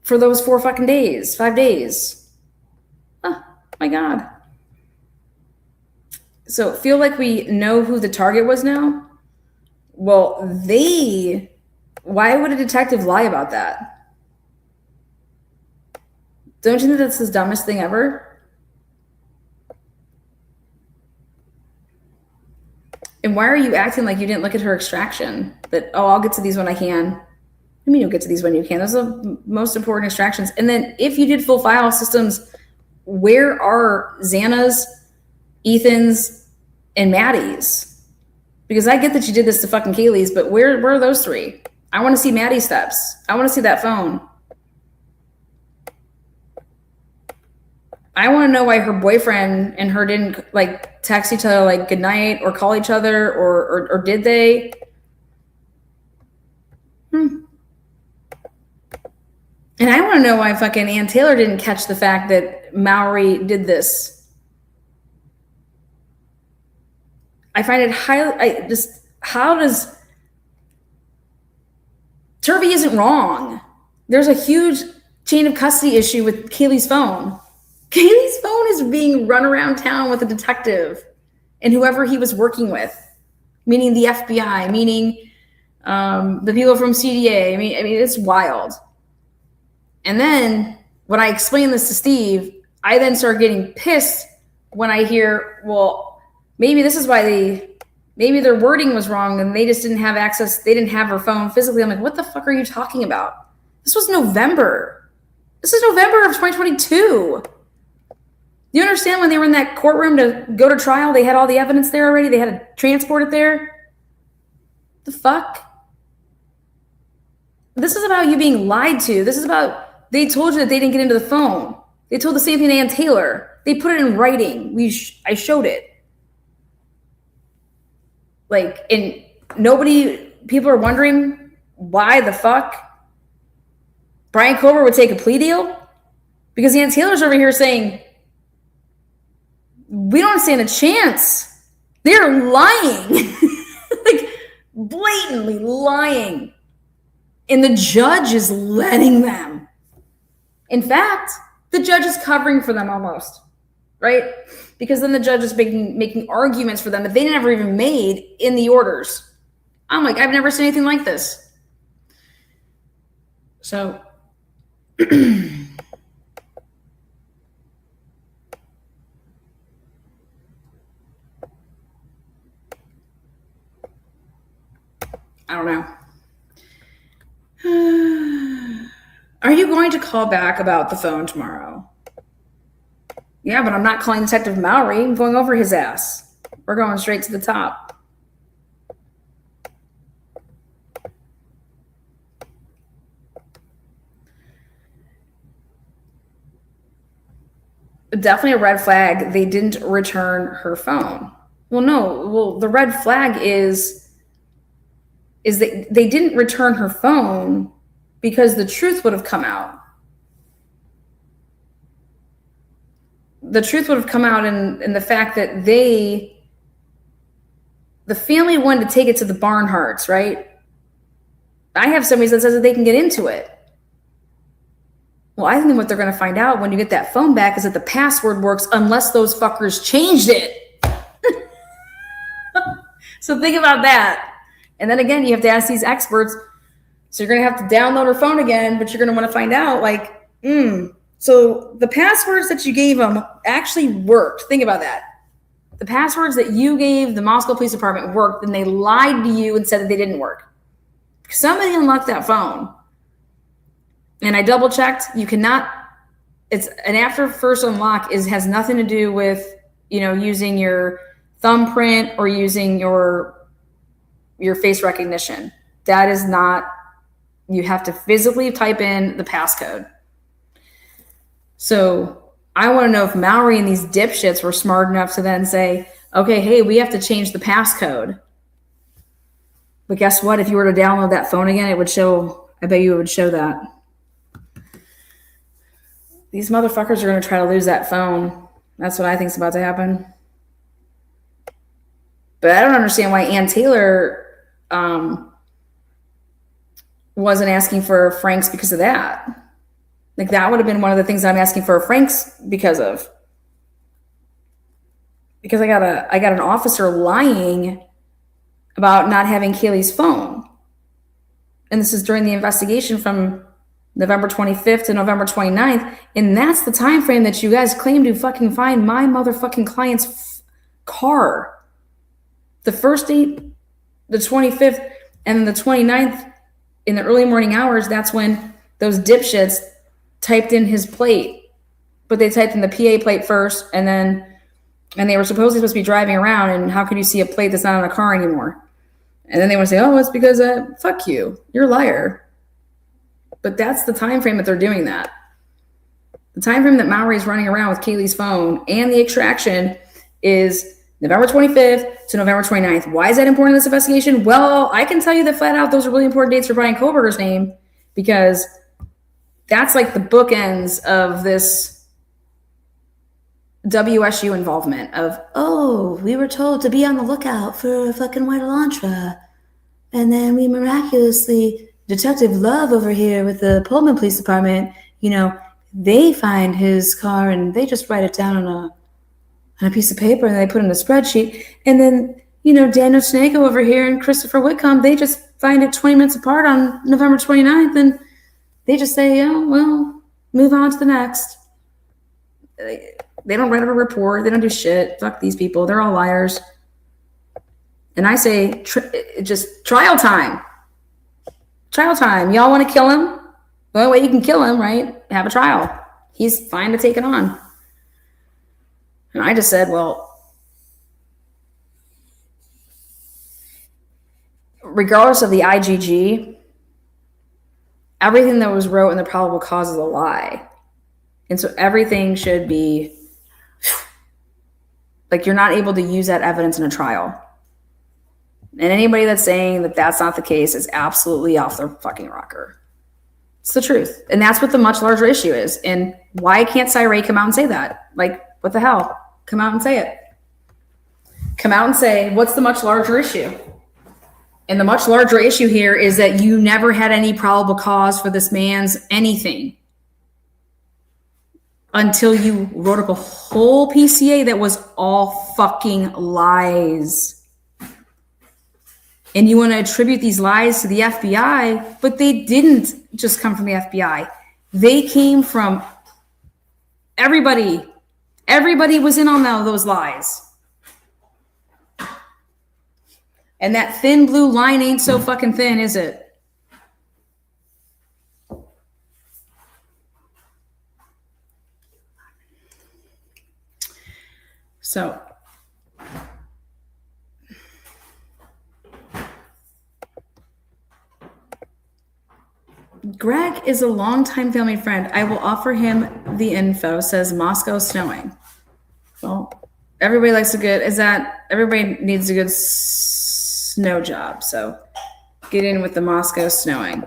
for those 4 fucking days, 5 days. Oh my God. So feel like we know who the target was now? Well, why would a detective lie about that? Don't you think that's the dumbest thing ever? And why are you acting like you didn't look at her extraction? That, oh, I'll get to these when I can. I mean, you'll get to these when you can. Those are the most important extractions. And then if you did full file systems, where are Xana's, Ethan's, and Maddie's? Because I get that you did this to fucking Kaylee's, but where are those three? I want to see Maddie's steps. I want to see that phone. I want to know why her boyfriend and her didn't like text each other like good night or call each other or did they? And I want to know why fucking Ann Taylor didn't catch the fact that Mowry did this. I find it Turvey isn't wrong. There's a huge chain of custody issue with Kaylee's phone. Kaylee's phone is being run around town with a detective and whoever he was working with, meaning the FBI, meaning the people from CDA. I mean, it's wild. And then when I explain this to Steve, I then start getting pissed when I hear, well, maybe this is why maybe their wording was wrong and they just didn't have access. They didn't have her phone physically. I'm like, what the fuck are you talking about? This was November. This is November of 2022. You understand when they were in that courtroom to go to trial, they had all the evidence there already. They had to transport it there. The fuck? This is about you being lied to. This is about, they told you that they didn't get into the phone. They told the same thing to Ann Taylor. They put it in writing. I showed it. Like, and people are wondering why the fuck Brian Kober would take a plea deal? Because Ann Taylor's over here saying, we don't stand a chance. They're lying. Like, blatantly lying. And the judge is letting them. In fact, the judge is covering for them almost, right? Because then the judge is making arguments for them that they never even made in the orders. I'm like, I've never seen anything like this. So, I don't know. Are you going to call back about the phone tomorrow? Yeah, but I'm not calling Detective Mowry. I'm going over his ass. We're going straight to the top. Definitely a red flag. They didn't return her phone. Well, no. Well, the red flag is that they didn't return her phone because the truth would have come out. The truth would have come out in the fact that the family wanted to take it to the Barnharts, right? I have somebody that says that they can get into it. Well, I think what they're going to find out when you get that phone back is that the password works unless those fuckers changed it. So think about that. And then again, you have to ask these experts. So you're going to have to download her phone again, but you're going to want to find out like, so the passwords that you gave them actually worked. Think about that. The passwords that you gave the Moscow Police Department worked, and they lied to you and said that they didn't work. Somebody unlocked that phone. And I double checked. You cannot, it's an after first unlock has nothing to do with, using your thumbprint or using your face recognition. That is not, you have to physically type in the passcode. So I want to know if Mowry and these dipshits were smart enough to then say, okay, hey, we have to change the passcode. But guess what? If you were to download that phone again, it would show, I bet you it would show that. These motherfuckers are going to try to lose that phone. That's what I think is about to happen. But I don't understand why Ann Taylor wasn't asking for Frank's because of that. Like, that would have been one of the things I'm asking for Frank's because of. because I got an officer lying about not having Kaylee's phone. And this is during the investigation from November 25th to November 29th. And that's the time frame that you guys claim to fucking find my motherfucking client's car. The first date, the 25th, and then the 29th in the early morning hours, that's when those dipshits typed in his plate. But they typed in the PA plate first, and they were supposed to be driving around, and how could you see a plate that's not on a car anymore? And then they want to say, oh, it's because, fuck you. You're a liar. But that's the time frame that they're doing that. The time frame that Mowry's running around with Kaylee's phone and the extraction is November 25th to November 29th. Why is that important in this investigation? Well, I can tell you that flat out those are really important dates for Brian Koberger's name, because that's like the bookends of this WSU involvement of, oh, we were told to be on the lookout for a fucking white Elantra. And then we miraculously, Detective Love over here with the Pullman Police Department, they find his car and they just write it down on a piece of paper and they put it in a spreadsheet. And then, Daniel Snako over here and Christopher Whitcomb, they just find it 20 minutes apart on November 29th and they just say, oh, well, move on to the next. They don't write up a report. They don't do shit. Fuck these people. They're all liars. And I say, just trial time. Trial time. Y'all want to kill him? The only way you can kill him, right? Have a trial. He's fine to take it on. And I just said, well, regardless of the IGG, everything that was wrote in the probable cause is a lie. And so everything should be like, you're not able to use that evidence in a trial. And anybody that's saying that that's not the case is absolutely off their fucking rocker. It's the truth. And that's what the much larger issue is. And why can't Cyree come out and say that? Like, what the hell? Come out and say it. Come out and say, what's the much larger issue? And the much larger issue here is that you never had any probable cause for this man's anything until you wrote up a whole PCA that was all fucking lies. And you want to attribute these lies to the FBI, but they didn't just come from the FBI. They came from everybody. Everybody was in on those lies. And that thin blue line ain't so fucking thin, is it? So, Greg is a longtime family friend. I will offer him the info, says Moscow snowing. Well, everybody likes everybody needs a good snow job. So get in with the Moscow snowing.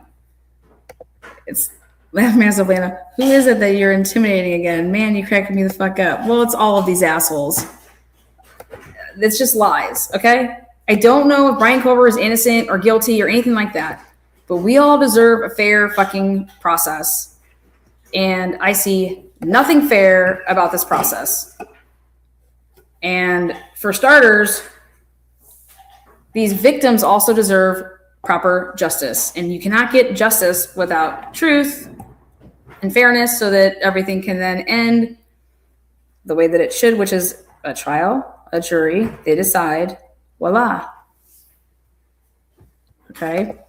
It's laughing at Atlanta. Who is it that you're intimidating again? Man, you cracking me the fuck up. Well, it's all of these assholes. It's just lies, okay? I don't know if Brian Kober is innocent or guilty or anything like that, but we all deserve a fair fucking process. And I see nothing fair about this process. And for starters, these victims also deserve proper justice. And you cannot get justice without truth and fairness, so that everything can then end the way that it should, which is a trial, a jury, they decide, voila. Okay?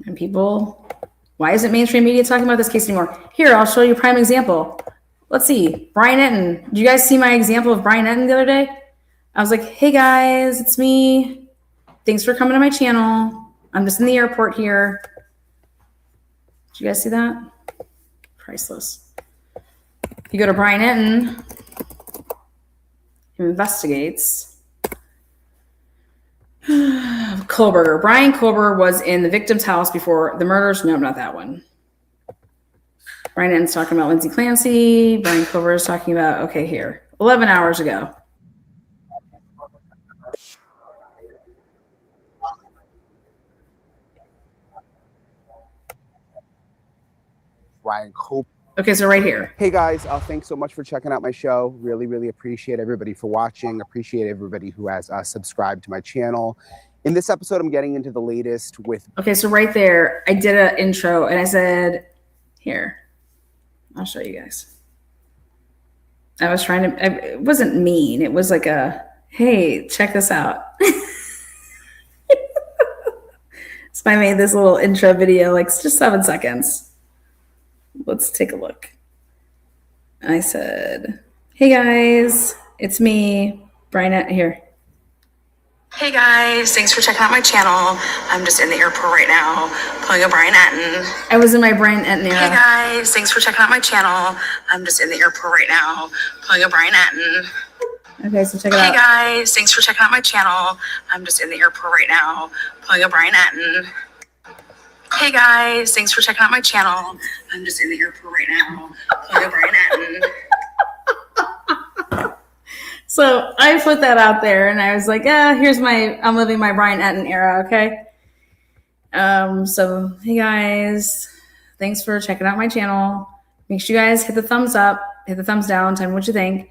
And people, why isn't mainstream media talking about this case anymore? Here, I'll show you a prime example. Let's see. Brian Etten. Did you guys see my example of Brian Etten the other day? I was like, hey guys, it's me. Thanks for coming to my channel. I'm just in the airport here. Did you guys see that? Priceless. You go to Brian Etten, investigates. Koberger. Brian Kober was in the victim's house before the murders. No, not that one. Brian Etten's talking about Lindsay Clancy. Brian Kober is talking about, okay, here. 11 hours ago. Brian Kober. Okay, so right here. Hey guys, thanks so much for checking out my show. Really, really appreciate everybody for watching. Appreciate everybody who has subscribed to my channel. In this episode, I'm getting into the latest with... Okay, so right there, I did an intro and I said, here, I'll show you guys. I was trying to, it wasn't mean. It was like a, hey, check this out. So I made this little intro video, like just 7 seconds. Let's take a look. I said, hey guys, it's me, Brian here. Hey guys, thanks for checking out my channel. I'm just in the airport right now, pulling a Brian Etten. I was in my Brian Etten era. Hey guys, thanks for checking out my channel. I'm just in the airport right now, pulling a Brian Etten. Okay, so check it out. Hey guys, thanks for checking out my channel. I'm just in the airport right now, pulling a Brian Etten. Hey guys, thanks for checking out my channel. I'm just in the airport right now, pulling a Brian Etten. So I put that out there and I was like, here's I'm living my Brian Etten era, okay? So hey guys, thanks for checking out my channel. Make sure you guys hit the thumbs up, hit the thumbs down, tell me what you think.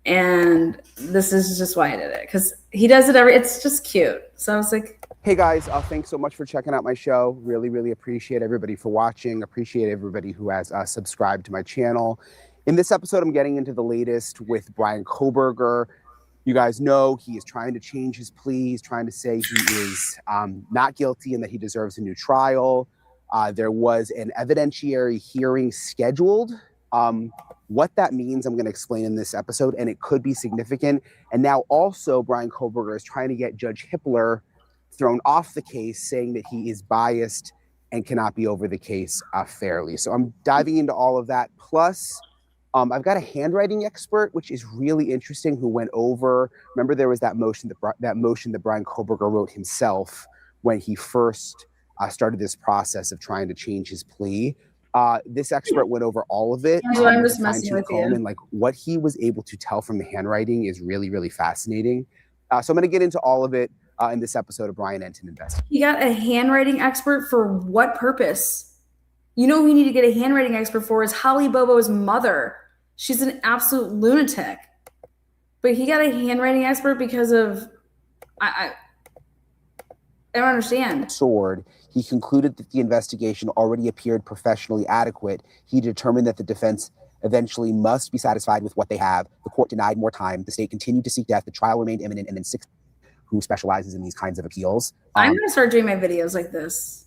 And this is just why I did it, because he does it it's just cute. So I was like, hey guys, thanks so much for checking out my show. Really, really appreciate everybody for watching. Appreciate everybody who has subscribed to my channel. In this episode, I'm getting into the latest with Bryan Kohberger. You guys know he is trying to change his plea. He's trying to say he is not guilty and that he deserves a new trial. There was an evidentiary hearing scheduled. What that means, I'm going to explain in this episode, and it could be significant. And now also, Bryan Kohberger is trying to get Judge Hippler thrown off the case, saying that he is biased and cannot be over the case fairly. So I'm diving into all of that. Plus, I've got a handwriting expert, which is really interesting, who went over, remember there was that motion that Bryan Kohberger wrote himself when he first started this process of trying to change his plea. This expert went over all of it. So I'm just messing with you. And like what he was able to tell from the handwriting is really, really fascinating. So I'm going to get into all of it in this episode of Brian Etten Investigate. You got a handwriting expert for what purpose? You know who we need to get a handwriting expert for is Holly Bobo's mother. She's an absolute lunatic. But he got a handwriting expert because of I don't understand. Sword. He concluded that the investigation already appeared professionally adequate. He determined that the defense eventually must be satisfied with what they have. The court denied more time. The state continued to seek death. The trial remained imminent. And then 6 who specializes in these kinds of appeals. I'm going to start doing my videos like this.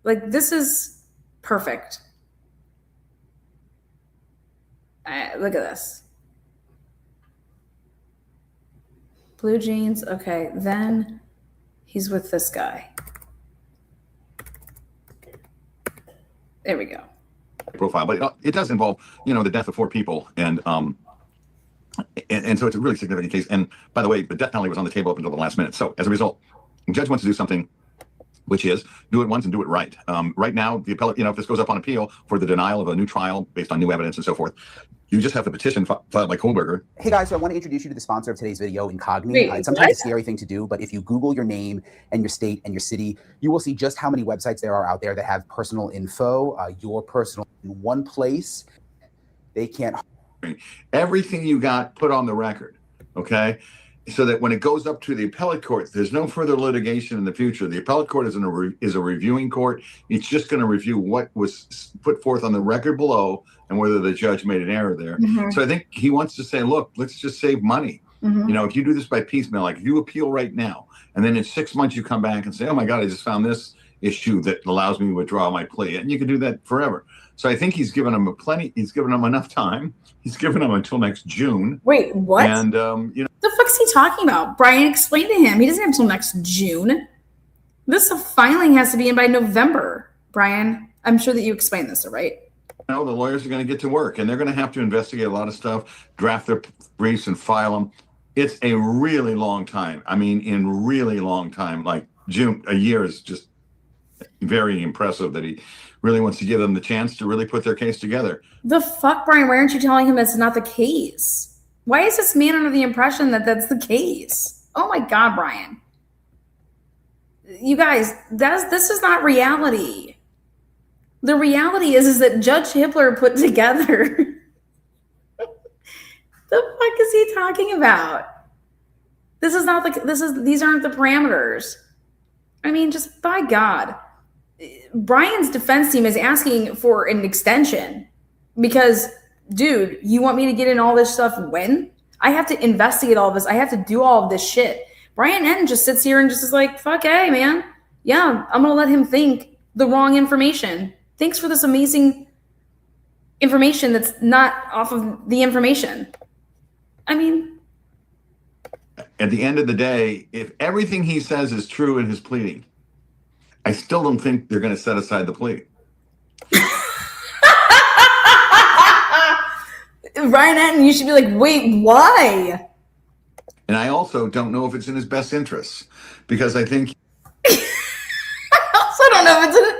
Like, this is perfect. Look at this. Blue jeans. Okay, then he's with this guy. There we go. Profile, but it does involve, the death of 4 people, and so it's a really significant case. And by the way, the death penalty was on the table up until the last minute. So as a result, the judge wants to do something, which is do it once and do it right. Right now, the appellate, if this goes up on appeal for the denial of a new trial based on new evidence and so forth, you just have the petition filed by Kohberger. Hey guys, so I want to introduce you to the sponsor of today's video, Incognito. It's sometimes a scary thing to do, but if you Google your name and your state and your city, you will see just how many websites there are out there that have personal info, your personal in one place. They can't. Everything you got put on the record, okay? So that when it goes up to the appellate court, there's no further litigation in the future. The appellate court is a reviewing court. It's just going to review what was put forth on the record below and whether the judge made an error there. Mm-hmm. So I think he wants to say, look, let's just save money. Mm-hmm. If you do this by piecemeal, like if you appeal right now, and then in 6 months you come back and say, oh my God, I just found this issue that allows me to withdraw my plea. And you can do that forever. So I think he's given them he's given them enough time. He's given them until next June. Wait, what? And, the fuck's he talking about? Brian, explain to him. He doesn't have until next June. This filing has to be in by November. Brian, I'm sure that you explained this, right? The lawyers are going to get to work, and they're going to have to investigate a lot of stuff, draft their briefs and file them. It's a really long time. I mean, in really long time, like June, a year is just very impressive that he really wants to give them the chance to really put their case together. The fuck, Brian? Why aren't you telling him that's not the case? Why is this man under the impression that that's the case? Oh my God, Brian. You guys, this is not reality. The reality is that Judge Hippler put together. The fuck is he talking about? This is not like these aren't the parameters. I mean, just by God. Brian's defense team is asking for an extension because, dude, you want me to get in all this stuff when? I have to investigate all this. I have to do all of this shit. Brian N just sits here and just is like, fuck, hey, man. Yeah, I'm going to let him think the wrong information. Thanks for this amazing information that's not off of the information. I mean, at the end of the day, if everything he says is true in his pleading, I still don't think they're going to set aside the plea. Ryan Atton, you should be like, wait, why? And I also don't know if it's in his best interests, because I think I also don't know if it's in it.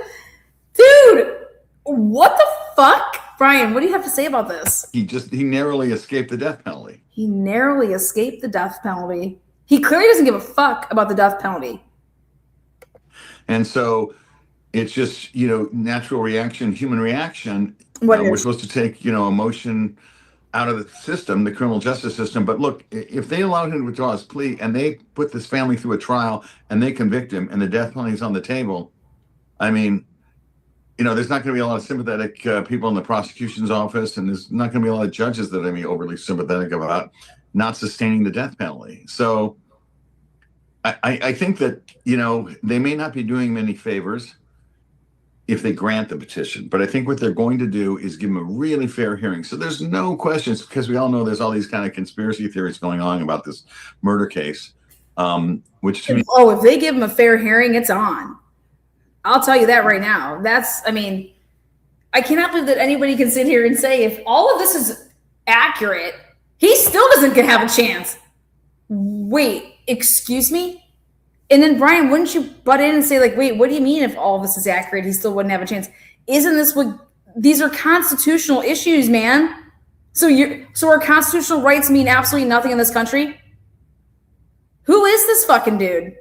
Dude, what the fuck? Brian, what do you have to say about this? he narrowly escaped the death penalty. He narrowly escaped the death penalty. He clearly doesn't give a fuck about the death penalty. And so it's just, natural reaction, human reaction. We're supposed to take, emotion out of the system, the criminal justice system. But look, if they allow him to withdraw his plea and they put this family through a trial and they convict him and the death penalty is on the table, I mean, there's not going to be a lot of sympathetic people in the prosecution's office, and there's not going to be a lot of judges that are overly sympathetic about not sustaining the death penalty. So I think that, they may not be doing many favors if they grant the petition, but I think what they're going to do is give him a really fair hearing. So there's no questions, because we all know there's all these kind of conspiracy theories going on about this murder case, which to me... Oh, if they give him a fair hearing, it's on. I'll tell you that right now. I cannot believe that anybody can sit here and say if all of this is accurate, he still doesn't have a chance. Wait, excuse me? And then, Brian, wouldn't you butt in and say, like, wait, what do you mean if all of this is accurate, he still wouldn't have a chance? Isn't this what these are constitutional issues, man? So our constitutional rights mean absolutely nothing in this country? Who is this fucking dude?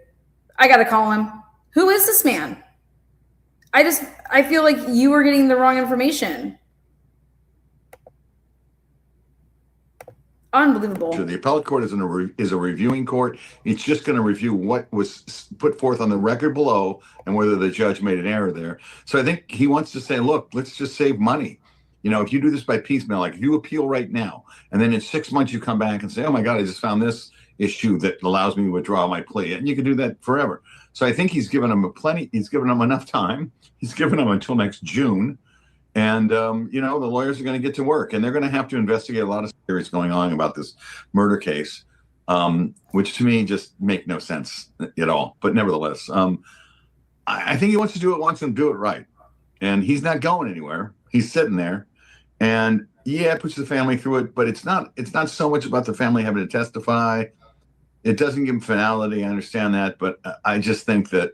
I gotta call him. Who is this man? I feel like you were getting the wrong information. Unbelievable. The appellate court is a reviewing court. It's just going to review what was put forth on the record below and whether the judge made an error there. So I think he wants to say, look, let's just save money. If you do this by piecemeal, like if you appeal right now, and then in 6 months you come back and say, oh my God, I just found this issue that allows me to withdraw my plea. And you can do that forever. So I think he's given them enough time. He's given them until next June. And, the lawyers are going to get to work, and they're going to have to investigate a lot of theories going on about this murder case, which to me just make no sense at all. But nevertheless, I think he wants to wants to do it right. And he's not going anywhere. He's sitting there. And yeah, it puts the family through it, but it's not so much about the family having to testify. It doesn't give him finality. I understand that. But I just think that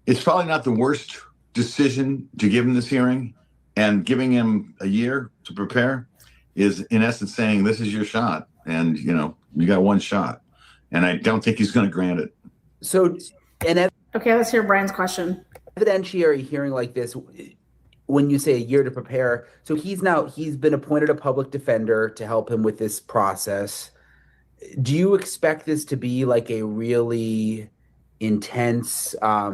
it's probably not the worst decision to give him this hearing, and giving him a year to prepare is in essence saying this is your shot, and you got one shot, and I don't think he's going to grant it. So Okay, let's hear Brian's question. Evidentiary hearing like this, when you say a year to prepare, so he's been appointed a public defender to help him with this process. Do you expect this to be like a really intense, are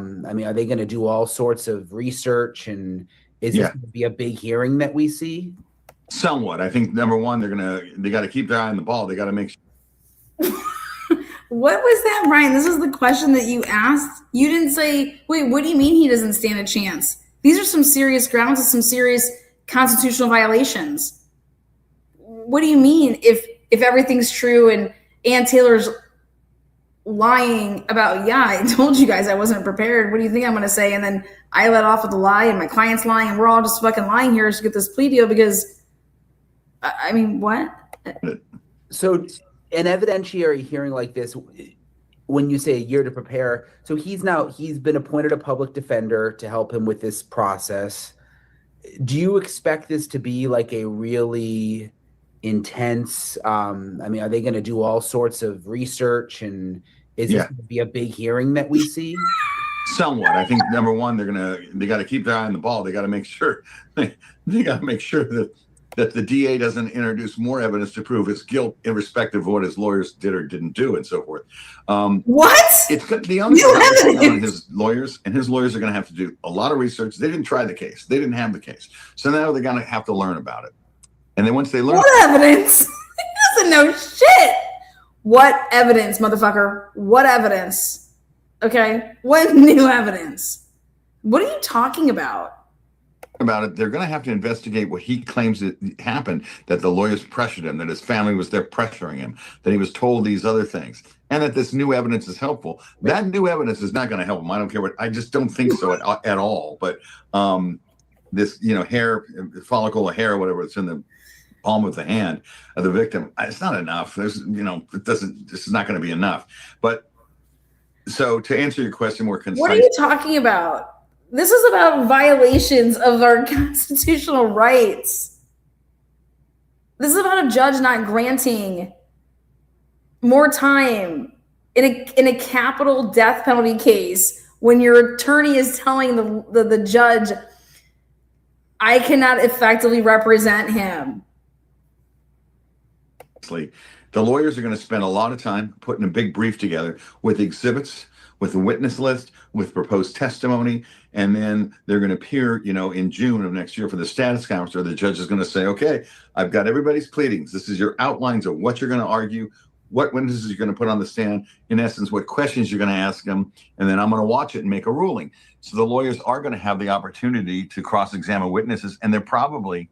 they going to do all sorts of research, and is this going to be a big hearing that we see? Somewhat. I think number one, they got to keep their eye on the ball. They got to make sure. What was that, Brian? This is the question that you asked. You didn't say, wait, what do you mean he doesn't stand a chance? These are some serious grounds and some serious constitutional violations. What do you mean if everything's true and Ann Taylor's lying about, I told you guys I wasn't prepared. What do you think I'm going to say? And then I let off with a lie and my client's lying and we're all just fucking lying here to get this plea deal because, what? So an evidentiary hearing like this, when you say a year to prepare, so he's been appointed a public defender to help him with this process. Do you expect this to be like a really intense, are they going to do all sorts of research, and is this going to be a big hearing that we see? Somewhat. I think number one, they got to keep their eye on the ball. They got to make sure they got to make sure that the DA doesn't introduce more evidence to prove his guilt, irrespective of what his lawyers did or didn't do, and so forth. What? It's the only thing on his lawyers, and his lawyers are going to have to do a lot of research. They didn't try the case. They didn't have the case, so now they're going to have to learn about it. And then once they learn, what evidence? He doesn't know shit. What evidence, motherfucker? What evidence? Okay, what new evidence? What are you talking about? They're going to have to investigate what he claims that happened, that the lawyers pressured him, that his family was there pressuring him, that he was told these other things, and that this new evidence is helpful. That new evidence is not going to help him. I don't care what, I just don't think so at all. But this, hair follicle of hair, or whatever, it's in the palm of the hand of the victim, it's not enough. This is not going to be enough. But so to answer your question more concisely. What are you talking about? This is about violations of our constitutional rights. This is about a judge not granting more time in a capital death penalty case when your attorney is telling the judge, I cannot effectively represent him. The lawyers are going to spend a lot of time putting a big brief together with exhibits, with a witness list, with proposed testimony, and then they're going to appear, in June of next year for the status conference, where the judge is going to say, okay, I've got everybody's pleadings. This is your outlines of what you're going to argue, what witnesses you're going to put on the stand, in essence, what questions you're going to ask them, and then I'm going to watch it and make a ruling. So the lawyers are going to have the opportunity to cross-examine witnesses, and they're probably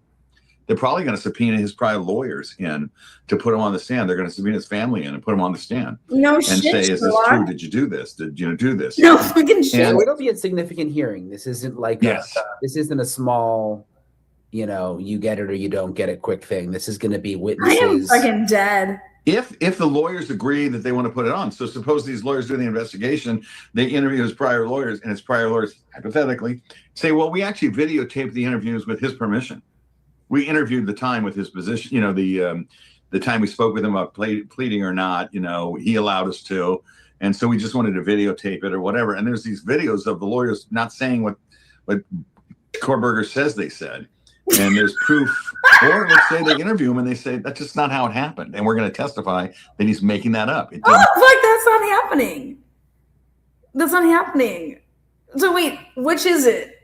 going to subpoena his prior lawyers in to put him on the stand. They're going to subpoena his family in and put him on the stand. No and shit, say, is this Sherlock? true? Did you do this? Did you do this? No fucking shit. So it'll be a significant hearing. This isn't like this isn't a small, you get it or you don't get it quick thing. This is going to be witnesses. I am fucking dead. If the lawyers agree that they want to put it on, so suppose these lawyers do the investigation, they interview his prior lawyers, and his prior lawyers hypothetically say, well, we actually videotaped the interviews with his permission. We interviewed the time with his position, the time we spoke with him about pleading or not, he allowed us to. And so we just wanted to videotape it or whatever. And there's these videos of the lawyers not saying what Kohlberger says they said. And there's proof. Or let's say they interview him and they say, that's just not how it happened. And we're going to testify that he's making that up. That's not happening. That's not happening. So wait, which is it?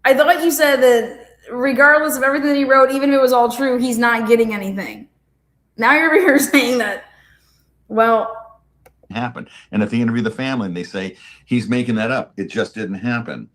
I thought you said that regardless of everything that he wrote, even if it was all true, he's not getting anything. Now you're here saying that, well, happened. And if they interview the family and they say he's making that up, it just didn't happen,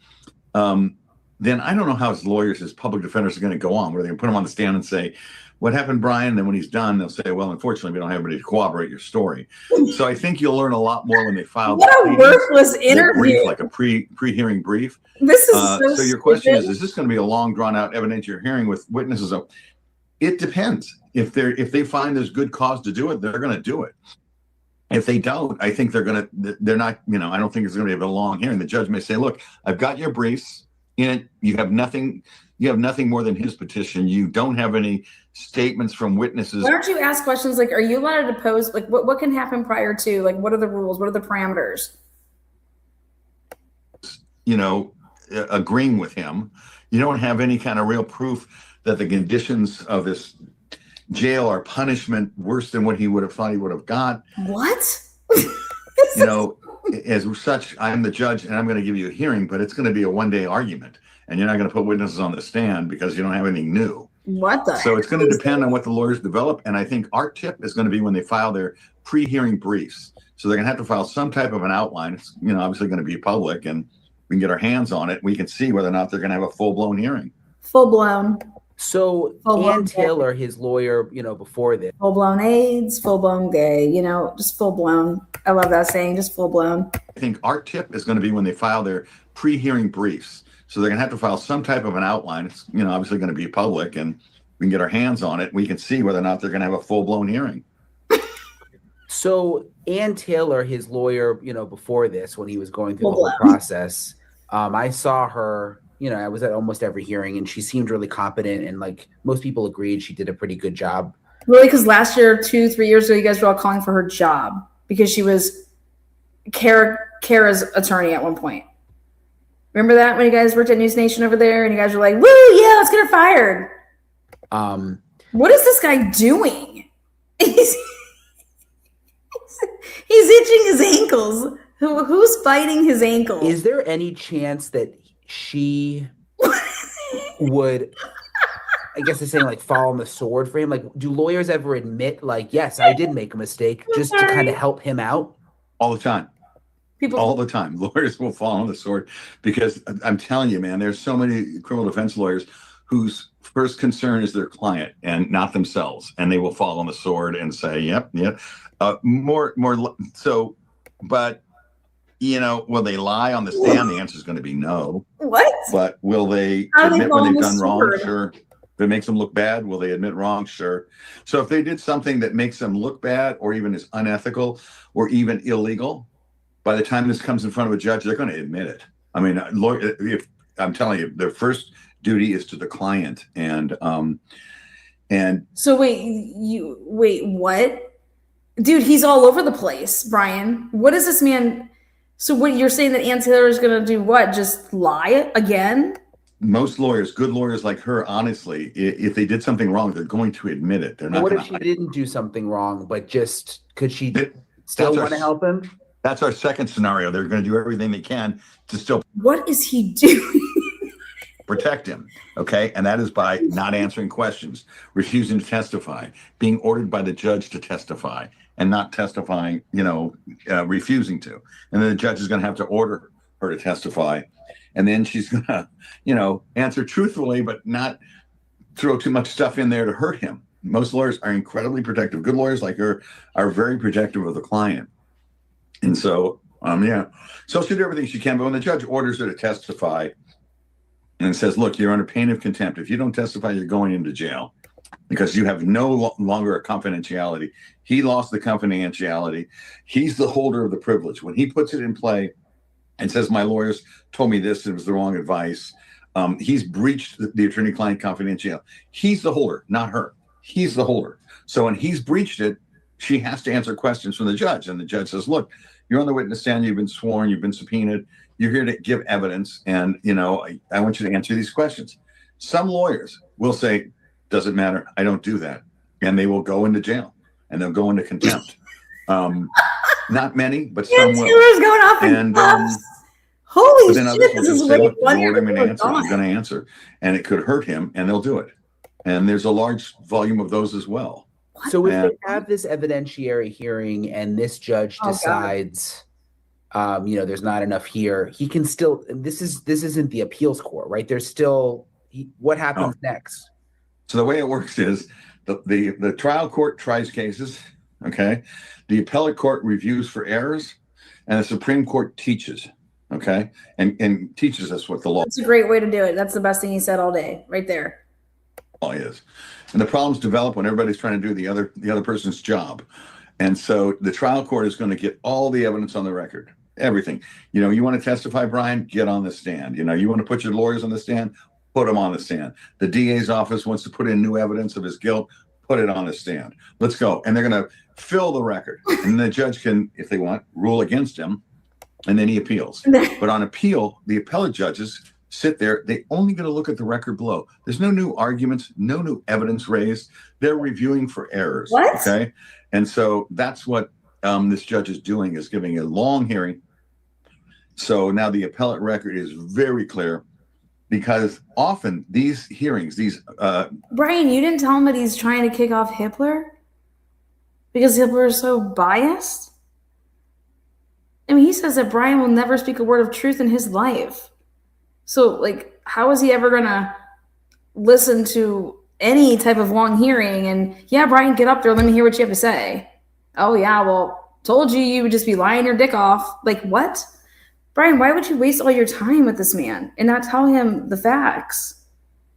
then I don't know how his lawyers, his public defenders are going to go on, where they can put him on the stand and say, what happened, Brian? And then when he's done, they'll say, well, unfortunately, we don't have anybody to corroborate your story. So I think you'll learn a lot more when they file. What a worthless interview. Brief, like a pre-hearing brief. This is so your question is this going to be a long, drawn-out evidentiary hearing with witnesses? It depends. If they find there's good cause to do it, they're going to do it. If they don't, I think they're not, I don't think it's going to be a long hearing. The judge may say, look, I've got your briefs in it. You have nothing more than his petition. You don't have any statements from witnesses. Why don't you ask questions like, are you allowed to depose? Like, what can happen prior to? Like, what are the rules? What are the parameters? Agreeing with him. You don't have any kind of real proof that the conditions of this jail are punishment worse than what he would have thought he would have got. What? As such, I'm the judge and I'm going to give you a hearing, but it's going to be a one-day argument. And you're not going to put witnesses on the stand because you don't have anything new. What the? So it's going to depend on what the lawyers develop. And I think our tip is going to be when they file their pre-hearing briefs. So they're going to have to file some type of an outline. It's, obviously going to be public and we can get our hands on it. We can see whether or not they're going to have a full-blown hearing. Full-blown. So Ann Taylor, his lawyer, before this. Full-blown AIDS, full-blown gay, just full-blown. I love that saying, just full-blown. I think our tip is going to be when they file their pre-hearing briefs. So they're going to have to file some type of an outline. It's, obviously going to be public and we can get our hands on it. We can see whether or not they're going to have a full-blown hearing. So Ann Taylor, his lawyer, before this, when he was going through the whole process, I saw her, I was at almost every hearing and she seemed really competent. And like most people agreed, she did a pretty good job. Really? Because last year, 2-3 years ago, you guys were all calling for her job because she was Kara's attorney at one point. Remember that when you guys worked at News Nation over there and you guys were like, woo, yeah, let's get her fired. What is this guy doing? He's itching his ankles. Who's biting his ankle? Is there any chance that she would, I guess it's saying like fall on the sword for him? Like, do lawyers ever admit like, yes, I did make a mistake, just to kind of help him out? All the time. All the time. Lawyers will fall on the sword because I'm telling you, man, there's so many criminal defense lawyers whose first concern is their client and not themselves. And they will fall on the sword and say, yep. So, but, you know, will they lie on the stand? The answer is going to be no. What? But will they admit when they've done wrong? Sure. If it makes them look bad, will they admit wrong? Sure. So if they did something that makes them look bad or even is unethical or even illegal, by the time this comes in front of a judge, they're going to admit it. I mean, if I'm telling you, their first duty is to the client. And so wait, what? Dude, he's all over the place, Brian. What is this man? So what you're saying that Ann Taylor is going to do what? Just lie again? Most lawyers, good lawyers like her, honestly, if they did something wrong, they're going to admit it. They're not. What if she didn't do something wrong, but just could she still want to help him? That's our second scenario. They're going to do everything they can to still. What is he doing? Protect him. Okay. And that is by not answering questions, refusing to testify, being ordered by the judge to testify and not testifying, refusing to. And then the judge is going to have to order her to testify. And then she's going to, answer truthfully, but not throw too much stuff in there to hurt him. Most lawyers are incredibly protective. Good lawyers like her are very protective of the client. And so, so she'll do everything she can. But when the judge orders her to testify and says, look, you're under pain of contempt. If you don't testify, you're going into jail because you have no longer a confidentiality. He lost the confidentiality. He's the holder of the privilege. When he puts it in play and says, my lawyers told me this, it was the wrong advice. He's breached the attorney-client confidentiality. He's the holder, not her. He's the holder. So when he's breached it, she has to answer questions from the judge. And the judge says, look, you're on the witness stand. You've been sworn. You've been subpoenaed. You're here to give evidence. And, I want you to answer these questions. Some lawyers will say, doesn't matter. I don't do that. And they will go into jail and they'll go into contempt. Not many, but some will. Going off and holy shit, this is way funnier. I'm going to answer. And it could hurt him and they'll do it. And there's a large volume of those as well. So if they have this evidentiary hearing and this judge decides, there's not enough here, he can still. This isn't the appeals court, right? There's still. What happens next? So the way it works is the trial court tries cases. Okay, the appellate court reviews for errors, and the Supreme Court teaches. Okay, and teaches us what the law. That's a great way to do it. That's the best thing he said all day, right there. Is. And the problems develop when everybody's trying to do the other person's job. And so the trial court is going to get all the evidence on the record, everything. You want to testify, Brian, get on the stand. You want to put your lawyers on the stand, put them on the stand. The DA's office wants to put in new evidence of his guilt, put it on the stand. Let's go. And they're going to fill the record. And the judge can, if they want, rule against him, and then he appeals. But on appeal, the appellate judges sit there. They only going to look at the record below. There's no new arguments, no new evidence raised. They're reviewing for errors. What? Okay. And so that's what this judge is doing, is giving a long hearing. So now the appellate record is very clear because often these hearings, Brian, you didn't tell him that he's trying to kick off Hitler because Hitler is so biased? I mean, he says that Brian will never speak a word of truth in his life. So, how is he ever going to listen to any type of long hearing? And, yeah, Brian, get up there. Let me hear what you have to say. Oh, yeah, well, told you would just be lying your dick off. What? Brian, why would you waste all your time with this man and not tell him the facts?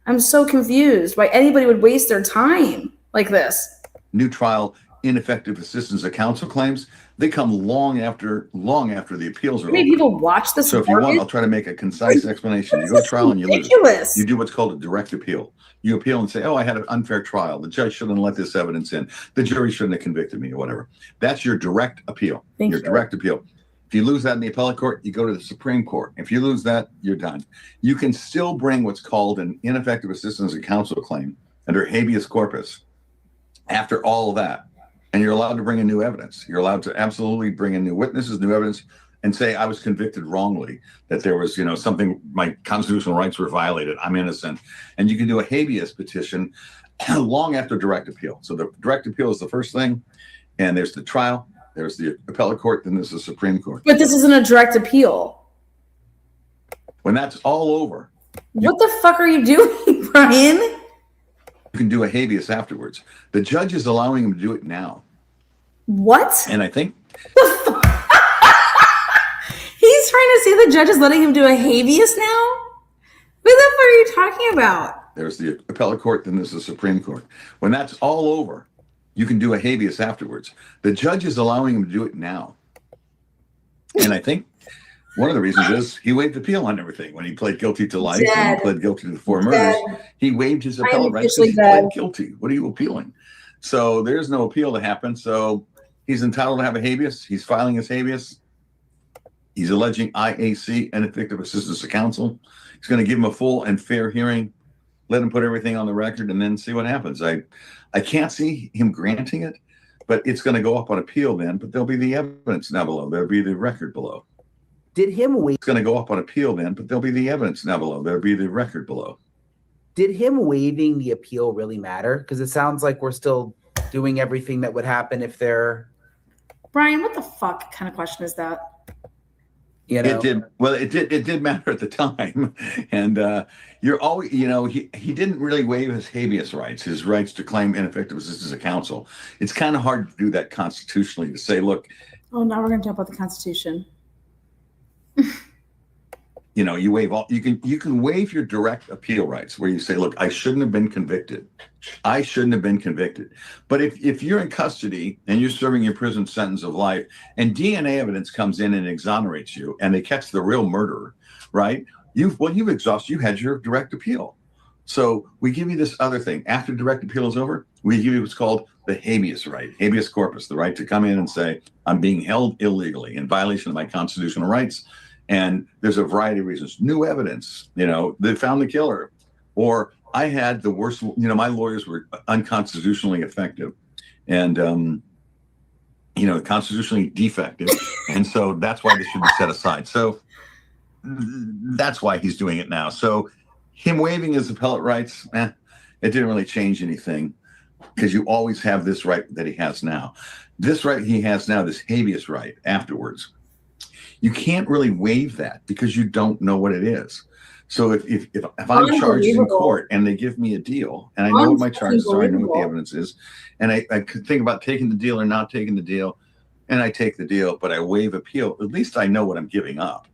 I'm so confused why anybody would waste their time like this. New trial, ineffective assistance of counsel claims. They come long after the appeals are over. People watch this. So if you want, I'll try to make a concise explanation. You go to trial and you lose. You do what's called a direct appeal. You appeal and say, oh, I had an unfair trial. The judge shouldn't let this evidence in. The jury shouldn't have convicted me or whatever. That's your direct appeal. Direct appeal. If you lose that in the appellate court, you go to the Supreme Court. If you lose that, you're done. You can still bring what's called an ineffective assistance of counsel claim under habeas corpus after all of that. And you're allowed to bring in new evidence. You're allowed to absolutely bring in new witnesses, new evidence, and say, I was convicted wrongly, that there was, something, my constitutional rights were violated. I'm innocent. And you can do a habeas petition long after direct appeal. So the direct appeal is the first thing. And there's the trial, there's the appellate court, then there's the Supreme Court. But this isn't a direct appeal. When that's all over. What the fuck are you doing, Brian? You can do a habeas afterwards. The judge is allowing him to do it now. What? And I think he's trying to say the judge is letting him do a habeas now? What the fuck are you talking about? There's the appellate court, then there's the Supreme Court. When that's all over, you can do a habeas afterwards. The judge is allowing him to do it now. And I think one of the reasons is he waived appeal on everything. When he pled guilty to life and he pled guilty to the 4 murders, he waived his appellate rights because he pled guilty. What are you appealing? So there's no appeal to happen. So he's entitled to have a habeas. He's filing his habeas. He's alleging IAC, ineffective assistance of counsel. He's going to give him a full and fair hearing, let him put everything on the record, and then see what happens. I can't see him granting it, but it's going to go up on appeal then. But there'll be the evidence now below. There'll be the record below. Did him waive? It's going to go up on appeal then, but there'll be the evidence now below. There'll be the record below. Did him waiving the appeal really matter? Because it sounds like we're still doing everything that would happen if they're. Brian, what the fuck kind of question is that? It did. Well, it did matter at the time. And you're always, he didn't really waive his habeas rights, his rights to claim ineffective assistance of counsel. It's kind of hard to do that constitutionally, to say, look. Oh, now we're going to talk about the Constitution. You waive all, you can waive your direct appeal rights where you say, look, I shouldn't have been convicted. I shouldn't have been convicted. But if you're in custody and you're serving your prison sentence of life and DNA evidence comes in and exonerates you and they catch the real murderer, right? You've exhausted, you had your direct appeal. So we give you this other thing. After direct appeal is over, we give you what's called the habeas right, habeas corpus, the right to come in and say, I'm being held illegally in violation of my constitutional rights. And there's a variety of reasons. New evidence, they found the killer. Or I had the worst, my lawyers were unconstitutionally effective and, constitutionally defective. And so that's why this should be set aside. So that's why he's doing it now. So him waiving his appellate rights, it didn't really change anything because you always have this right that he has now. This right he has now, this habeas right afterwards. You can't really waive that because you don't know what it is. So if I'm charged in court and they give me a deal and I know what my charges are, I know what the evidence is, and I could think about taking the deal or not taking the deal, and I take the deal, but I waive appeal, at least I know what I'm giving up,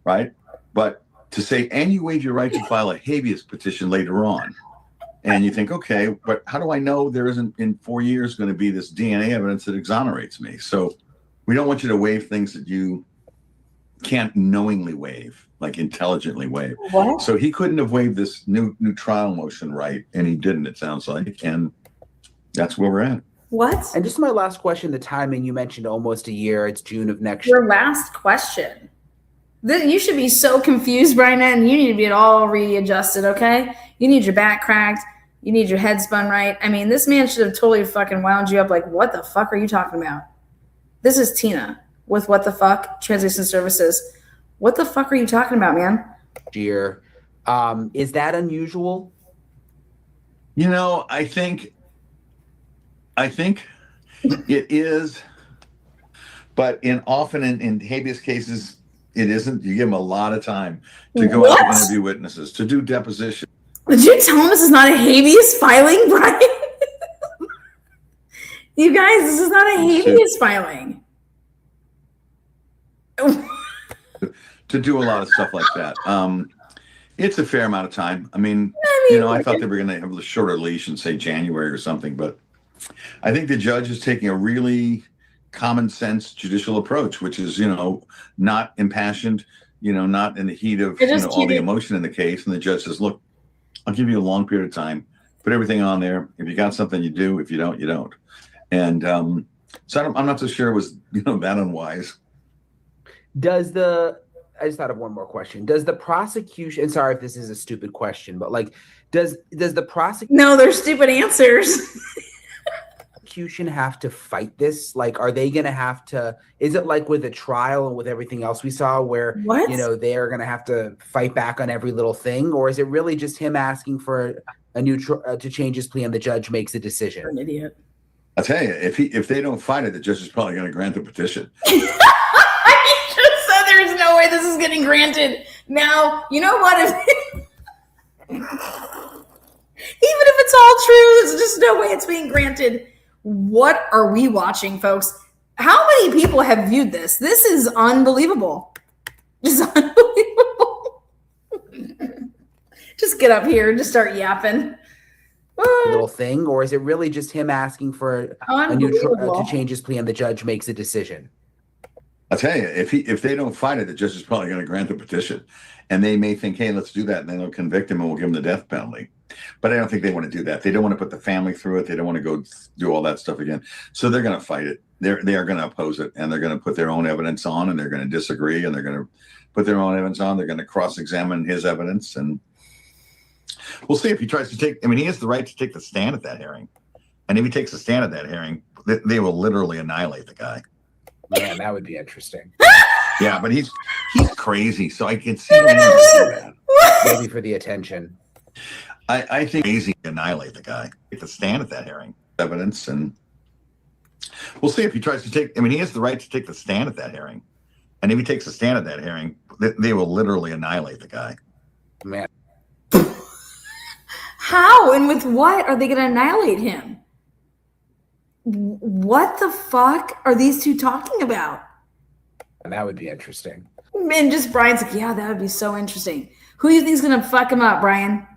right? But to say, and you waive your right to file a habeas petition later on, and you think, okay, but how do I know there isn't in 4 years going to be this DNA evidence that exonerates me? So we don't want you to waive things that you can't knowingly waive, like intelligently waive. What? So he couldn't have waived this new trial motion right, and he didn't, it sounds like, and that's where we're at. What? And just my last question, the timing, you mentioned almost a year. It's June of next year. Your last question. You should be so confused, Brian, and you need to be all readjusted, okay? You need your back cracked. You need your head spun right. I mean, this man should have totally fucking wound you up like, what the fuck are you talking about? This is Tina with What the Fuck Translation Services. What the fuck are you talking about, man? Year. Is that unusual? I think it is, but often in habeas cases, it isn't. You give them a lot of time to go out and interview witnesses, to do deposition. Did you tell him this is not a habeas filing, Brian? You guys, this is not a habeas filing. To do a lot of stuff like that. It's a fair amount of time. I thought they were going to have a shorter leash and say January or something, but I think the judge is taking a really common sense judicial approach, which is, not impassioned, not in the heat of all the emotion in the case. And the judge says, look, I'll give you a long period of time, put everything on there. If you got something, you do. If you don't, you don't. And so I'm not so sure it was, that unwise. I just thought of one more question. Does the prosecution, sorry if this is a stupid question, but like, does the prosecution No, they're stupid answers. have to fight this? Like, are they going to have to, is it like with a trial and with everything else we saw where, What? you know, they're going to have to fight back on every little thing? Or is it really just him asking for a new, to change his plea and the judge makes a decision? You're an idiot. I'll tell you, if they don't fight it, the judge is probably going to grant the petition. I just said there's no way this is getting granted. Now, you know what? Even if it's all true, there's just no way it's being granted. What are we watching, folks? How many people have viewed this? This is unbelievable. Just unbelievable. Just get up here and just start yapping. Little thing, or is it really just him asking for a new to change his plea and the judge makes a decision? I'll tell you, if they don't fight it, the judge is probably going to grant the petition, and they may think, hey, let's do that, and then they'll convict him and we'll give him the death penalty. But I don't think they want to do that. They don't want to put the family through it. They don't want to go do all that stuff again. So they're going to fight it. They are going to oppose it, and they're going to put their own evidence on, and they're going to disagree, and they're going to put their own evidence on. They're going to cross-examine his evidence, and we'll see if he tries to take. I mean, he has the right to take the stand at that hearing, and if he takes the stand at that hearing, they will literally annihilate the guy. Man, that would be interesting. Yeah, but he's crazy, so I can see him do that. Maybe for the attention. I think crazy annihilate the guy. Take the stand at that hearing, evidence, and we'll see if he tries to take. I mean, he has the right to take the stand at that hearing, and if he takes the stand at that hearing, they will literally annihilate the guy. Man, how and with what are they going to annihilate him? What the fuck are these two talking about? that would be interesting. And just Brian's like, yeah, that would be so interesting. Who do you think is going to fuck him up, Brian?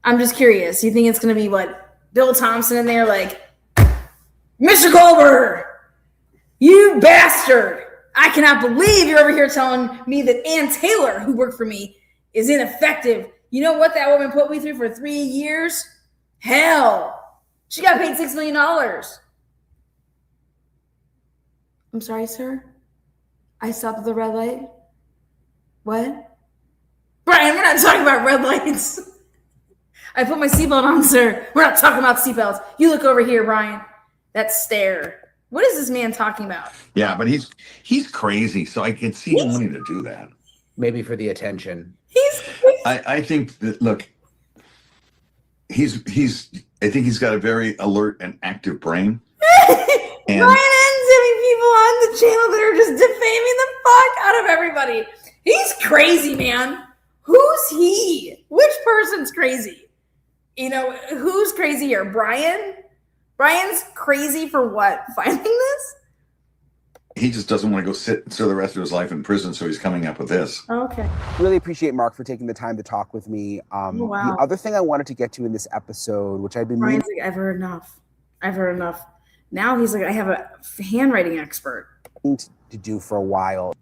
I'm just curious. You think it's going to be what? Bill Thompson in there like, Mr. Goldberg, you bastard. I cannot believe you're over here telling me that Ann Taylor, who worked for me, is ineffective. You know what that woman put me through for 3 years? Hell. She got paid $6 million. I'm sorry, sir. I stopped at the red light. What? Brian, we're not talking about red lights. I put my seatbelt on, sir. We're not talking about seatbelts. You look over here, Brian. That stare. What is this man talking about? Yeah, but he's crazy, so I can see him wanting to do that. Maybe for the attention. He's crazy. I think that look, I think he's got a very alert and active brain. And Brian ends having people on the channel that are just defaming the fuck out of everybody. He's crazy, man. Who's he? Which person's crazy? You know, who's crazy here? Brian? Brian's crazy for what? Finding this? he just doesn't want to go sit the rest of his life in prison, so he's coming up with this. Okay. Really appreciate Mark for taking the time to talk with me. Wow. The other thing I wanted to get to in this episode, which I've been Brian's like, I've heard enough. I've heard enough. Now he's like, I have a handwriting expert. to do for a while,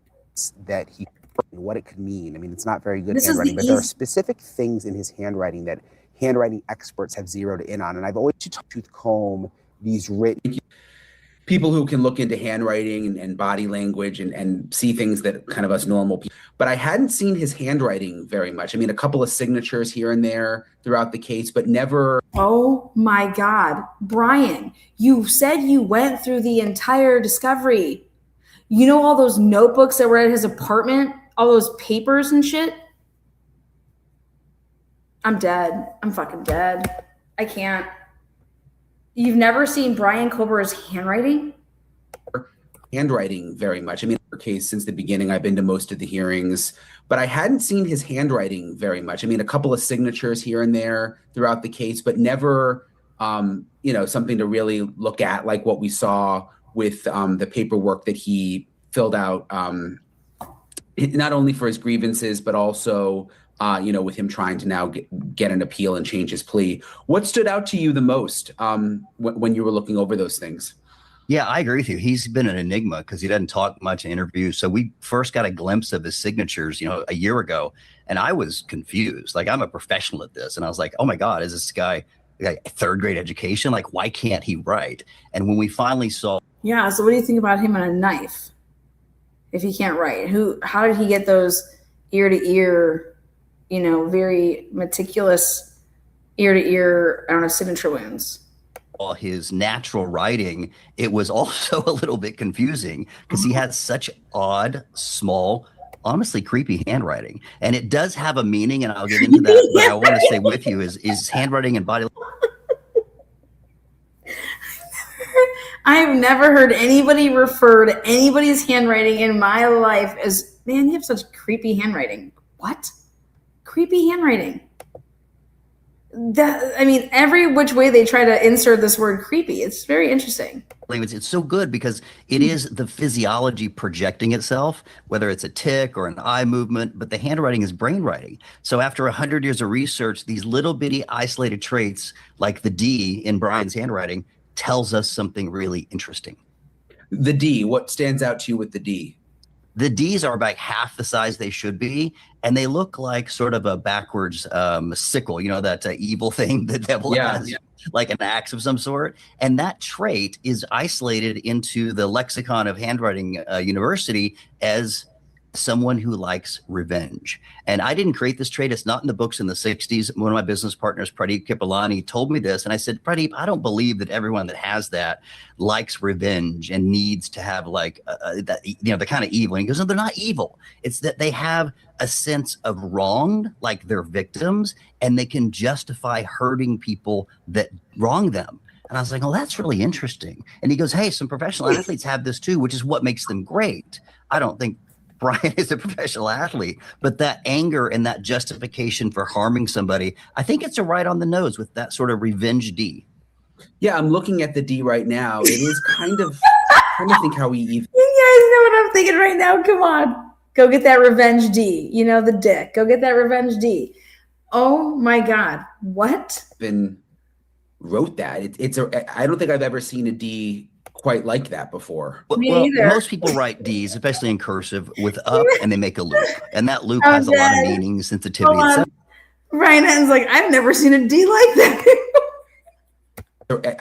that he what it could mean. I mean, it's not very good This is handwriting, the but there are easy- specific things in his handwriting that handwriting experts have zeroed in on. And I've always tooth comb these written people who can look into handwriting and body language and see things that kind of us normal people. But I hadn't seen his handwriting very much. I mean, a couple of signatures here and there throughout the case, but never. Oh my God. Brian, you said you went through the entire discovery. You know all those notebooks that were at his apartment? All those papers and shit? I'm dead. I'm fucking dead. I can't. You've never seen Brian Kober's handwriting? Handwriting very much. I mean, in our case, since the beginning, I've been to most of the hearings, but I hadn't seen his handwriting very much. I mean, a couple of signatures here and there throughout the case, but never, something to really look at, like what we saw with the paperwork that he filled out, not only for his grievances, but also, with him trying to now get an appeal and change his plea. What stood out to you the most when you were looking over those things? Yeah, I agree with you. He's been an enigma because he doesn't talk much in interviews. So we first got a glimpse of his signatures, a year ago, and I was confused. Like, I'm a professional at this, and I was like, "Oh my God, is this guy like third grade education? Like, why can't he write?" And when we finally saw, Yeah. So what do you think about him and a knife? if he can't write? How did he get those ear to ear, very meticulous ear to ear, I don't know, signature wounds? His natural writing, it was also a little bit confusing because he had such odd, small, honestly creepy handwriting. And it does have a meaning, and I'll get into that, but I want to say with you is handwriting and body. I've never heard anybody refer to anybody's handwriting in my life as, man, you have such creepy handwriting. What? Creepy handwriting. Every which way they try to insert this word creepy, it's very interesting. It's so good because it is the physiology projecting itself, whether it's a tick or an eye movement, but the handwriting is brain writing. So after 100 years of research, these little bitty isolated traits like the D in Brian's handwriting tells us something really interesting. The D, what stands out to you with the D? The D's are about half the size they should be, and they look like sort of a backwards sickle, that evil thing the devil has, like an axe of some sort. And that trait is isolated into the lexicon of handwriting university as someone who likes revenge. And I didn't create this trait. It's not in the books in the 60s. One of my business partners, Pradeep Kipalani, told me this. And I said, Pradeep, I don't believe that everyone that has that likes revenge and needs to have the kind of evil. And he goes, no, they're not evil. It's that they have a sense of wrong, like they're victims, and they can justify hurting people that wrong them. And I was like, oh, that's really interesting. And he goes, hey, some professional athletes have this too, which is what makes them great. I don't think Brian is a professional athlete, but that anger and that justification for harming somebody, I think it's a right on the nose with that sort of revenge D. Yeah, I'm looking at the D right now. It is kind of, trying to think how he even. You guys know what I'm thinking right now. Come on. Go get that revenge D. The dick. Go get that revenge D. Oh my God. What? Been wrote that. I don't think I've ever seen a D quite like that before. Well, most people write D's, especially in cursive, with up and they make a loop. And that loop has a lot of meaning, sensitivity, etc. Ryan Henton's like, I've never seen a D like that.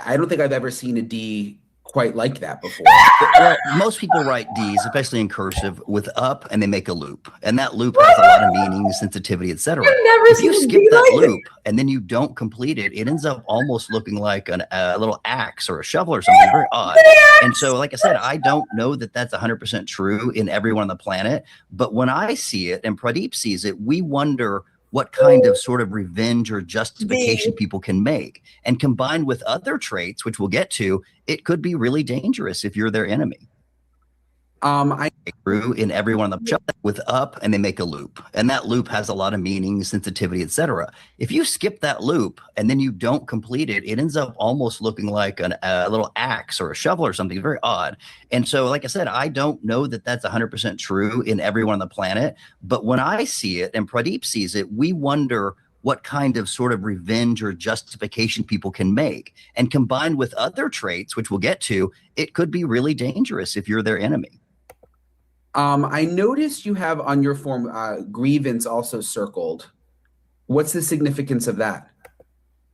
I don't think I've ever seen a D quite like that before. Well, most people write D's, especially in cursive, with up and they make a loop. And that loop has a lot of meaning, sensitivity, etc. If you skip that loop and then you don't complete it, it ends up almost looking like a little axe or a shovel or something very odd. And so, like I said, I don't know that that's 100% true in everyone on the planet. But when I see it and Pradeep sees it, we wonder what kind of sort of revenge or justification people can make. And combined with other traits, which we'll get to, it could be really dangerous if you're their enemy. I grew in every one of them with up and they make a loop. And that loop has a lot of meaning, sensitivity, etc. If you skip that loop and then you don't complete it, it ends up almost looking like a little axe or a shovel or something very odd. And so, like I said, I don't know that that's 100% true in everyone on the planet. But when I see it and Pradeep sees it, we wonder what kind of sort of revenge or justification people can make. And combined with other traits, which we'll get to, it could be really dangerous if you're their enemy. I noticed you have on your form grievance also circled. What's the significance of that?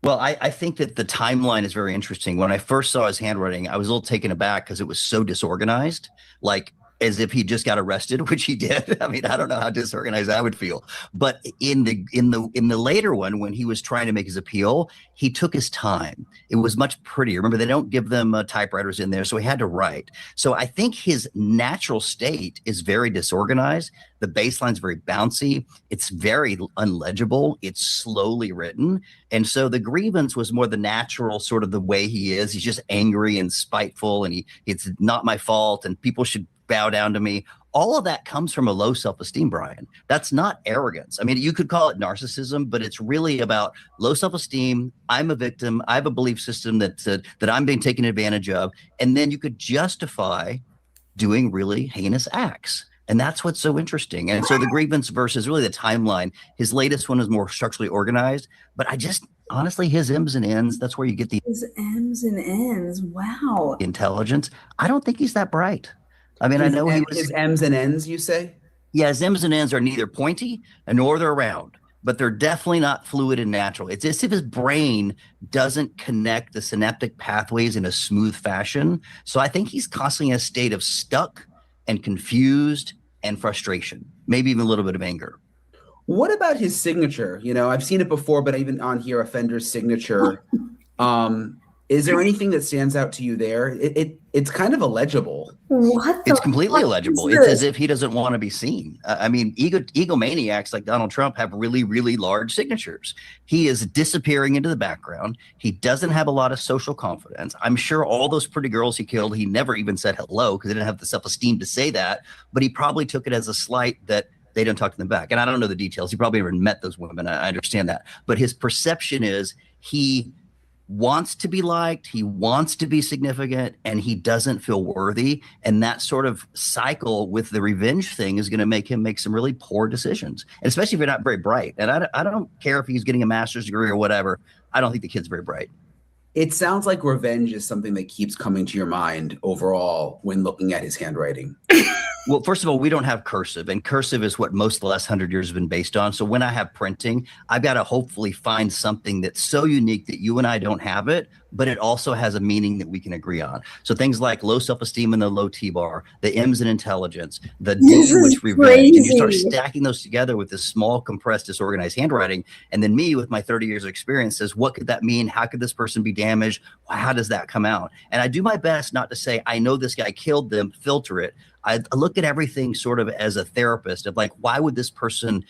Well, I think that the timeline is very interesting. When I first saw his handwriting, I was a little taken aback because it was so disorganized, like as if he just got arrested, which he did. I mean, I don't know how disorganized I would feel. But in the later one, when he was trying to make his appeal, he took his time. It was much prettier. Remember, they don't give them typewriters in there, so he had to write. So I think his natural state is very disorganized. The baseline's very bouncy. It's very unlegible. It's slowly written. And so the grievance was more the natural sort of the way he is. He's just angry and spiteful, and it's not my fault, and people should bow down to me. All of that comes from a low self-esteem, Brian. That's not arrogance. I mean, you could call it narcissism, but it's really about low self-esteem. I'm a victim. I have a belief system that I'm being taken advantage of. And then you could justify doing really heinous acts. And that's what's so interesting. And so the grievance versus really the timeline, his latest one is more structurally organized, but honestly, his M's and N's, that's where you get his M's and N's. Wow. Intelligence. I don't think he's that bright. I mean, I know his M's and N's, you say? Yeah, his M's and N's are neither pointy nor they're round, but they're definitely not fluid and natural. It's as if his brain doesn't connect the synaptic pathways in a smooth fashion. So I think he's constantly in a state of stuck and confused and frustration, maybe even a little bit of anger. What about his signature? You know, I've seen it before, but even on here, offender's signature. Is there anything that stands out to you there? It's kind of illegible. What? It's completely illegible. It's as if he doesn't want to be seen. I mean, egomaniacs like Donald Trump have really, really large signatures. He is disappearing into the background. He doesn't have a lot of social confidence. I'm sure all those pretty girls he killed, he never even said hello because he didn't have the self-esteem to say that. But he probably took it as a slight that they don't talk to them back. And I don't know the details. He probably never met those women. I understand that. But his perception is he wants to be liked, he wants to be significant, and he doesn't feel worthy. And that sort of cycle with the revenge thing is going to make him make some really poor decisions, and especially if you're not very bright. And I don't care if he's getting a master's degree or whatever. I don't think the kid's very bright. It sounds like revenge is something that keeps coming to your mind overall when looking at his handwriting. Well, first of all, we don't have cursive, and cursive is what most of the last 100 years have been based on. So when I have printing, I've got to hopefully find something that's so unique that you and I don't have it, but it also has a meaning that we can agree on. So things like low self-esteem and the low T-bar, the M's in intelligence, the D in which revenge, and you start stacking those together with this small, compressed, disorganized handwriting. And then me with my 30 years of experience says, what could that mean? How could this person be damaged? How does that come out? And I do my best not to say, I know this guy killed them, filter it. I look at everything sort of as a therapist of like, why would this person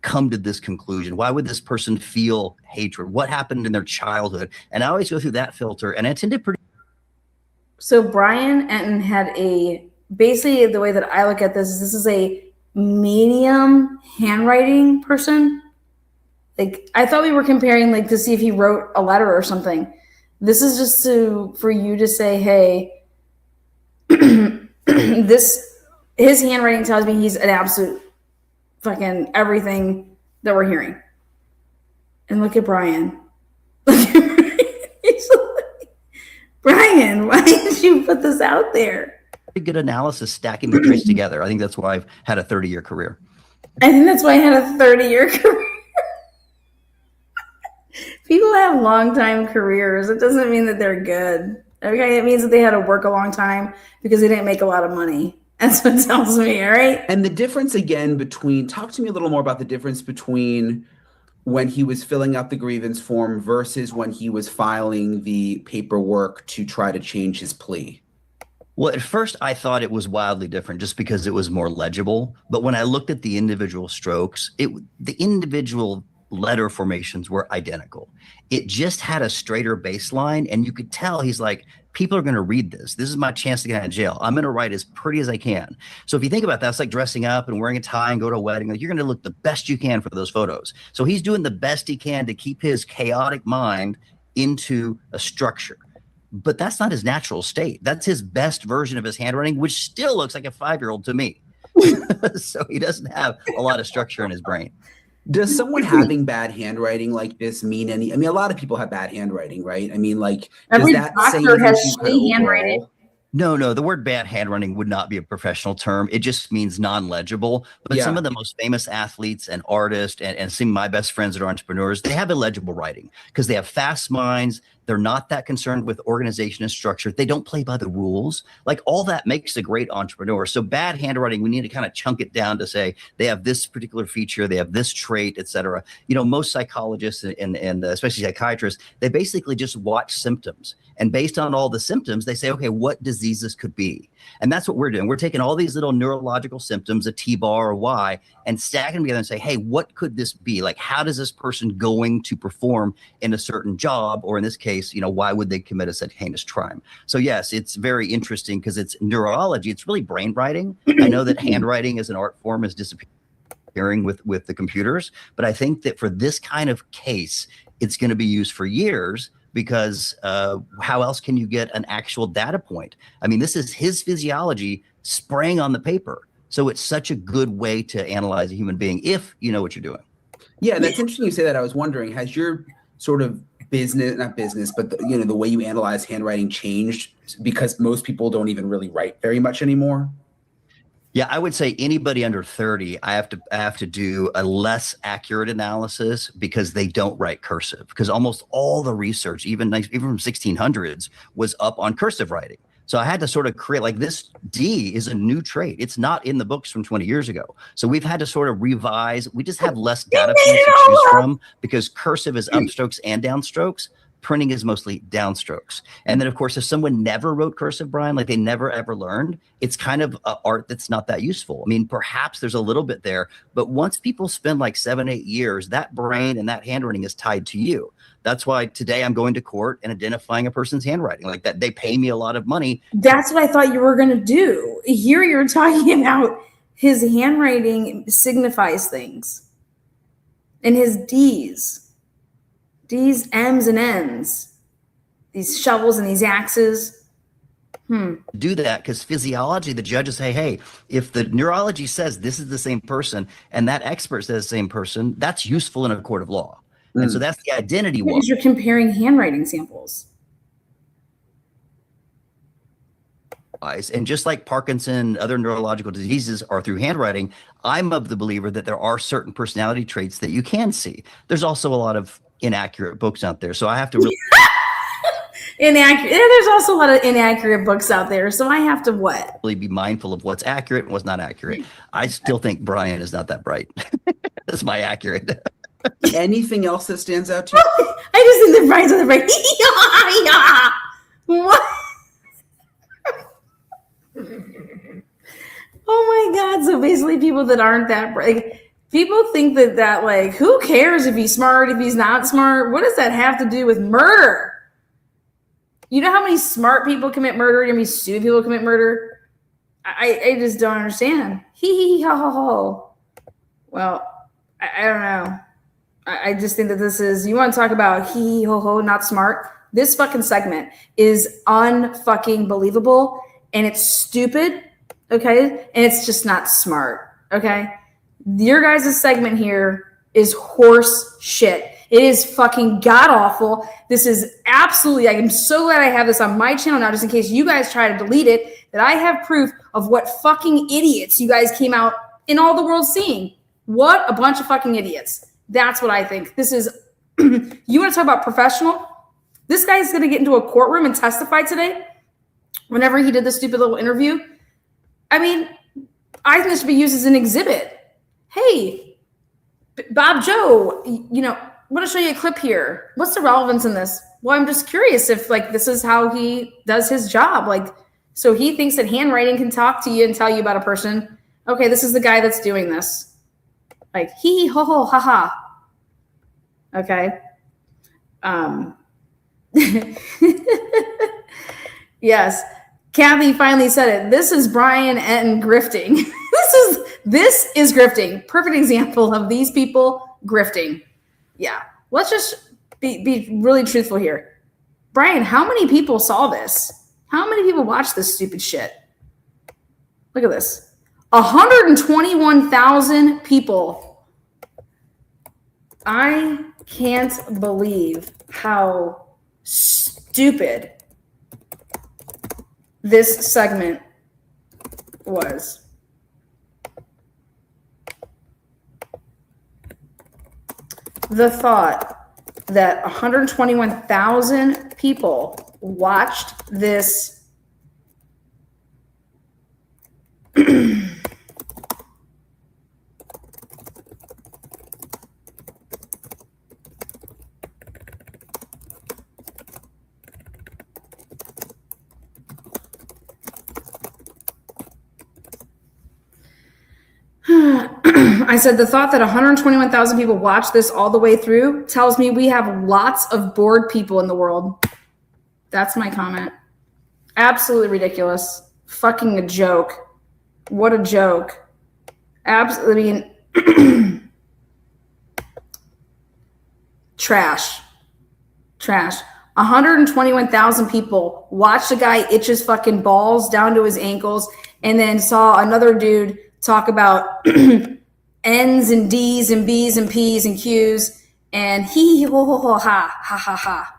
come to this conclusion? Why would this person feel hatred? What happened in their childhood? And I always go through that filter, and I tend to pretty. So Brian Enton had basically the way that I look at this is a medium handwriting person. Like I thought we were comparing like to see if he wrote a letter or something. This is just for you to say, hey, his handwriting tells me he's an absolute fucking everything that we're hearing. And look at Brian. He's like, Brian, why did you put this out there? Good analysis stacking the traits together. I think that's why I've had a 30-year career. I think that's why I had a 30-year career. People have long time careers. It doesn't mean that they're good. Okay, it means that they had to work a long time because they didn't make a lot of money. That's what it tells me, all right? And the difference again talk to me a little more about the difference between when he was filling out the grievance form versus when he was filing the paperwork to try to change his plea. Well, at first I thought it was wildly different just because it was more legible. But when I looked at the individual strokes, the individual letter formations were identical. It just had a straighter baseline, and you could tell he's like, people are going to read this. This is my chance to get out of jail. I'm going to write as pretty as I can. So if you think about that, it's like dressing up and wearing a tie and go to a wedding. Like, you're going to look the best you can for those photos. So he's doing the best he can to keep his chaotic mind into a structure. But that's not his natural state. That's his best version of his handwriting, which still looks like a 5-year-old to me. So he doesn't have a lot of structure in his brain. Does someone having bad handwriting like this mean any? I mean, a lot of people have bad handwriting, right? I mean, like, every does that say doctor has anything shitty handwriting. No, the word bad handwriting would not be a professional term. It just means non-legible. But some of the most famous athletes and artists and some of my best friends that are entrepreneurs, they have illegible writing because they have fast minds. They're not that concerned with organization and structure. They don't play by the rules. Like, all that makes a great entrepreneur. So bad handwriting, we need to kind of chunk it down to say they have this particular feature, they have this trait, et cetera. You know, most psychologists and especially psychiatrists, they basically just watch symptoms. And based on all the symptoms, they say, okay, what diseases could be? And that's what we're doing. We're taking all these little neurological symptoms, a T-bar or Y, and stacking them together and say, hey, what could this be? Like, how does this person going to perform in a certain job? Or in this case, you know, why would they commit a such heinous crime? So yes, it's very interesting because it's neurology. It's really brain writing. I know that handwriting as an art form is disappearing with the computers, but I think that for this kind of case, it's going to be used for years. Because how else can you get an actual data point? I mean, this is his physiology spraying on the paper. So it's such a good way to analyze a human being if you know what you're doing. Yeah, that's interesting you say that. I was wondering, has your sort of not business, but the way you analyze handwriting changed because most people don't even really write very much anymore? Yeah, I would say anybody under 30, I have to do a less accurate analysis because they don't write cursive. Because almost all the research, even from 1600s, was up on cursive writing. So I had to sort of create, like, this D is a new trait. It's not in the books from 20 years ago. So we've had to sort of revise. We just have less data points to choose from because cursive is upstrokes and downstrokes. Printing is mostly downstrokes. And then, of course, if someone never wrote cursive, Brian, like they never ever learned, it's kind of art that's not that useful. I mean, perhaps there's a little bit there, but once people spend like 7-8 years, that brain and that handwriting is tied to you. That's why today I'm going to court and identifying a person's handwriting like that. They pay me a lot of money. That's what I thought you were going to do. Here you're talking about his handwriting signifies things. And his D's, M's, and N's, these shovels and these axes. Do that because physiology, the judges say, hey, if the neurology says this is the same person and that expert says the same person, that's useful in a court of law. And so that's the identity one. Because you're comparing handwriting samples. And just like Parkinson, other neurological diseases are through handwriting, I'm of the believer that there are certain personality traits that you can see. There's also a lot of inaccurate books out there. So I have to really inaccurate. There's also a lot of inaccurate books out there. So I have to what? Really be mindful of what's accurate and what's not accurate. I still think Brian is not that bright. That's my accurate. Anything else that stands out to you? I just think that Brian's on the right. What? Oh my God. So basically people that aren't that bright, like, people think that like, who cares if he's smart, if he's not smart? What does that have to do with murder? You know how many smart people commit murder and how many stupid people commit murder? I just don't understand. Hee hee ha ha ha. Well, I don't know. I just think that this is, you want to talk about hee hee ho ho, not smart. This fucking segment is unfucking believable and it's stupid, okay? And it's just not smart, okay? Your guys' segment here is horse shit. It is fucking god awful. This is absolutely, I am so glad I have this on my channel now, just in case you guys try to delete it, that I have proof of what fucking idiots you guys came out in all the world seeing. What a bunch of fucking idiots. That's what I think. This is, you want to talk about professional? This guy's going to get into a courtroom and testify today whenever he did this stupid little interview. I mean, I think this should be used as an exhibit. Hey, Bob Joe, you know, I want to show you a clip here. What's the relevance in this? Well, I'm just curious if like this is how he does his job. Like, so he thinks that handwriting can talk to you and tell you about a person. Okay, this is the guy that's doing this. Like, hee ho ho ha ha. Okay. Yes. Kathy finally said it. This is Brian and grifting. This is grifting. Perfect example of these people grifting. Yeah. Let's just be really truthful here. Brian, how many people saw this? How many people watched this stupid shit? Look at this. 121,000 people. I can't believe how stupid this segment was. The thought that 121,000 people watched this I said the thought that 121,000 people watch this all the way through tells me we have lots of bored people in the world. That's my comment. Absolutely ridiculous. Fucking a joke. What a joke. Absolutely. I mean, trash. 121,000 people watched a guy itch his fucking balls down to his ankles and then saw another dude talk about N's and D's and B's and P's and Q's and hee ho ho ho ha ha ha ha.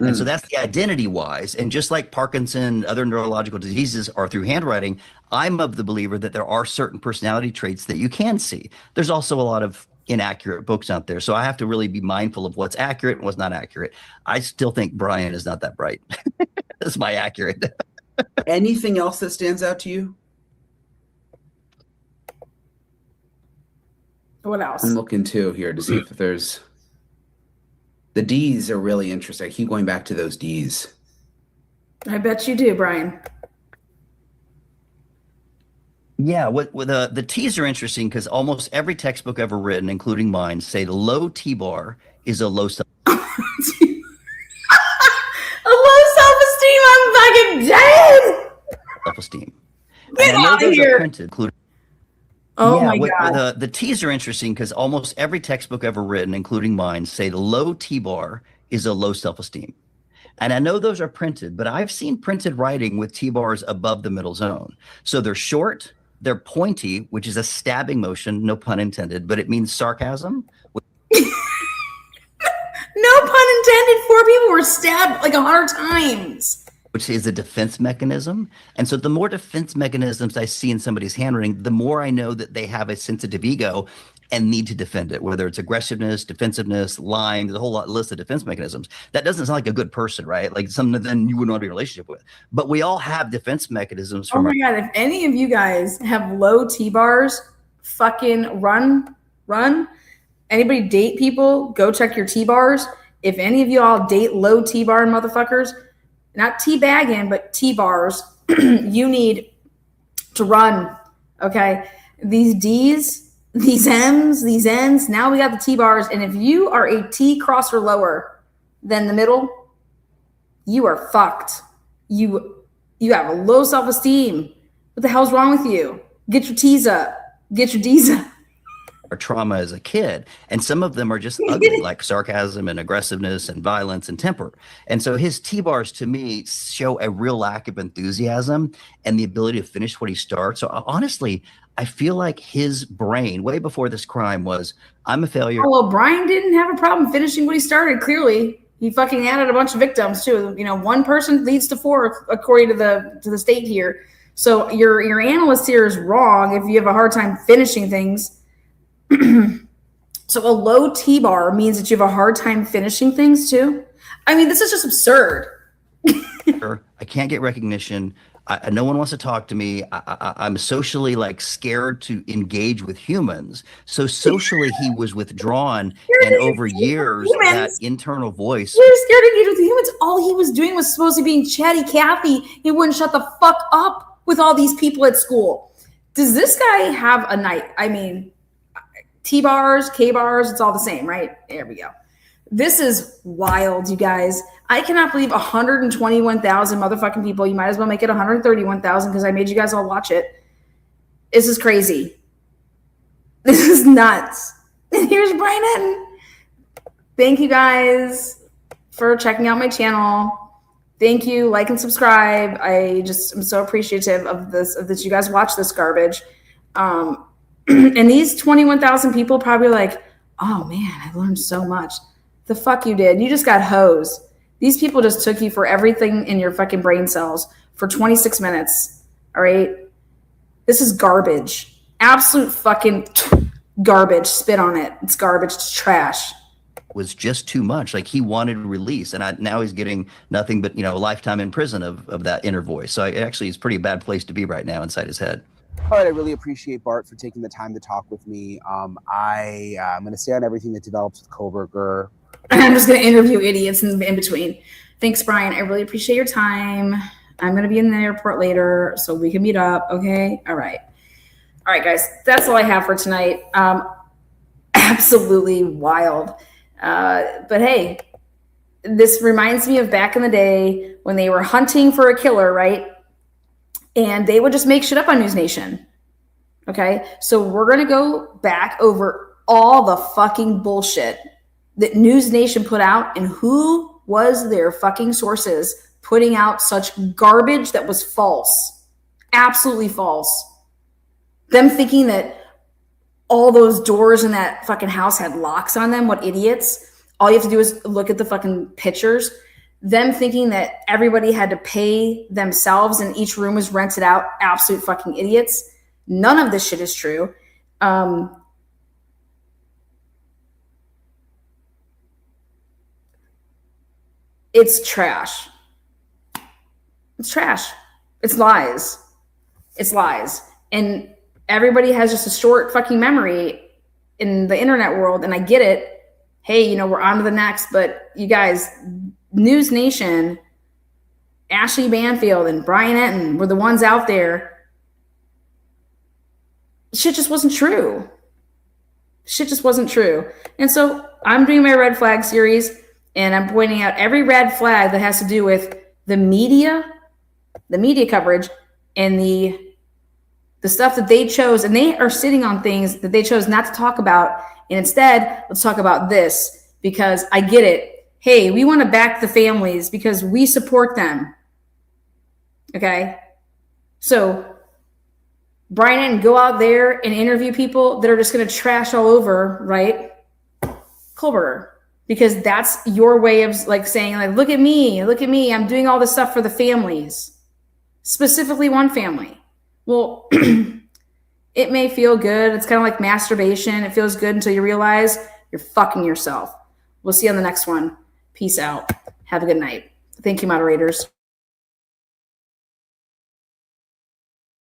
And so that's the identity wise. And just like Parkinson, other neurological diseases are through handwriting, I'm of the believer that there are certain personality traits that you can see. There's also a lot of inaccurate books out there. So I have to really be mindful of what's accurate and what's not accurate. I still think Brian is not that bright. That's my accurate. Anything else that stands out to you? What else? I'm looking too here to see if there's. The D's are really interesting. I keep going back to those D's. I bet you do, Brian. Yeah, the T's are interesting because almost every textbook ever written, including mine, say the low T-bar is a low self. A low self-esteem. I'm fucking dead. Self-esteem. Get out of here. Printed, including. Oh my God. The T's are interesting because almost every textbook ever written, including mine, say the low T-bar is a low self-esteem. And I know those are printed, but I've seen printed writing with T-bars above the middle zone. So they're short, they're pointy, which is a stabbing motion, no pun intended, but it means sarcasm. No pun intended. 4 people were stabbed like 100 times. Which is a defense mechanism. And so the more defense mechanisms I see in somebody's handwriting, the more I know that they have a sensitive ego and need to defend it, whether it's aggressiveness, defensiveness, lying, there's a whole list of defense mechanisms. That doesn't sound like a good person, right? Like something that then you wouldn't want to be in a relationship with. But we all have defense mechanisms. Oh my God, if any of you guys have low T-bars, fucking run. Anybody date people, go check your T-bars. If any of you all date low T-bar motherfuckers, not T-bagging, but T-bars, you need to run, okay? These D's, these M's, these N's, now we got the T-bars, and if you are a T cross or lower than the middle, you are fucked. You have a low self-esteem. What the hell's wrong with you? Get your T's up. Get your D's up. Or trauma as a kid, and some of them are just ugly, like sarcasm and aggressiveness and violence and temper. And so his T-bars to me show a real lack of enthusiasm and the ability to finish what he starts. So honestly, I feel like his brain way before this crime was, I'm a failure. Oh, well, Brian didn't have a problem finishing what he started. Clearly, he fucking added a bunch of victims too. You know, 1 person leads to 4 according to the state here. So your analyst here is wrong if you have a hard time finishing things. So a low T-bar means that you have a hard time finishing things too. I mean, this is just absurd. I can't get recognition. No one wants to talk to me. I'm socially scared to engage with humans. So socially he was withdrawn, and over years that internal voice. You're scared to engage with humans. All he was doing was supposed to be being chatty Cathy. He wouldn't shut the fuck up with all these people at school. Does this guy have a night? I mean, T-bars, K-bars, it's all the same, right? There we go. This is wild, you guys. I cannot believe 121,000 motherfucking people. You might as well make it 131,000 because I made you guys all watch it. This is crazy. This is nuts. And here's Brian Etten. Thank you guys for checking out my channel. Thank you. Like and subscribe. I just am so appreciative of this, you guys watch this garbage. And these 21,000 people probably like, oh man, I learned so much. The fuck you did. You just got hosed. These people just took you for everything in your fucking brain cells for 26 minutes. All right. This is garbage. Absolute fucking garbage. Spit on it. It's garbage. It's trash. Was just too much. Like he wanted release, and now he's getting nothing but a lifetime in prison of that inner voice. So actually it's a pretty bad place to be right now inside his head. All right, I really appreciate Bart for taking the time to talk with me. I'm going to stay on everything that develops with Kohberger. I'm just going to interview idiots in between. Thanks, Brian. I really appreciate your time. I'm going to be in the airport later, so we can meet up. Okay. All right, guys. That's all I have for tonight. Absolutely wild. But hey, this reminds me of back in the day when they were hunting for a killer, right? And they would just make shit up on News Nation. Okay. So we're going to go back over all the fucking bullshit that News Nation put out and who was their fucking sources putting out such garbage that was false. Absolutely false. Them thinking that all those doors in that fucking house had locks on them. What idiots. All you have to do is look at the fucking pictures. Them thinking that everybody had to pay themselves and each room was rented out. Absolute fucking idiots. None of this shit is true. It's trash. It's trash. It's lies. It's lies. And everybody has just a short fucking memory in the internet world. And I get it. Hey, you know, we're on to the next. But you guys, News Nation, Ashley Banfield and Brian Enton were the ones out there. Shit just wasn't true. Shit just wasn't true. And so I'm doing my red flag series, and I'm pointing out every red flag that has to do with the media coverage, and the stuff that they chose. And they are sitting on things that they chose not to talk about. And instead, let's talk about this, because I get it. Hey, we want to back the families because we support them. Okay? So Brian, go out there and interview people that are just going to trash all over, right? Kohlberger, because that's your way of like saying, like, look at me, I'm doing all this stuff for the families, specifically one family. Well, it may feel good. It's kind of like masturbation. It feels good until you realize you're fucking yourself. We'll see you on the next one. Peace out. Have a good night. Thank you, moderators.